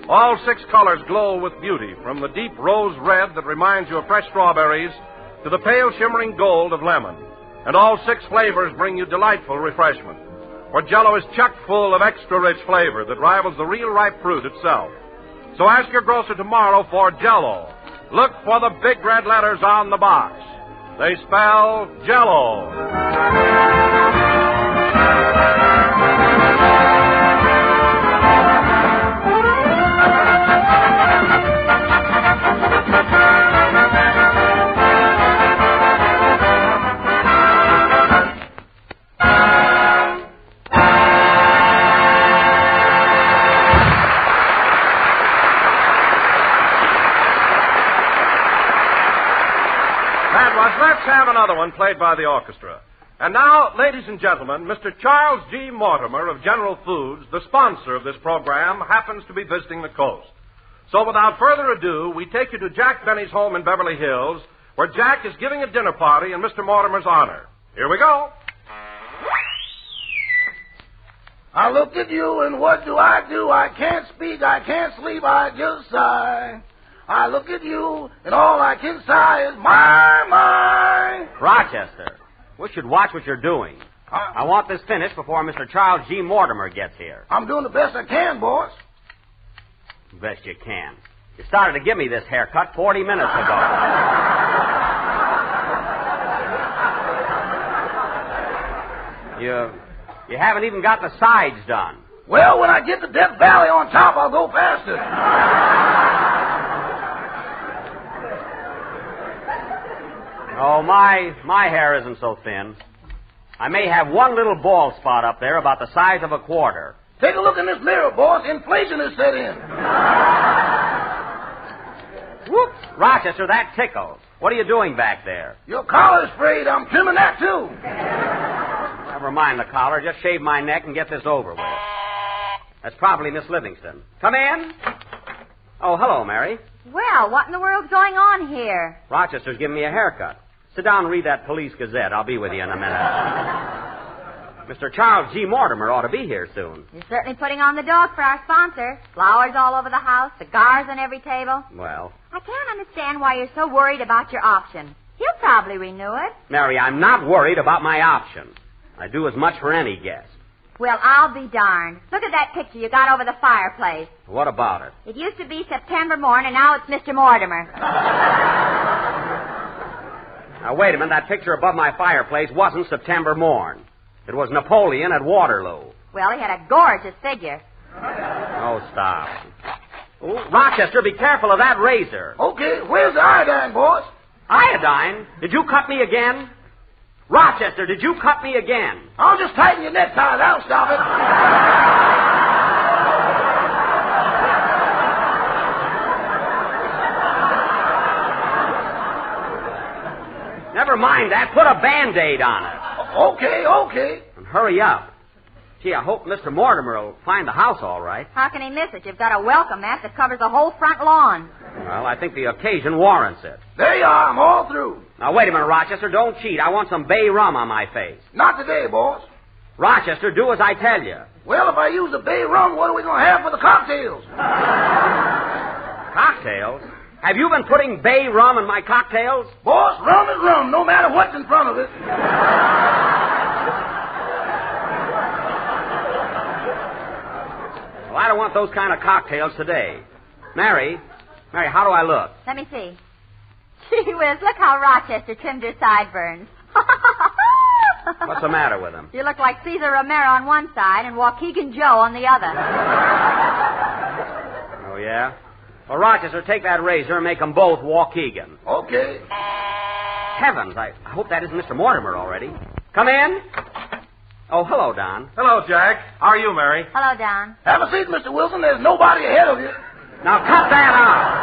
All 6 colors glow with beauty, from the deep rose red that reminds you of fresh strawberries to the pale shimmering gold of lemon. And all 6 flavors bring you delightful refreshment. For Jell-O is chock full of extra-rich flavor that rivals the real ripe fruit itself. So ask your grocer tomorrow for Jell-O. Look for the big red letters on the box. They spell Jell-O. have another one played by the orchestra. And now, ladies and gentlemen, Mr. Charles G. Mortimer of General Foods, the sponsor of this program, happens to be visiting the coast. So without further ado, we take you to Jack Benny's home in Beverly Hills, where Jack is giving a dinner party in Mr. Mortimer's honor. Here we go. I look at you and what do? I can't speak, I can't sleep, I just sigh. I look at you and all I can sigh is my. Rochester, we should watch what you're doing. I want this finished before Mr. Charles G. Mortimer gets here. I'm doing the best I can, boss. Best you can. You started to give me this haircut 40 minutes ago. You haven't even got the sides done. Well, when I get to Death Valley on top, I'll go faster. Oh, my hair isn't so thin. I may have one little bald spot up there about the size of a quarter. Take a look in this mirror, boss. Inflation is set in. Whoops. Rochester, that tickles. What are you doing back there? Your collar's frayed. I'm trimming that, too. Never mind the collar. Just shave my neck and get this over with. That's probably Miss Livingston. Come in. Oh, hello, Mary. Well, what in the world's going on here? Rochester's giving me a haircut. Sit down and read that Police Gazette. I'll be with you in a minute. Mr. Charles G. Mortimer ought to be here soon. You're certainly putting on the dog for our sponsor. Flowers all over the house, cigars on every table. Well, I can't understand why you're so worried about your option. He'll probably renew it. Mary, I'm not worried about my option. I do as much for any guest. Well, I'll be darned. Look at that picture you got over the fireplace. What about it? It used to be September morn, and now it's Mr. Mortimer. Now, wait a minute. That picture above my fireplace wasn't September morn. It was Napoleon at Waterloo. Well, he had a gorgeous figure. Oh, stop. Ooh, Rochester, be careful of that razor. Okay, where's the iodine, boss? Iodine? Did you cut me again? Rochester, did you cut me again? I'll just tighten your necktie. That'll stop it. Never mind that. Put a Band-Aid on it. Okay. And hurry up. Gee, I hope Mr. Mortimer will find the house all right. How can he miss it? You've got a welcome mat that covers the whole front lawn. Well, I think the occasion warrants it. There you are. I'm all through. Now, wait a minute, Rochester. Don't cheat. I want some bay rum on my face. Not today, boss. Rochester, do as I tell you. Well, if I use the bay rum, what are we going to have for the cocktails? Cocktails? Have you been putting bay rum in my cocktails? Boss, rum is rum, no matter what's in front of it. Well, I don't want those kind of cocktails today. Mary, how do I look? Let me see. Gee whiz, look how Rochester trimmed her sideburns. What's the matter with him? You look like Cesar Romero on one side and Waukegan Joe on the other. Oh, yeah? Well, Rochester, take that razor and make them both Waukegan. Okay. Heavens, I hope that isn't Mr. Mortimer already. Come in. Oh, hello, Don. Hello, Jack. How are you, Mary? Hello, Don. Have a seat, Mr. Wilson. There's nobody ahead of you. Now, cut that out.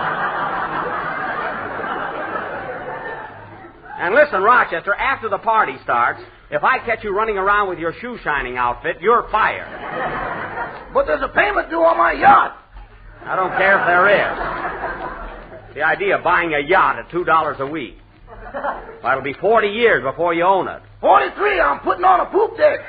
And listen, Rochester, after the party starts, if I catch you running around with your shoe-shining outfit, you're fired. But there's a payment due on my yacht. I don't care if there is. The idea of buying a yacht at $2 a week. Well, it'll be 40 years before you own it. 43, I'm putting on a poop deck.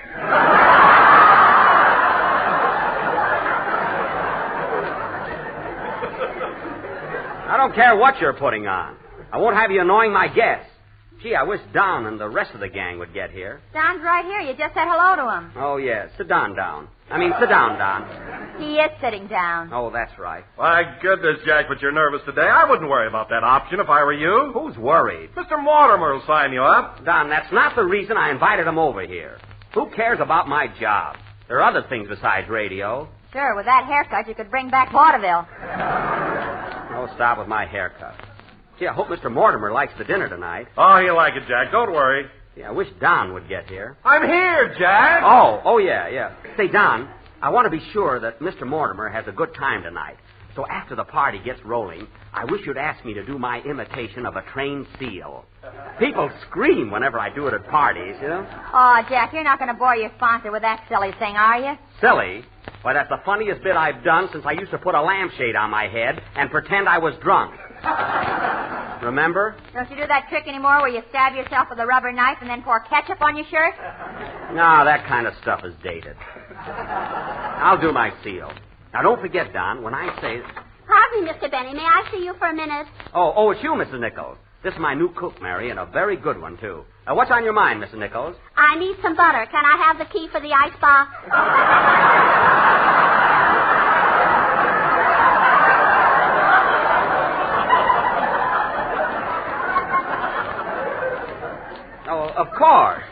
I don't care what you're putting on. I won't have you annoying my guests. Gee, I wish Don and the rest of the gang would get here. Don's right here. You just said hello to him. Oh, yes. Sit down, Don. He is sitting down. Oh, that's right. My goodness, Jack, but you're nervous today. I wouldn't worry about that option if I were you. Who's worried? Mr. Mortimer will sign you up. Don, that's not the reason I invited him over here. Who cares about my job? There are other things besides radio. Sure, with that haircut, you could bring back vaudeville. Oh, stop with my haircut. Gee, I hope Mr. Mortimer likes the dinner tonight. Oh, he'll like it, Jack. Don't worry. Yeah, I wish Don would get here. I'm here, Jack. Oh, yeah. Say, Don, I want to be sure that Mr. Mortimer has a good time tonight. So after the party gets rolling, I wish you'd ask me to do my imitation of a trained seal. People scream whenever I do it at parties, you know? Oh, Jack, you're not going to bore your sponsor with that silly thing, are you? Silly? Why, that's the funniest bit I've done since I used to put a lampshade on my head and pretend I was drunk. Remember? Don't you do that trick anymore where you stab yourself with a rubber knife and then pour ketchup on your shirt? No, that kind of stuff is dated. I'll do my seal. Now, don't forget, Don, when I say... Pardon me, Mr. Benny. May I see you for a minute? Oh, it's you, Mrs. Nichols. This is my new cook, Mary, and a very good one, too. What's on your mind, Mrs. Nichols? I need some butter. Can I have the key for the icebox? Oh, of course.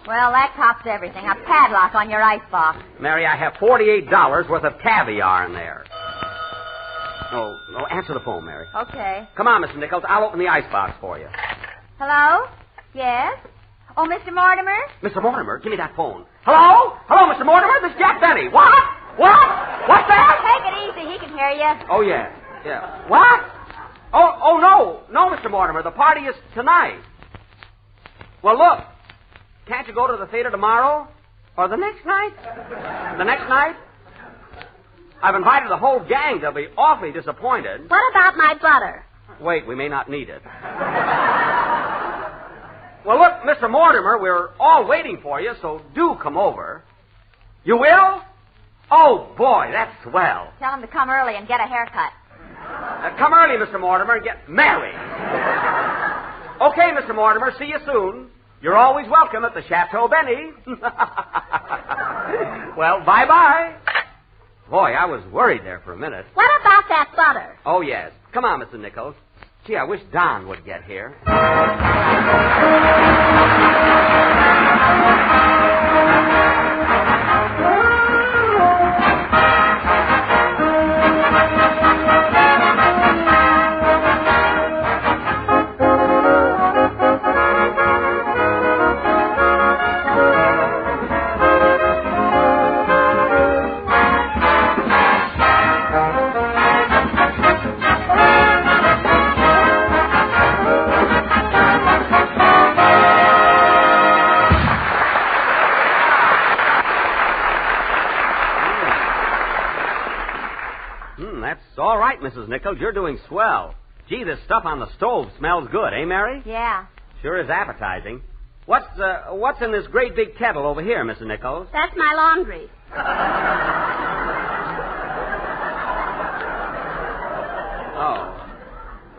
Well, that tops everything. A padlock on your icebox. Mary, I have $48 worth of caviar in there. Oh, answer the phone, Mary. Okay. Come on, Mr. Nichols. I'll open the icebox for you. Hello? Yes? Oh, Mr. Mortimer? Mr. Mortimer, give me that phone. Hello? Hello, Mr. Mortimer. This is Jack Benny. What? What's that? Take it easy. He can hear you. Oh, yeah. What? Oh, no. No, Mr. Mortimer. The party is tonight. Well, look. Can't you go to the theater tomorrow? Or the next night? The next night? I've invited the whole gang. They'll be awfully disappointed. What about my butter? Wait, we may not need it. Well, look, Mr. Mortimer, we're all waiting for you, so do come over. You will? Oh, boy, that's swell. Tell him to come early and get a haircut. Come early, Mr. Mortimer, and get married. Okay, Mr. Mortimer, see you soon. You're always welcome at the Chateau Benny. Well, bye-bye. Boy, I was worried there for a minute. What about that butter? Oh, yes. Come on, Mr. Nichols. Gee, I wish Don would get here. All right, Mrs. Nichols, you're doing swell. Gee, this stuff on the stove smells good, eh, Mary? Yeah. Sure is appetizing. What's in this great big kettle over here, Mrs. Nichols? That's my laundry.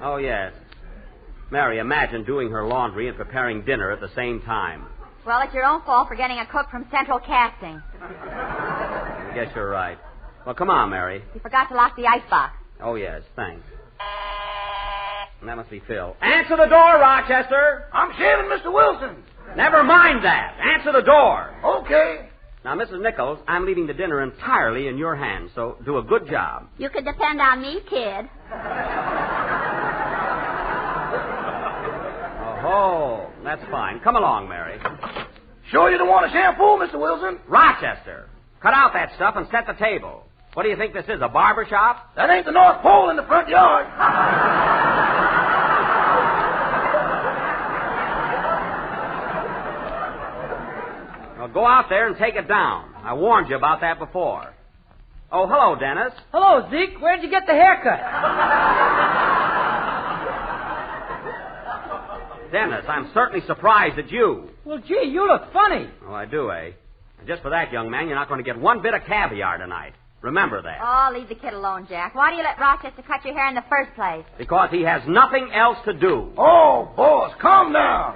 Oh, yes. Mary, imagine doing her laundry and preparing dinner at the same time. Well, it's your own fault for getting a cook from Central Casting. I guess you're right. Well, come on, Mary. You forgot to lock the icebox. Oh, yes, thanks. And that must be Phil. Answer the door, Rochester. I'm shaving Mr. Wilson. Never mind that. Answer the door. Okay. Now, Mrs. Nichols, I'm leaving the dinner entirely in your hands, so do a good job. You can depend on me, kid. Oh, that's fine. Come along, Mary. Sure you don't want a shampoo, Mr. Wilson? Rochester, cut out that stuff and set the table. What do you think this is, a barber shop? That ain't the North Pole in the front yard. Well, go out there and take it down. I warned you about that before. Oh, hello, Dennis. Hello, Zeke. Where'd you get the haircut? Dennis, I'm certainly surprised at you. Well, gee, you look funny. Oh, I do, eh? And just for that, young man, you're not going to get one bit of caviar tonight. Remember that. Oh, leave the kid alone, Jack. Why do you let Rochester cut your hair in the first place? Because he has nothing else to do. Oh, boss, calm down.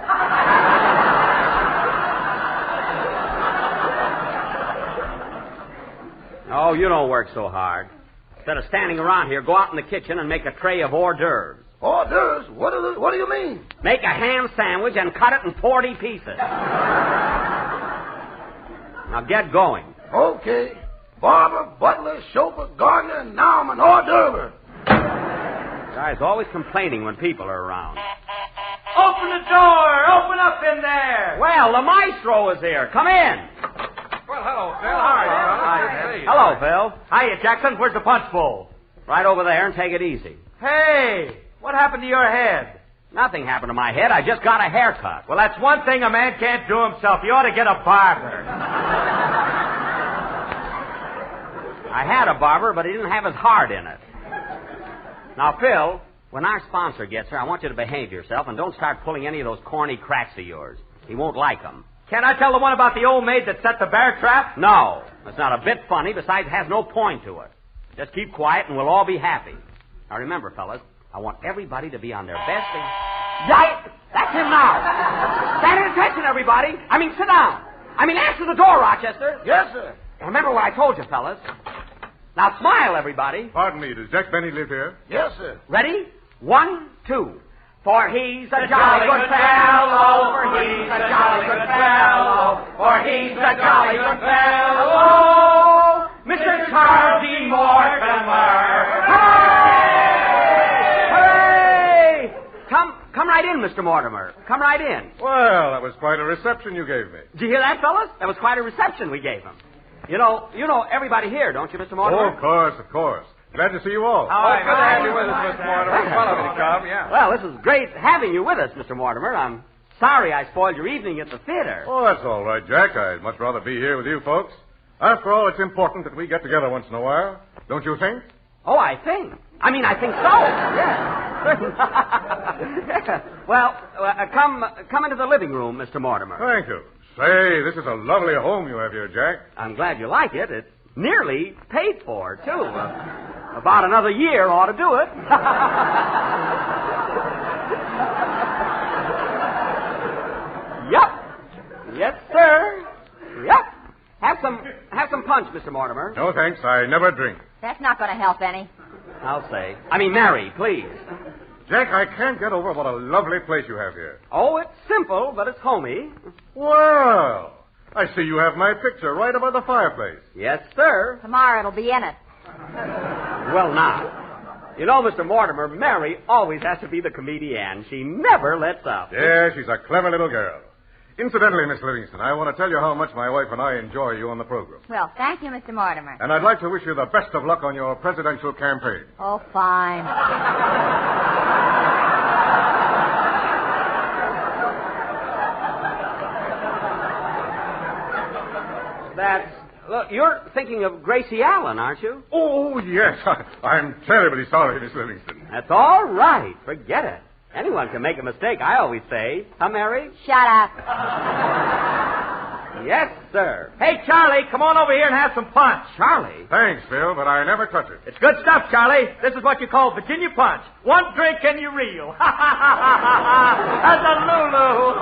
Oh, you don't work so hard. Instead of standing around here, go out in the kitchen and make a tray of hors d'oeuvres. Hors d'oeuvres? What do you mean? Make a ham sandwich and cut it in 40 pieces. Now get going. Okay. Barber, butler, chauffeur, gardener, and now I'm an hors d'oeuvre. Guy's always complaining when people are around. Open the door! Open up in there! Well, the maestro is here. Come in. Well, hello, Phil. How are you? Hello, Phil. Hiya, Jackson. Where's the punch bowl? Right over there and take it easy. Hey, what happened to your head? Nothing happened to my head. I just got a haircut. Well, that's one thing a man can't do himself. You ought to get a barber. I had a barber, but he didn't have his heart in it. Now, Phil, when our sponsor gets here, I want you to behave yourself and don't start pulling any of those corny cracks of yours. He won't like them. Can I tell the one about the old maid that set the bear trap? No, it's not a bit funny. Besides, it has no point to it. Just keep quiet and we'll all be happy. Now, remember, fellas, I want everybody to be on their best thing. Right! That's him now. Stand at attention, everybody. Sit down. Answer the door, Rochester. Yes, sir. Remember what I told you, fellas. Now, smile, everybody. Pardon me, does Jack Benny live here? Yes, sir. Ready? 1, 2. For he's a jolly good fellow, for he's a jolly good fellow, for he's a jolly good fellow, Mr. Charles D. Mortimer. Hooray! Come right in, Mr. Mortimer. Come right in. Well, that was quite a reception you gave me. Did you hear that, fellas? That was quite a reception we gave him. You know everybody here, don't you, Mr. Mortimer? Oh, of course. Glad to see you all. Good to have you with us, Mr. Mortimer. Fun of you to come, yeah. Well, this is great having you with us, Mr. Mortimer. I'm sorry I spoiled your evening at the theater. Oh, that's all right, Jack. I'd much rather be here with you folks. After all, it's important that we get together once in a while. Don't you think? Oh, I think so. Yeah. Well, come into the living room, Mr. Mortimer. Thank you. Say, this is a lovely home you have here, Jack. I'm glad you like it. It's nearly paid for, too. About another year ought to do it. Yep. Yes, sir. Yep. Have some punch, Mr. Mortimer. No, thanks. I never drink. That's not going to help any. I'll say. Mary, please. Jack, I can't get over what a lovely place you have here. Oh, it's simple, but it's homey. Well, I see you have my picture right above the fireplace. Yes, sir. Tomorrow it'll be in it. Well, now, you know, Mr. Mortimer, Mary always has to be the comedian. She never lets up. Yeah, she's a clever little girl. Incidentally, Miss Livingston, I want to tell you how much my wife and I enjoy you on the program. Well, thank you, Mr. Mortimer. And I'd like to wish you the best of luck on your presidential campaign. Oh, fine. Look, you're thinking of Gracie Allen, aren't you? Oh, yes. I'm terribly sorry, Miss Livingston. That's all right. Forget it. Anyone can make a mistake, I always say. Huh, Mary? Shut up. Yes, sir. Hey, Charlie, come on over here and have some punch. Charlie? Thanks, Phil, but I never touch it. It's good stuff, Charlie. This is what you call Virginia punch. One drink and you reel. That's a Lulu.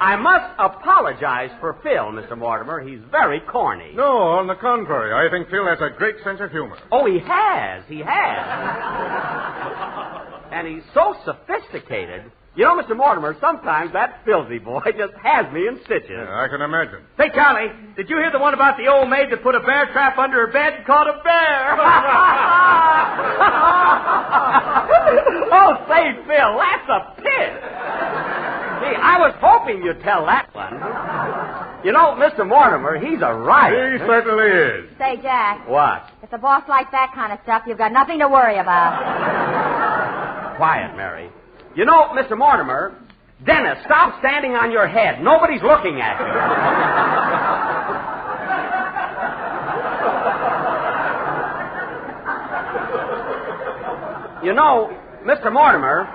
I must apologize for Phil, Mr. Mortimer. He's very corny. No, on the contrary. I think Phil has a great sense of humor. Oh, he has. And he's so sophisticated. You know, Mr. Mortimer, sometimes that filthy boy just has me in stitches. Yeah, I can imagine. Say, Charlie, did you hear the one about the old maid that put a bear trap under her bed and caught a bear? Oh, say, Phil, that's a pit. Gee, I was hoping you'd tell that one. You know, Mr. Mortimer, he's a riot. He certainly is. Say, Jack. What? If the boss likes that kind of stuff, you've got nothing to worry about. Quiet, Mary. You know, Mr. Mortimer, Dennis, stop standing on your head. Nobody's looking at you. You know, Mr. Mortimer,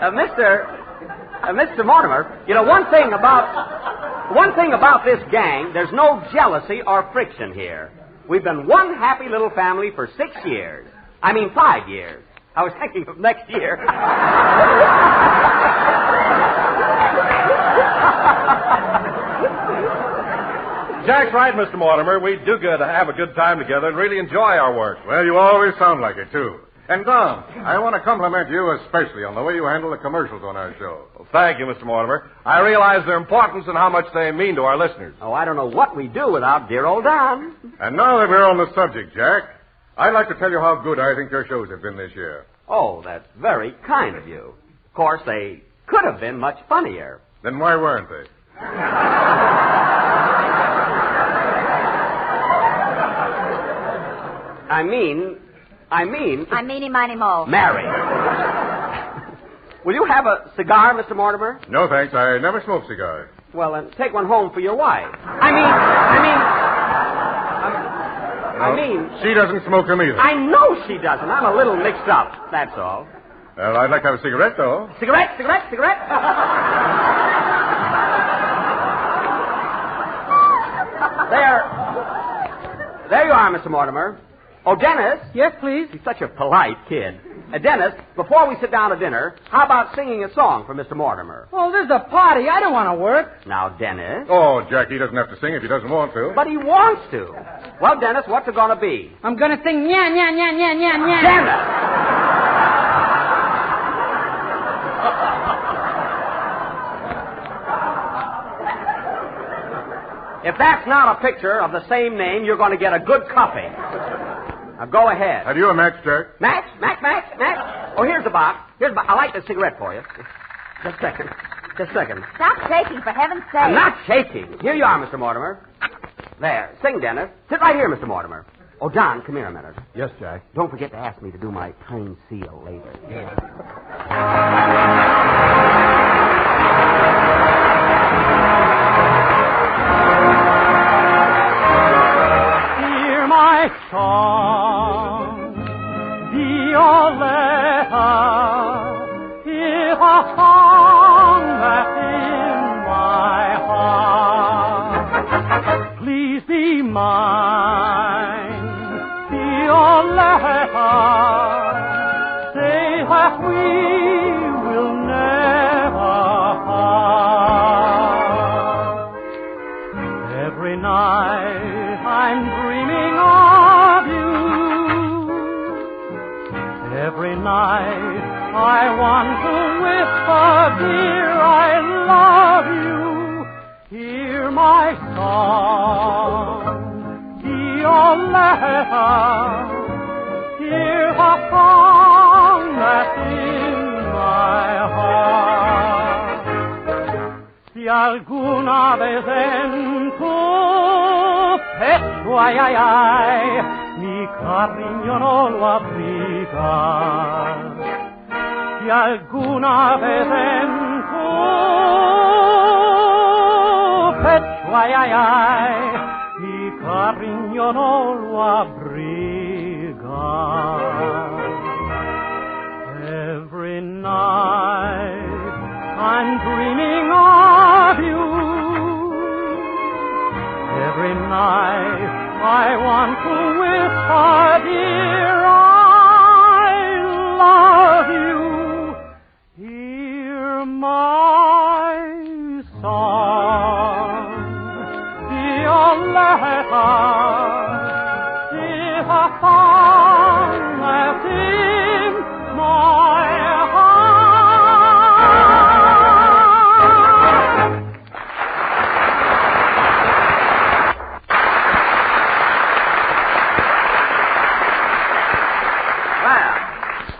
Mr. Mortimer, you know, one thing about this gang, there's no jealousy or friction here. We've been one happy little family for 6 years. 5 years. I was thinking of next year. Jack's right, Mr. Mortimer. We do good to have a good time together and really enjoy our work. Well, you always sound like it, too. And, Don, I want to compliment you especially on the way you handle the commercials on our show. Well, thank you, Mr. Mortimer. I realize their importance and how much they mean to our listeners. Oh, I don't know what we'd do without dear old Don. And now that we're on the subject, Jack, I'd like to tell you how good I think your shows have been this year. Oh, that's very kind of you. Of course, they could have been much funnier. Then why weren't they? I mean... Meeny, miny, mo. Mary. Will you have a cigar, Mr. Mortimer? No, thanks. I never smoke cigars. Well, then take one home for your wife. She doesn't smoke them either. I know she doesn't. I'm a little mixed up, that's all. Well, I'd like to have a cigarette, though. Cigarette? There you are, Mr. Mortimer. Oh, Dennis. Yes, please. He's such a polite kid. Dennis, before we sit down to dinner, how about singing a song for Mr. Mortimer? Well, this is a party. I don't want to work. Now, Dennis. Oh, Jack, he doesn't have to sing if he doesn't want to. But he wants to. Well, Dennis, what's it going to be? I'm going to sing nya, nya, nya, nya, nya, nya. Dennis! If that's not a picture of the same name, you're going to get a good cuffing. Now, go ahead. Have you a match, Jack? Match? Oh, here's the box. I like the cigarette for you. Just a second. Stop shaking, for heaven's sake. I'm not shaking. Here you are, Mr. Mortimer. There. Sing, Dennis. Sit right here, Mr. Mortimer. Oh, Don, come here a minute. Yes, Jack. Don't forget to ask me to do my plain seal later. Yeah. Hear my song, Violetta, is a song that's in my heart. Please be mine, Violetta. Say that we will never part. Every night I'm dreaming of you. Every night I want to whisper, dear, I love you. Hear my song, Violetta. Hear the song that's in my heart. Si alguna vez en tu pecho, ay, ay, ay, mi cariño no lo abriga. Si alguna vez en tu pecho, ay, ay, ay, mi cariño no lo abriga. Every night I'm dreaming of you. Every night I want to whisper, dear, I love you. Hear my song, Violetta, is a song that's in my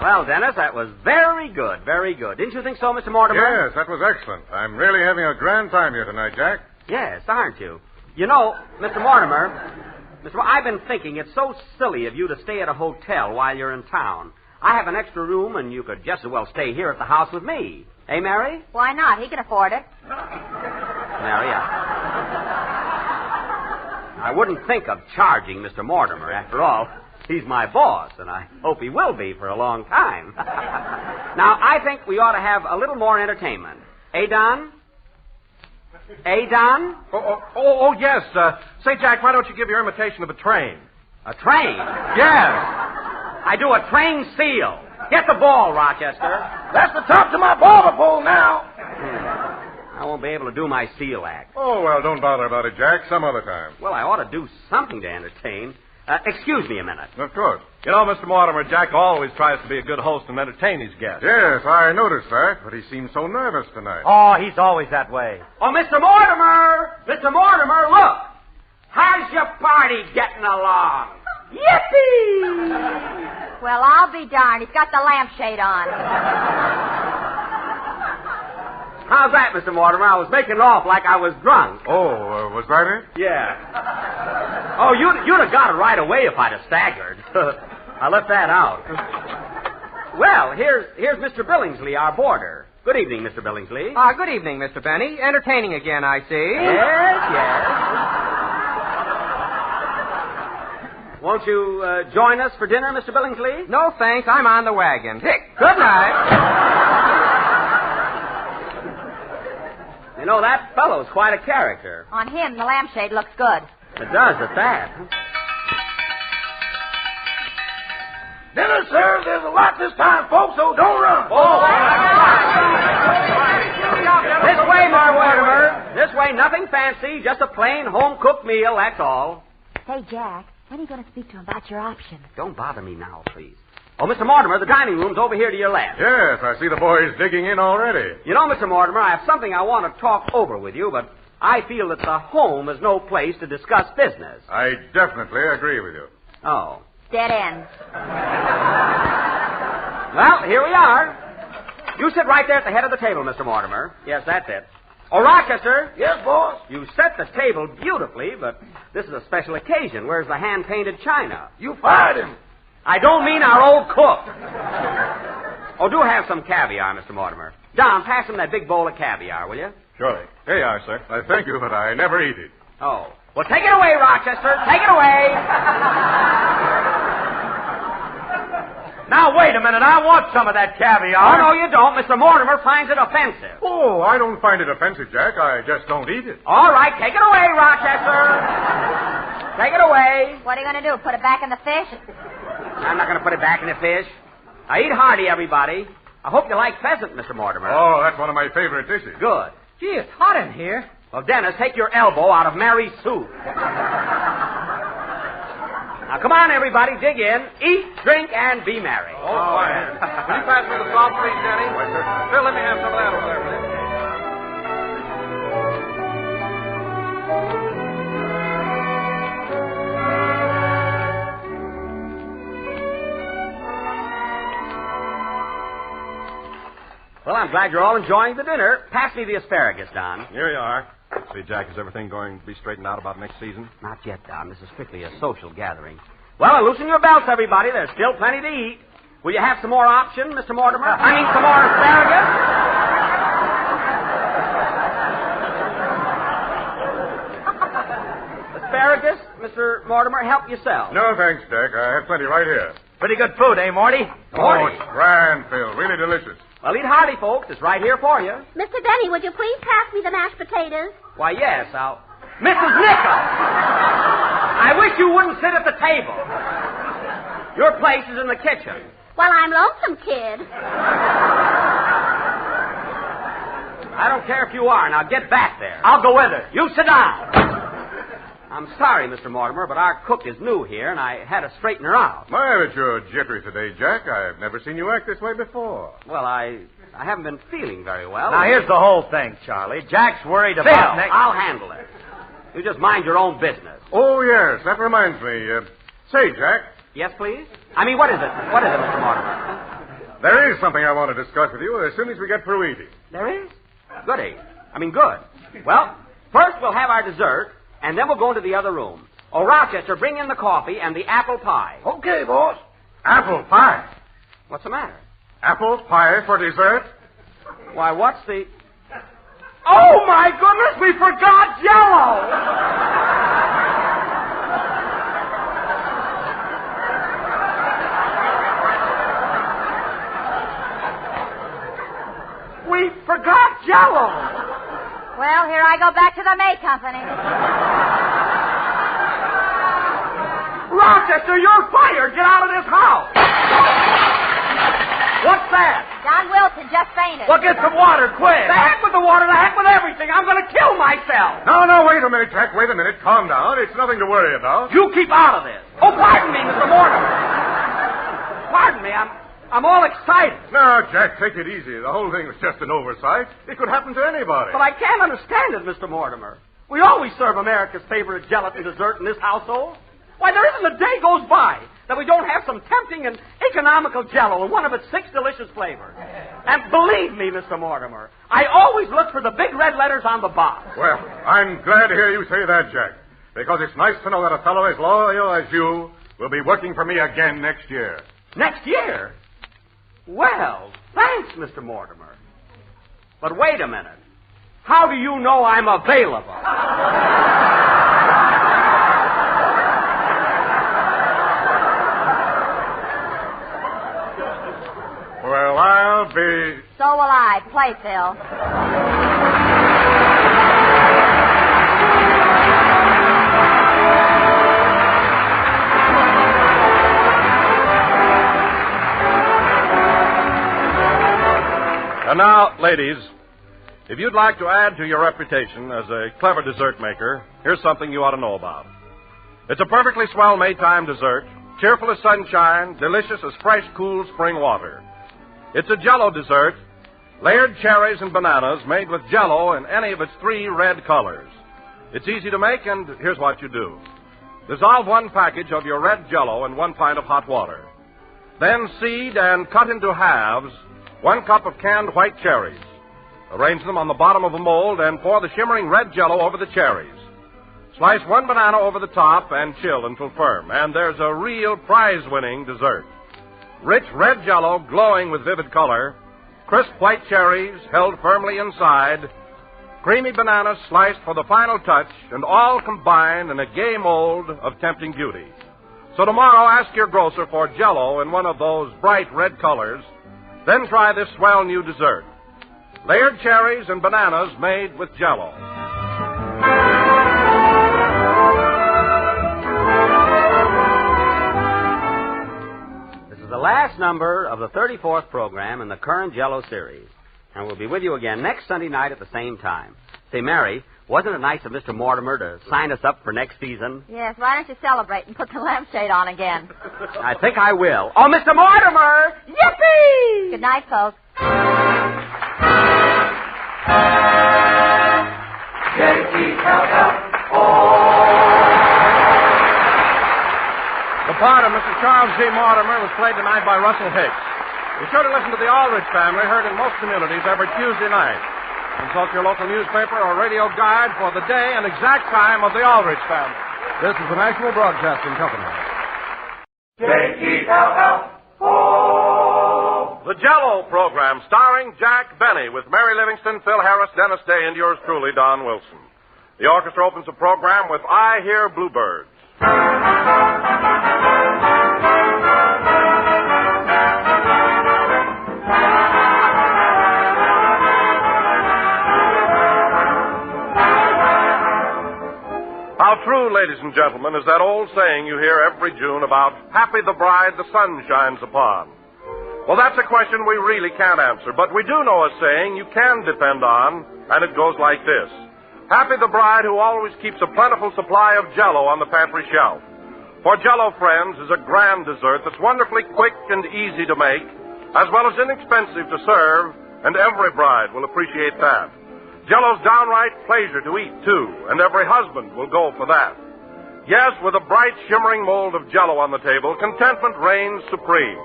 Well, Dennis, that was very good, very good. Didn't you think so, Mr. Mortimer? Yes, that was excellent. I'm really having a grand time here tonight, Jack. Yes, aren't you? You know, Mr. Mortimer, I've been thinking it's so silly of you to stay at a hotel while you're in town. I have an extra room, and you could just as well stay here at the house with me. Eh, Mary? Why not? He can afford it. Mary, I wouldn't think of charging Mr. Mortimer. After all, he's my boss, and I hope he will be for a long time. Now, I think we ought to have a little more entertainment. Eh, Don? Eh, Don? Oh, yes. Say, Jack, why don't you give your imitation of a train? A train? Yes. I do a train seal. Get the ball, Rochester. That's the top to my barber pole now. I won't be able to do my seal act. Oh, well, don't bother about it, Jack. Some other time. Well, I ought to do something to entertain. Excuse me a minute. Of course. You know, Mr. Mortimer, Jack always tries to be a good host and entertain his guests. Yes, I noticed that, but he seems so nervous tonight. Oh, he's always that way. Oh, Mr. Mortimer! Mr. Mortimer, look! How's your party getting along? Yippee! Well, I'll be darned. He's got the lampshade on. How's that, Mr. Mortimer? I was making off like I was drunk. Oh, was that it? Yeah. Oh, you'd have got it right away if I'd have staggered. I left that out. Well, here's Mr. Billingsley, our boarder. Good evening, Mr. Billingsley. Good evening, Mr. Benny. Entertaining again, I see. Yes. Won't you join us for dinner, Mr. Billingsley? No, thanks. I'm on the wagon. Good night. You know, that fellow's quite a character. On him, the lampshade looks good. It does at that. Dinner served. There's a lot this time, folks, so don't run. This way, Mortimer. This way, nothing fancy, just a plain home-cooked meal, that's all. Say, Jack, when are you going to speak to him about your option? Don't bother me now, please. Oh, Mr. Mortimer, the dining room's over here to your left. Yes, I see the boys digging in already. You know, Mr. Mortimer, I have something I want to talk over with you, but I feel that the home is no place to discuss business. I definitely agree with you. Oh. Dead ends. Well, here we are. You sit right there at the head of the table, Mr. Mortimer. Yes, that's it. Oh, Rochester. Yes, boss? You set the table beautifully, but this is a special occasion. Where's the hand-painted china? You fired him. I don't mean our old cook. Oh, do have some caviar, Mr. Mortimer. Don, pass him that big bowl of caviar, will you? Surely. Here you are, sir. I thank you, but I never eat it. Oh. Well, take it away, Rochester. Take it away. Now, wait a minute. I want some of that caviar. Oh, no, you don't. Mr. Mortimer finds it offensive. Oh, I don't find it offensive, Jack. I just don't eat it. All right, take it away, Rochester. Take it away. What are you going to do, put it back in the fish? I'm not going to put it back in the fish. Now, eat hearty, everybody. I hope you like pheasant, Mr. Mortimer. Oh, that's one of my favorite dishes. Good. Gee, it's hot in here. Well, Dennis, take your elbow out of Mary's soup. Now, come on, everybody, dig in. Eat, drink, and be merry. Oh, fine. Will you pass me the salt, please, Denny? Why, sir. Phil, let me have some of that over there, will you? Well, I'm glad you're all enjoying the dinner. Pass me the asparagus, Don. Here you are. See, Jack, is everything going to be straightened out about next season? Not yet, Don. This is strictly a social gathering. Well, loosen your belts, everybody. There's still plenty to eat. Will you have some more option, Mr. Mortimer? I mean, some more asparagus? Asparagus, Mr. Mortimer, help yourself. No, thanks, Jack. I have plenty right here. Pretty good food, eh, Morty? Oh, it's grand, Phil. Really delicious. Well, eat hearty, folks. It's right here for you. Mr. Denny, would you please pass me the mashed potatoes? Why, yes, I'll... Mrs. Nichols! I wish you wouldn't sit at the table. Your place is in the kitchen. Well, I'm lonesome, kid. I don't care if you are. Now, get back there. I'll go with her. You sit down. I'm sorry, Mr. Mortimer, but our cook is new here, and I had to straighten her out. My, but you're jittery today, Jack. I've never seen you act this way before. Well, I haven't been feeling very well. Now, here's the whole thing, Charlie. Jack's worried Phil, about next... I'll handle it. You just mind your own business. Oh, yes. That reminds me. Say, Jack. Yes, please? I mean, what is it? What is it, Mr. Mortimer? There is something I want to discuss with you as soon as we get through eating. There is? Goody. I mean, good. Well, first we'll have our dessert, and then we'll go into the other room. Oh, Rochester, bring in the coffee and the apple pie. Okay, boss. Apple pie? What's the matter? Apple pie for dessert? Why, what's the... Oh, my goodness, we forgot Jell-O! We forgot Jell-O! Well, here I go back to the May Company. Rochester, you're fired! Get out of this house! What's that? John Wilson just fainted. Well, get some water, quick. The heck with the water, the heck with everything. I'm going to kill myself. No, wait a minute, Jack. Wait a minute. Calm down. It's nothing to worry about. You keep out of this. Oh, pardon me, Mr. Mortimer. Pardon me, I'm all excited. No, Jack, take it easy. The whole thing was just an oversight. It could happen to anybody. But I can't understand it, Mr. Mortimer. We always serve America's favorite gelatin dessert in this household. Why, there isn't a day goes by that we don't have some tempting and economical Jell-O in one of its 6 delicious flavors. And believe me, Mr. Mortimer, I always look for the big red letters on the box. Well, I'm glad to hear you say that, Jack. Because it's nice to know that a fellow as loyal as you will be working for me again next year. Next year? Well, thanks, Mr. Mortimer. But wait a minute. How do you know I'm available? Well, I'll be... So will I. Play, Phil. And now, ladies, if you'd like to add to your reputation as a clever dessert maker, here's something you ought to know about. It's a perfectly swell Maytime dessert, cheerful as sunshine, delicious as fresh, cool spring water. It's a Jell-O dessert, layered cherries and bananas made with Jell-O in any of its 3 red colors. It's easy to make, and here's what you do. Dissolve 1 package of your red Jell-O in 1 pint of hot water. Then seed and cut into halves 1 cup of canned white cherries. Arrange them on the bottom of a mold and pour the shimmering red Jell-O over the cherries. Slice 1 banana over the top and chill until firm, and there's a real prize-winning dessert. Rich red Jell-O glowing with vivid color, crisp white cherries held firmly inside, creamy bananas sliced for the final touch, and all combined in a gay mold of tempting beauty. So tomorrow, ask your grocer for Jell-O in one of those bright red colors. Then try this swell new dessert. Layered cherries and bananas made with Jell-O. This is the last number of the 34th program in the current Jell-O series. And we'll be with you again next Sunday night at the same time. Say, Mary, wasn't it nice of Mr. Mortimer to sign us up for next season? Yes, why don't you celebrate and put the lampshade on again? I think I will. Oh, Mr. Mortimer! Yippee! Good night, folks. The part of Mr. Charles G. Mortimer was played tonight by Russell Hicks. Be sure to listen to the Aldrich Family, heard in most communities every Tuesday night. Consult your local newspaper or radio guide for the day and exact time of the Aldrich Family. This is the National Broadcasting Company. K-E-L-L-O. The Jell-O program starring Jack Benny with Mary Livingston, Phil Harris, Dennis Day, and yours truly, Don Wilson. The orchestra opens the program with I Hear Bluebirds. How true, ladies and gentlemen, is that old saying you hear every June about happy the bride the sun shines upon? Well, that's a question we really can't answer, but we do know a saying you can depend on, and it goes like this. Happy the bride who always keeps a plentiful supply of Jell-O on the pantry shelf. For Jell-O, friends, is a grand dessert that's wonderfully quick and easy to make, as well as inexpensive to serve, and every bride will appreciate that. Jell-O's downright pleasure to eat, too, and every husband will go for that. Yes, with a bright, shimmering mold of Jell-O on the table, contentment reigns supreme.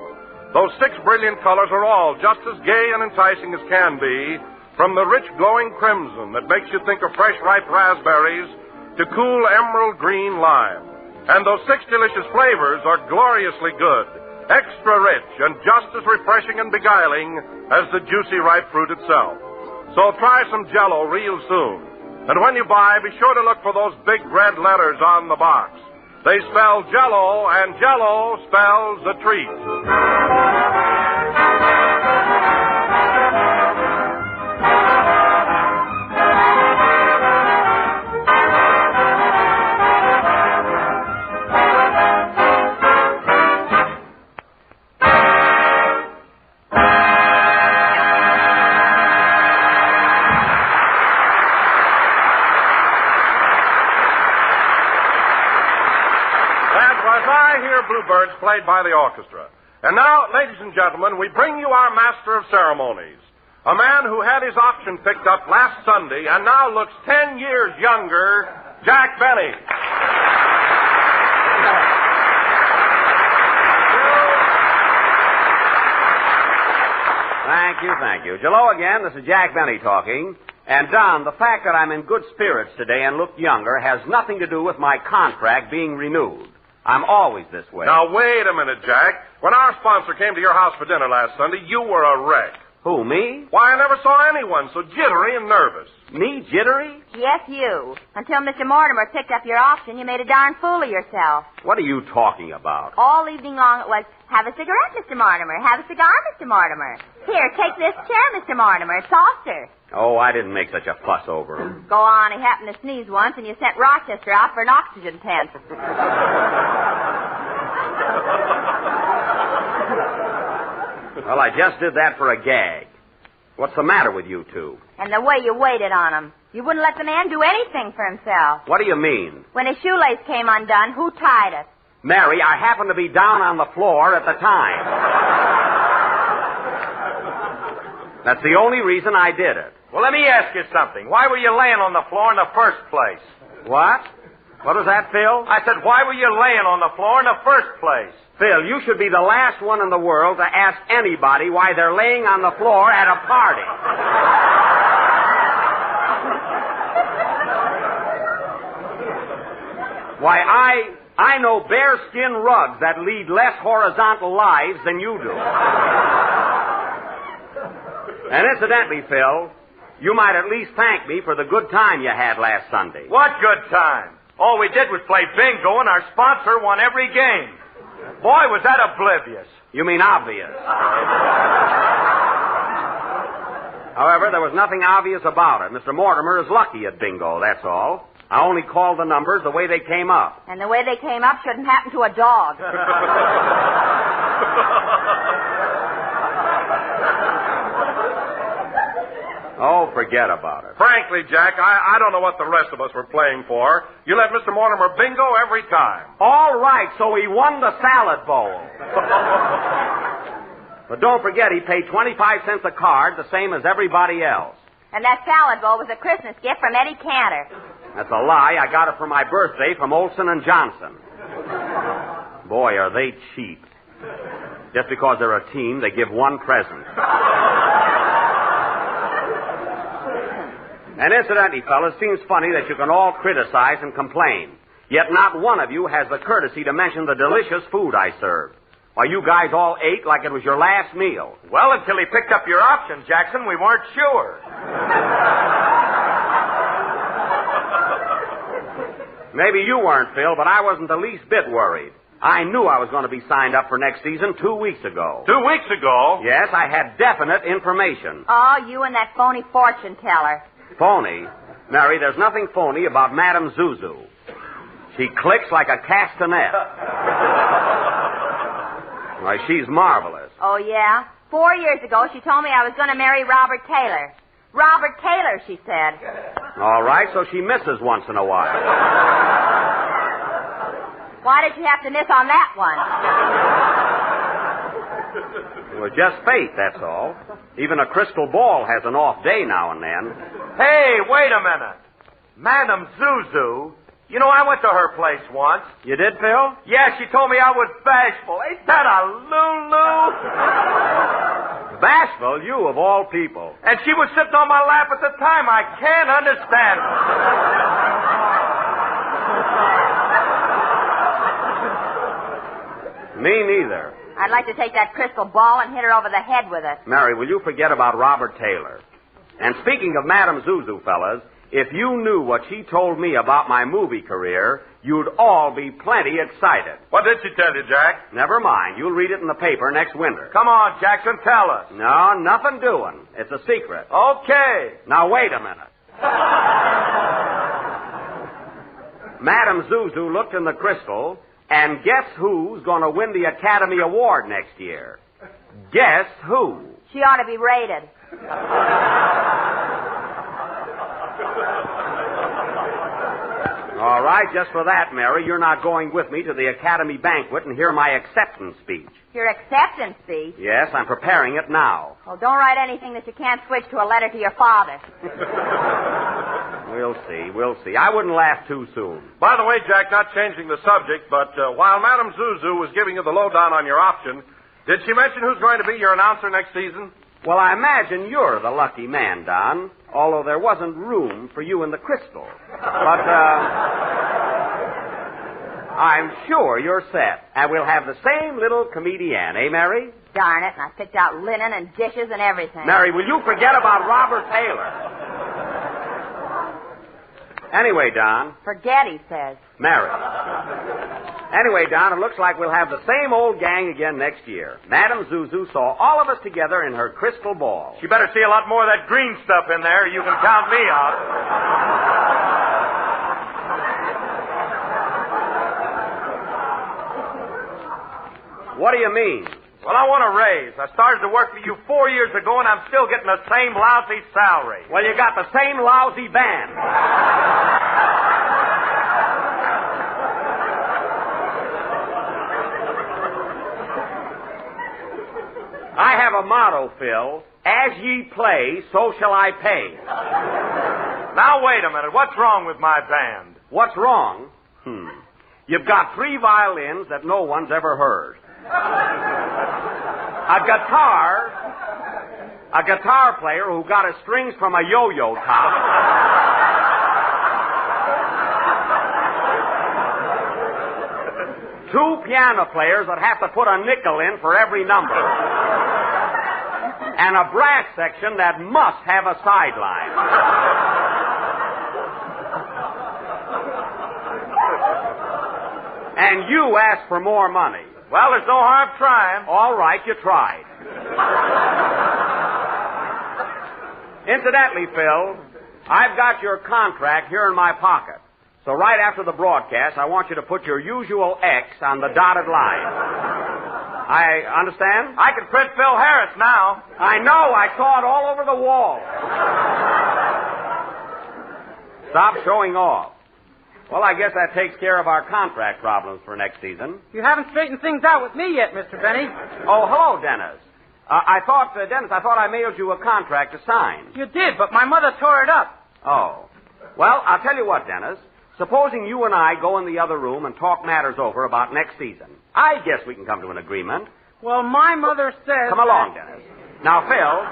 Those 6 brilliant colors are all just as gay and enticing as can be, from the rich, glowing crimson that makes you think of fresh, ripe raspberries to cool emerald green lime. And those 6 delicious flavors are gloriously good, extra rich, and just as refreshing and beguiling as the juicy, ripe fruit itself. So try some Jell-O real soon. And when you buy, be sure to look for those big red letters on the box. They spell Jell-O, and Jell-O spells a treat. Bluebirds played by the orchestra. And now, ladies and gentlemen, we bring you our master of ceremonies, a man who had his auction picked up last Sunday and now looks 10 years younger, Jack Benny. Thank you. Jell-O again. This is Jack Benny talking. And, Don, the fact that I'm in good spirits today and look younger has nothing to do with my contract being renewed. I'm always this way. Now, wait a minute, Jack. When our sponsor came to your house for dinner last Sunday, you were a wreck. Who, me? Why, I never saw anyone so jittery and nervous. Me, jittery? Yes, you. Until Mr. Mortimer picked up your option, you made a darn fool of yourself. What are you talking about? All evening long it was, have a cigarette, Mr. Mortimer. Have a cigar, Mr. Mortimer. Here, take this chair, Mr. Mortimer. It's softer. Oh, I didn't make such a fuss over him. Go on. He happened to sneeze once, and you sent Rochester out for an oxygen tent. Well, I just did that for a gag. What's the matter with you two? And the way you waited on him. You wouldn't let the man do anything for himself. What do you mean? When his shoelace came undone, who tied it? Mary, I happened to be down on the floor at the time. That's the only reason I did it. Well, let me ask you something. Why were you laying on the floor in the first place? What? What was that, Phil? I said, why were you laying on the floor in the first place? Phil, you should be the last one in the world to ask anybody why they're laying on the floor at a party. Why, I know bearskin rugs that lead less horizontal lives than you do. And incidentally, Phil, you might at least thank me for the good time you had last Sunday. What good time? All we did was play bingo, and our sponsor won every game. Boy, was that oblivious. You mean obvious. However, there was nothing obvious about it. Mr. Mortimer is lucky at bingo, that's all. I only called the numbers the way they came up. And the way they came up shouldn't happen to a dog. Oh, forget about it. Frankly, Jack, I don't know what the rest of us were playing for. You let Mr. Mortimer bingo every time. All right, so he won the salad bowl. But don't forget, he paid 25 cents a card, the same as everybody else. And that salad bowl was a Christmas gift from Eddie Cantor. That's a lie. I got it for my birthday from Olson and Johnson. Boy, are they cheap. Just because they're a team, they give one present. And incidentally, fellas, it seems funny that you can all criticize and complain, yet not one of you has the courtesy to mention the delicious food I served. Why, you guys all ate like it was your last meal. Well, until he picked up your option, Jackson, we weren't sure. Maybe you weren't, Phil, but I wasn't the least bit worried. I knew I was going to be signed up for next season 2 weeks ago. 2 weeks ago? Yes, I had definite information. Oh, you and that phony fortune teller. Phony? Mary, there's nothing phony about Madame Zuzu. She clicks like a castanet. Why, she's marvelous. Oh, yeah? 4 years ago, she told me I was going to marry Robert Taylor. Robert Taylor, she said. All right, so she misses once in a while. Why did she have to miss on that one? It was just fate, that's all. Even a crystal ball has an off day now and then. Hey, wait a minute. Madame Zuzu. You know, I went to her place once. You did, Phil? Yeah, she told me I was bashful. Ain't that a Lulu? Bashful? You, of all people. And she was sitting on my lap at the time. I can't understand it. Me neither. I'd like to take that crystal ball and hit her over the head with it. Mary, will you forget about Robert Taylor? And speaking of Madame Zuzu, fellas, if you knew what she told me about my movie career, you'd all be plenty excited. What did she tell you, Jack? Never mind. You'll read it in the paper next winter. Come on, Jackson, tell us. No, nothing doing. It's a secret. Okay. Now, wait a minute. Madame Zuzu looked in the crystal, and guess who's going to win the Academy Award next year? Guess who? She ought to be rated. All right, just for that, Mary, you're not going with me to the Academy banquet and hear my acceptance speech. Your acceptance speech? Yes, I'm preparing it now. Oh, don't write anything that you can't switch to a letter to your father. We'll see. I wouldn't laugh too soon. By the way, Jack, not changing the subject, but while Madame Zuzu was giving you the lowdown on your option, did she mention who's going to be your announcer next season? Well, I imagine you're the lucky man, Don, although there wasn't room for you in the crystal. But, I'm sure you're set, and we'll have the same little comedienne, eh, Mary? Darn it, and I picked out linen and dishes and everything. Mary, will you forget about Robert Taylor? Anyway, Don. Forget, he says. Mary. Anyway, Don, it looks like we'll have the same old gang again next year. Madame Zuzu saw all of us together in her crystal ball. She better see a lot more of that green stuff in there. You can count me out. What do you mean? Well, I want a raise. I started to work for you 4 years ago, and I'm still getting the same lousy salary. Well, you got the same lousy band. I have a motto, Phil. As ye play, so shall I pay. Now, wait a minute. What's wrong with my band? What's wrong? You've got 3 violins that no one's ever heard. A guitar player who got his strings from a yo-yo top. Two piano players that have to put a nickel in for every number. And a brass section that must have a sideline. And you ask for more money. Well, there's no harm trying. All right, you tried. Incidentally, Phil, I've got your contract here in my pocket. So right after the broadcast, I want you to put your usual X on the dotted line. I understand? I can print Phil Harris now. I know. I saw it all over the wall. Stop showing off. Well, I guess that takes care of our contract problems for next season. You haven't straightened things out with me yet, Mr. Benny. Oh, hello, Dennis. I thought I mailed you a contract to sign. You did, but my mother tore it up. Oh. Well, I'll tell you what, Dennis. Supposing you and I go in the other room and talk matters over about next season. I guess we can come to an agreement. Well, my mother says... Come along, Dennis. Now, Phil,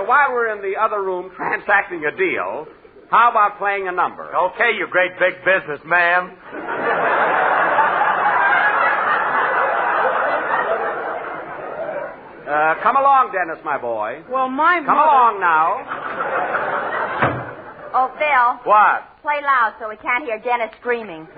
while we're in the other room transacting a deal, how about playing a number? Okay, you great big businessman. Come along, Dennis, my boy. Well, my Come along now. Oh, Phil. What? Play loud so we can't hear Dennis screaming.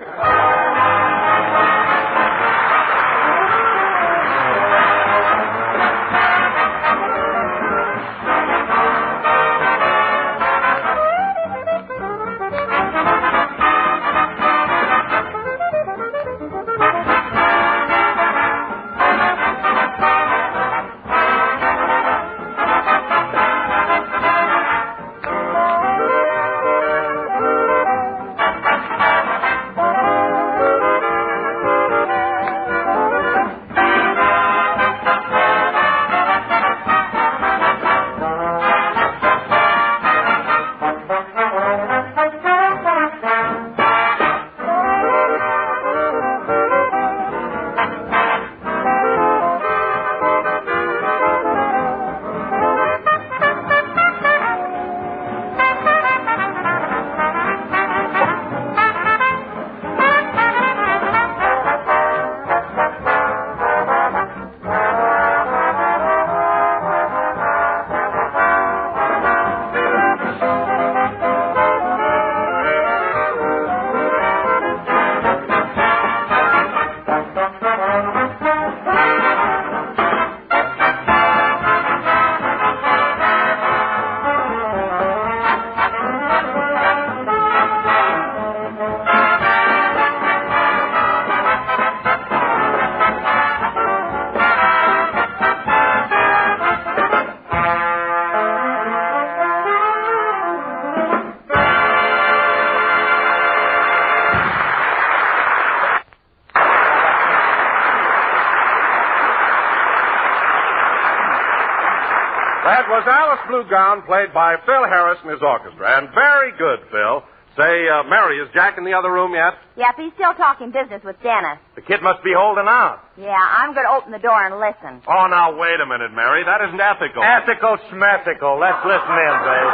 That was Alice Blue Gown, played by Phil Harris and his orchestra. And very good, Phil. Say, Mary, is Jack in the other room yet? Yep, he's still talking business with Dennis. The kid must be holding out. Yeah, I'm going to open the door and listen. Oh, now, wait a minute, Mary. That isn't ethical. Ethical schmethical. Let's listen in, babe.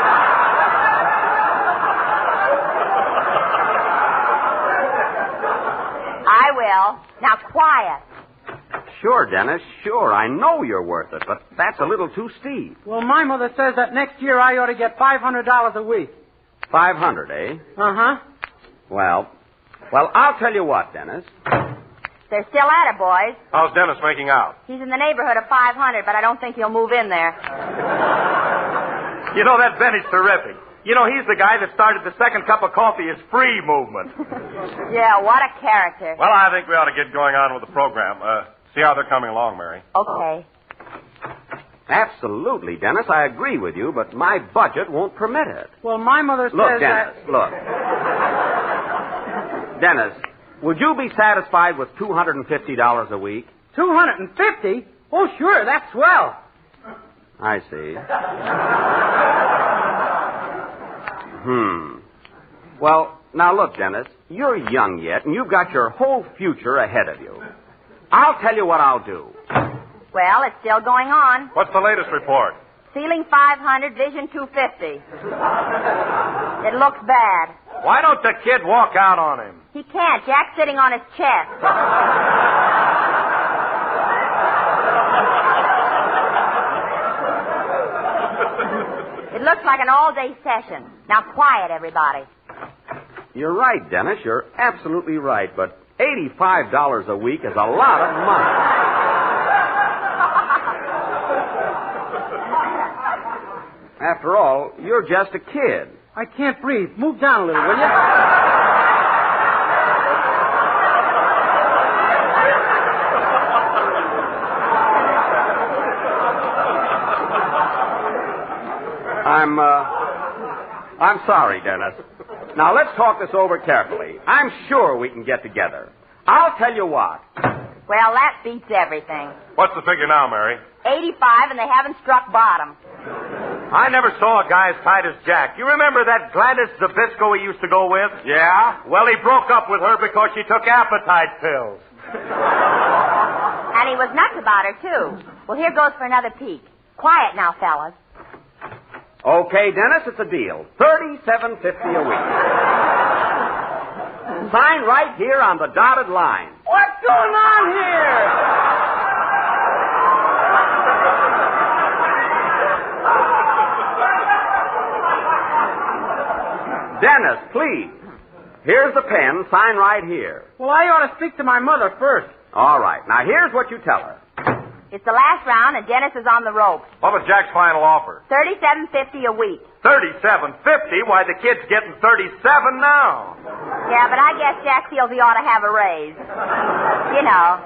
I will. Now, quiet. Sure, Dennis, sure. I know you're worth it, but that's a little too steep. Well, my mother says that next year I ought to get $500 a week. 500, eh? Uh-huh. Well, I'll tell you what, Dennis. They're still at it, boys. How's Dennis making out? He's in the neighborhood of 500, but I don't think he'll move in there. You know, that Benny's terrific. You know, he's the guy that started the second cup of coffee is free movement. Yeah, what a character. Well, I think we ought to get going on with the program. See how they're coming along, Mary. Okay. Absolutely, Dennis. I agree with you, but my budget won't permit it. Well, my mother says Look, Dennis, look. Dennis, would you be satisfied with $250 a week? $250? Oh, sure, that's swell. I see. Well, now look, Dennis, you're young yet, and you've got your whole future ahead of you. I'll tell you what I'll do. Well, it's still going on. What's the latest report? Ceiling 500, vision 250. It looks bad. Why don't the kid walk out on him? He can't. Jack's sitting on his chest. It looks like an all-day session. Now, quiet, everybody. You're right, Dennis. You're absolutely right, but $85 a week is a lot of money. After all, you're just a kid. I can't breathe. Move down a little, will you? I'm sorry, Dennis. Now, let's talk this over carefully. I'm sure we can get together. I'll tell you what. Well, that beats everything. What's the figure now, Mary? 85, and they haven't struck bottom. I never saw a guy as tight as Jack. You remember that Gladys Zabisco he used to go with? Yeah? Well, he broke up with her because she took appetite pills. And he was nuts about her, too. Well, here goes for another peek. Quiet now, fellas. Okay, Dennis, it's a deal. $37.50 a week. Sign right here on the dotted line. What's going on here? Dennis, please. Here's the pen. Sign right here. Well, I ought to speak to my mother first. All right. Now, here's what you tell her. It's the last round, and Dennis is on the ropes. What was Jack's final offer? $37.50 a week. $37.50? Why, the kid's getting $37 now. Yeah, but I guess Jack feels he ought to have a raise. You know.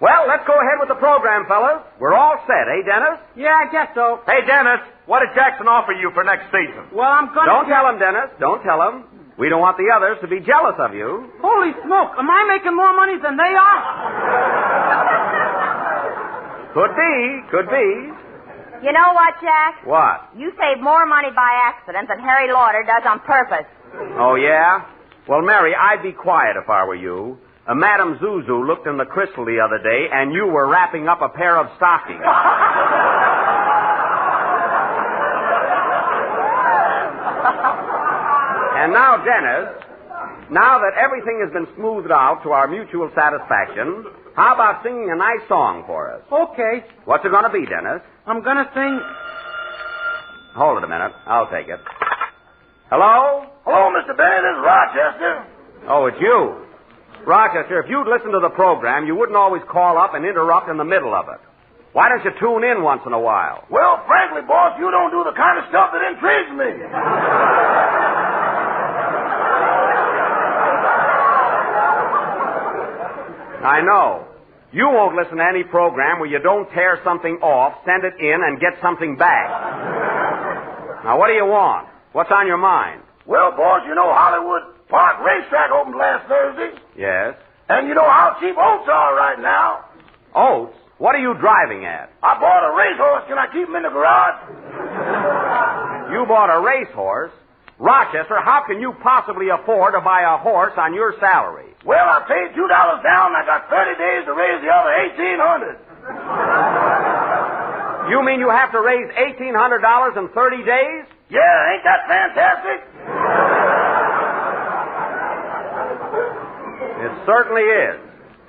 Well, let's go ahead with the program, fellas. We're all set, eh, Dennis? Yeah, I guess so. Hey, Dennis, what did Jackson offer you for next season? Well, I'm going to... Don't tell him, Dennis. Don't tell him. We don't want the others to be jealous of you. Holy smoke. Am I making more money than they are? Could be. You know what, Jack? What? You save more money by accident than Harry Lauder does on purpose. Oh, yeah? Well, Mary, I'd be quiet if I were you. Madame Zuzu looked in the crystal the other day, and you were wrapping up a pair of stockings. And now, Dennis, now that everything has been smoothed out to our mutual satisfaction, how about singing a nice song for us? Okay. What's it going to be, Dennis? I'm going to sing... Hold it a minute. I'll take it. Hello? Hello, Mr. Benny. This is Rochester. Oh, it's you. Rochester, if you'd listened to the program, you wouldn't always call up and interrupt in the middle of it. Why don't you tune in once in a while? Well, frankly, boss, you don't do the kind of stuff that intrigues me. I know. You won't listen to any program where you don't tear something off, send it in, and get something back. Now, what do you want? What's on your mind? Well, boss, you know Hollywood Park Racetrack opened last Thursday. Yes? And you know how cheap oats are right now. Oats? What are you driving at? I bought a racehorse. Can I keep him in the garage? You bought a racehorse? Rochester, how can you possibly afford to buy a horse on your salary? Well, I paid $2 down, and I got 30 days to raise the other $1,800. You mean you have to raise $1,800 in 30 days? Yeah, ain't that fantastic? It certainly is.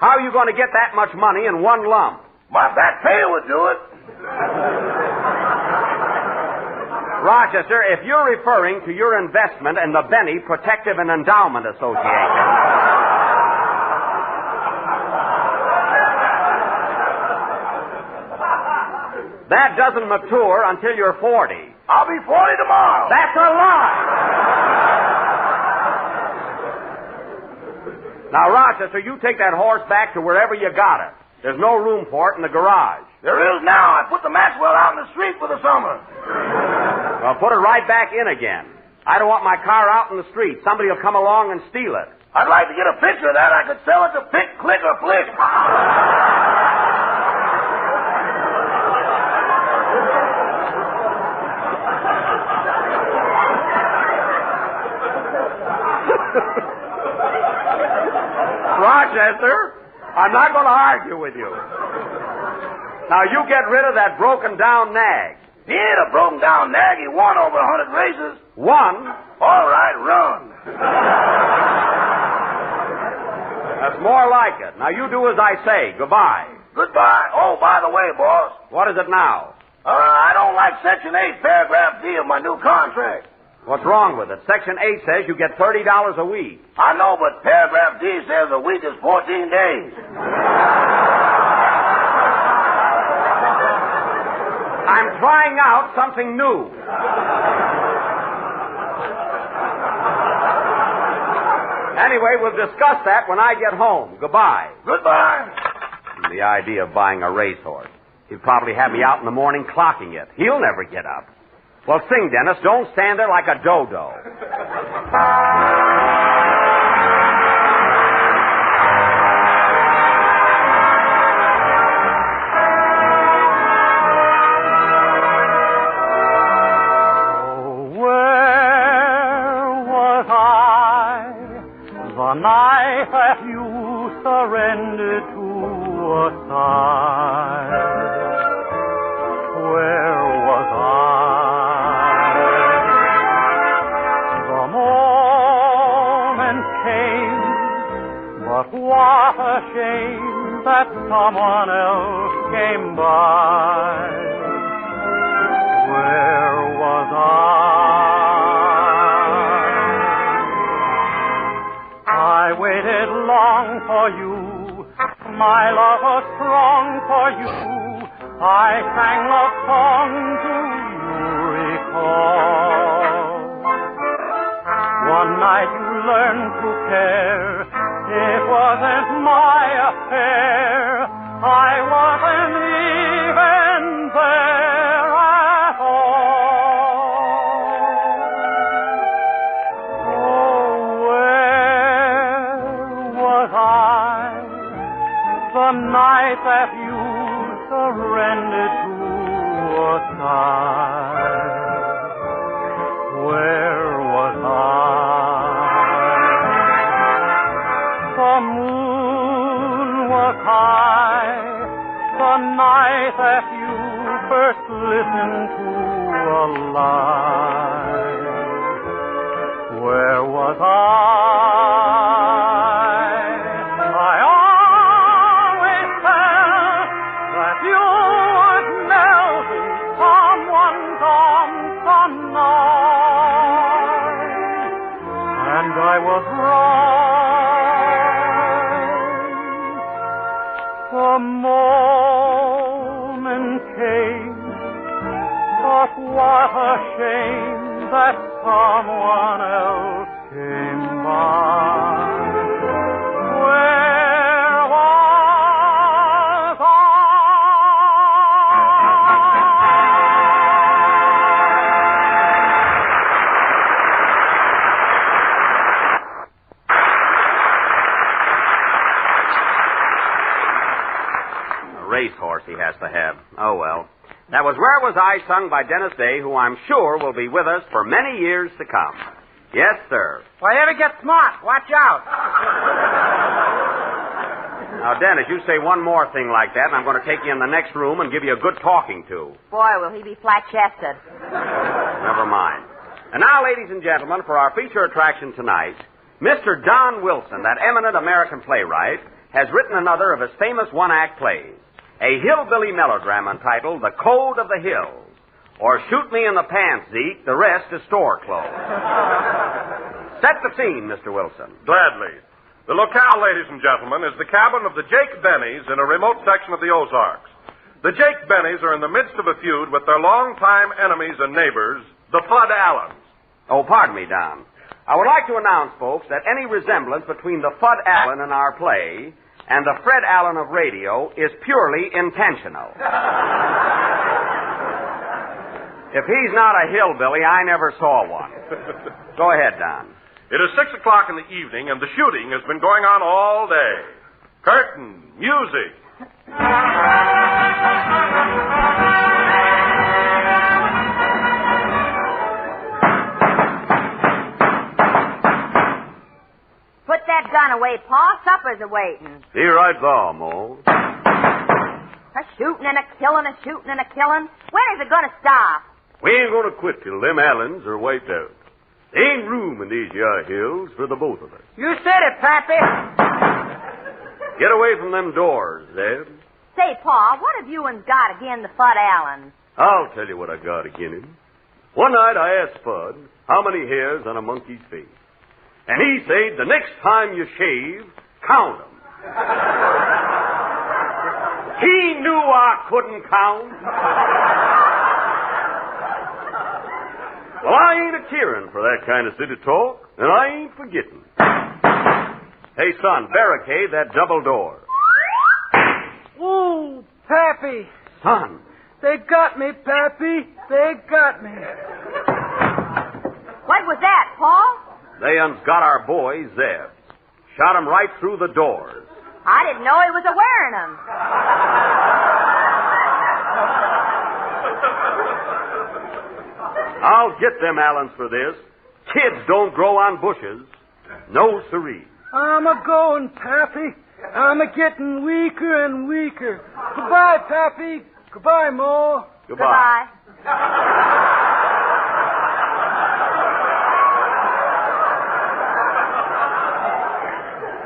How are you going to get that much money in one lump? My back pay would do it. Rochester, if you're referring to your investment in the Benny Protective and Endowment Association. That doesn't mature until you're 40. I'll be 40 tomorrow. That's a lie. Now, Rochester, you take that horse back to wherever you got it. There's no room for it in the garage. There is now. I put the Maxwell out in the street for the summer. Well, put it right back in again. I don't want my car out in the street. Somebody will come along and steal it. I'd like to get a picture of that. I could sell it to Pick, Click, or Flick. Rochester, I'm not going to argue with you. Now, you get rid of that broken-down nag. He ain't a broken-down nag. He won over 100 races. Won? All right, run. That's more like it. Now, you do as I say. Goodbye. Goodbye. Oh, by the way, boss. What is it now? I don't like Section 8, Paragraph D of my new contract. What's wrong with it? Section 8 says you get $30 a week. I know, but Paragraph D says a week is 14 days. I'm trying out something new. Anyway, we'll discuss that when I get home. Goodbye. Goodbye. The idea of buying a racehorse. He'd probably have me out in the morning clocking it. He'll never get up. Well, sing, Dennis. Don't stand there like a dodo. The night that you surrendered to a sigh, where was I? The moment came, but what a shame that someone else came by. Where was I waited long for you. My love was strong for you. I sang love songs, do you recall? One night you learned to care. It wasn't my affair. I wasn't even there at all. The night that you surrendered to a sigh, where was I? The moon was high, the night that you first listened to a lie, where was I? I was right. The moment came, but what a shame that someone else came by. Where was I? Racehorse he has to have. Oh, well. That was Where Was I, sung by Dennis Day, who I'm sure will be with us for many years to come. Yes, sir. If I ever get smart, watch out. Now, Dennis, you say one more thing like that, and I'm going to take you in the next room and give you a good talking to. Boy, will he be flat-chested. Never mind. And now, ladies and gentlemen, for our feature attraction tonight, Mr. Don Wilson, that eminent American playwright, has written another of his famous one-act plays, a hillbilly melodrama entitled The Code of the Hills, or Shoot Me in the Pants, Zeke, the rest is store clothes. Set the scene, Mr. Wilson. Gladly. The locale, ladies and gentlemen, is the cabin of the Jake Bennies in a remote section of the Ozarks. The Jake Bennies are in the midst of a feud with their longtime enemies and neighbors, the Fudd Allens. Oh, pardon me, Don. I would like to announce, folks, that any resemblance between the Fudd Allen in our play and the Fred Allen of radio is purely intentional. If he's not a hillbilly, I never saw one. Go ahead, Don. It is 6 o'clock in the evening, and the shooting has been going on all day. Curtain, music. Put that gun away, Pa. Supper's a-waiting. Here I thou, Mo. A shooting and a killing, a shooting and a killing. When is it going to stop? We ain't going to quit till them Allens are wiped out. There ain't room in these yard hills for the both of us. You said it, Pappy. Get away from them doors, Zeb. Say, Pa, what have you and got again the Fudd Allens? I'll tell you what I got agin him. One night I asked Fudd how many hairs on a monkey's face. And he said, the next time you shave, count 'em. He knew I couldn't count. Well, I ain't a-cheering for that kind of city talk, and I ain't forgetting. Hey, son, barricade that double door. Ooh, Pappy. Son. They got me, Pappy. They got me. What was that, Pa? They got our boy, Zeb. Shot him right through the doors. I didn't know he was a-wearing them. I'll get them Allens for this. Kids don't grow on bushes. No siree. I'm a-going, Pappy. I'm a-getting weaker and weaker. Goodbye, Pappy. Goodbye, Ma. Goodbye.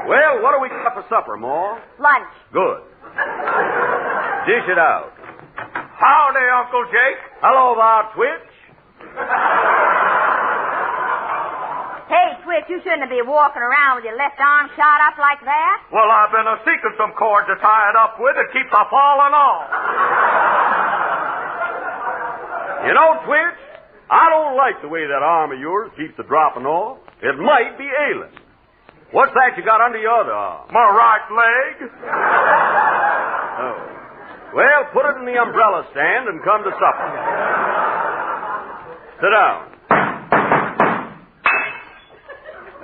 Well, what do we got for supper, Ma? Lunch. Good. Dish it out. Howdy, Uncle Jake. Hello there, Twitch. Hey, Twitch, you shouldn't be walking around with your left arm shot up like that. Well, I've been seeking some cord to tie it up with to keep the falling off. You know, Twitch, I don't like the way that arm of yours keeps the dropping off. It might be ailing. What's that you got under your other arm? My right leg. Oh. Well, put it in the umbrella stand and come to supper. Sit down.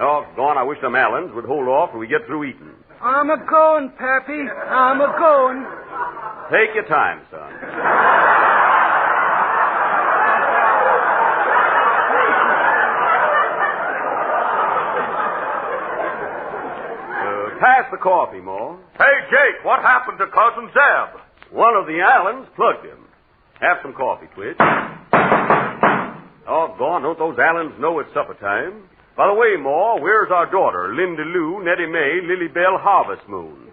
Oh, gone. I wish them Allens would hold off till we get through eating. I'm a-going, Pappy. I'm a-going. Take your time, son. Pass the coffee, Ma. Hey, Jake, what happened to Cousin Zeb? One of the Allens plugged him. Have some coffee, Twitch. Oh, gone. Don't those Allens know it's supper time? By the way, Ma, where's our daughter, Linda Lou, Nettie Mae, Lily Bell, Harvest Moon?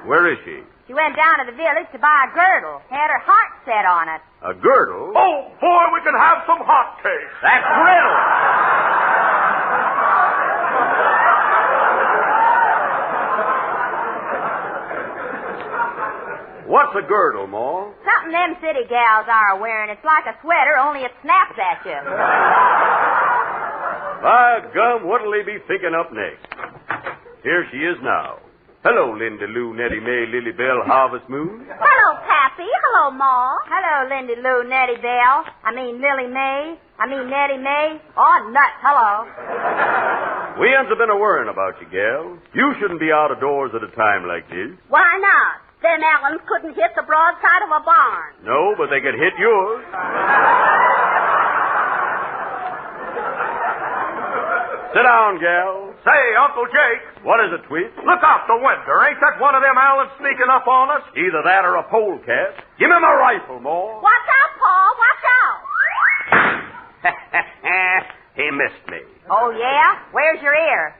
Where is she? She went down to the village to buy a girdle. Had her heart set on it. A girdle? Oh, boy, we can have some hot cakes. That's griddle. What's a girdle, Ma? Something them city gals are wearing. It's like a sweater, only it snaps at you. By gum, what'll they be thinking up next? Here she is now. Hello, Linda Lou, Nettie Mae, Lily Bell, Harvest Moon. Hello, Pappy. Hello, Ma. Hello, Lindy Lou, Nettie Bell. Lily Mae. Nettie Mae. Oh, nuts. Hello. We ain't been a-worrying about you, gal. You shouldn't be out of doors at a time like this. Why not? Them Allens couldn't hit the broadside of a barn. No, but they could hit yours. Sit down, gal. Say, Uncle Jake. What is it, Tweet? Look out the window. Ain't that one of them Allens sneaking up on us? Either that or a polecat. Give me my rifle, Ma. Watch out, Paul. Watch out. He missed me. Oh, yeah? Where's your ear?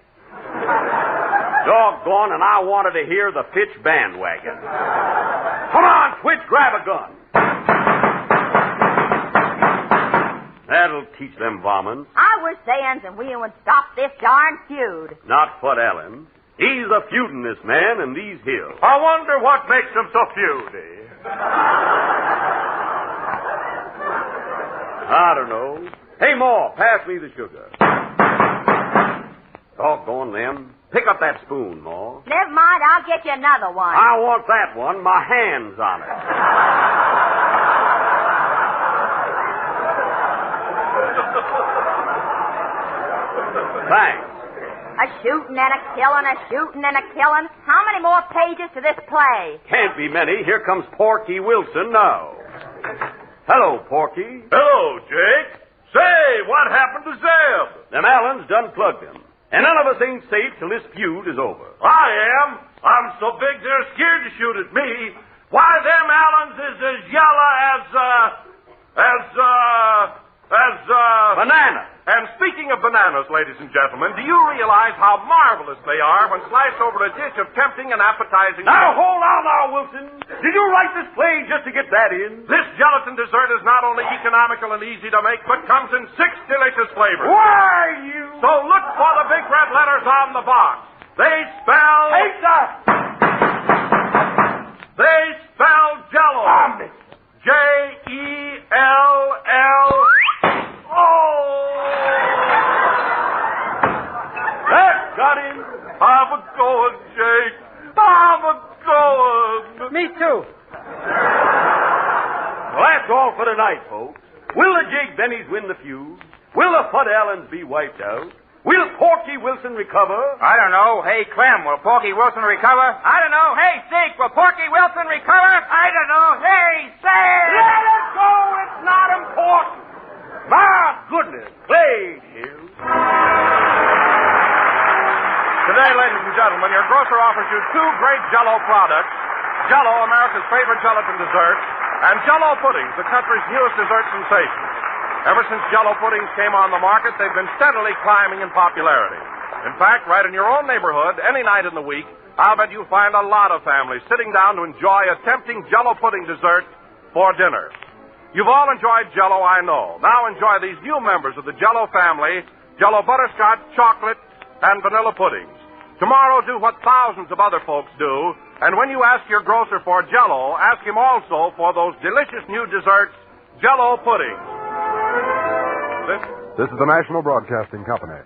Doggone, and I wanted to hear the pitch bandwagon. Come on, Twitch, grab a gun. That'll teach them varmints. I wish Sands and we would stop this darn feud. Not Fudd Allen. He's a feuding this man in these hills. I wonder what makes him so feudy. I don't know. Hey, Ma, pass me the sugar. Doggone them. Pick up that spoon, Ma. Never mind, I'll get you another one. I want that one. My hand's on it. Thanks. A shooting and a killing, a shooting and a killing. How many more pages to this play? Can't be many. Here comes Porky Wilson now. Hello, Porky. Hello, Jake. Say, what happened to Zeb? Them Allens done plugged him. And none of us ain't safe till this feud is over. I am. I'm so big they're scared to shoot at me. Why, them Allens is as yellow as banana. And speaking of bananas, ladies and gentlemen, do you realize how marvelous they are when sliced over a dish of tempting and appetizing... Now, hold on now, Wilson. Did you write this play just to get that in? This gelatin dessert is not only economical and easy to make, but comes in 6 delicious flavors. Why, you... So look for the big red letters on the box. They spell... Hey, sir! They spell Jell-O. Jell. That got him. I'm a-going, Jake. I'm a-going. Me too. Well, that's all for tonight, folks. Will the Jake Bennies win the feud? Will the Fudd Allens be wiped out? Will Porky Wilson recover? I don't know. Hey, Clem, will Porky Wilson recover? I don't know. Hey, Zeke, will Porky Wilson recover? I don't know. Hey, Sam! Let it go. It's not important. My goodness. Play, Hill. Today, ladies and gentlemen, your grocer offers you 2 great Jell-O products. Jell-O, America's favorite gelatin dessert, and Jell-O puddings, the country's newest dessert sensation. Ever since Jell-O puddings came on the market, they've been steadily climbing in popularity. In fact, right in your own neighborhood, any night in the week, I'll bet you'll find a lot of families sitting down to enjoy a tempting Jell-O pudding dessert for dinner. You've all enjoyed Jell-O, I know. Now enjoy these new members of the Jell-O family, Jell-O butterscotch, chocolate, and vanilla puddings. Tomorrow, do what thousands of other folks do, and when you ask your grocer for Jell-O, ask him also for those delicious new desserts, Jell-O puddings. This is the National Broadcasting Company.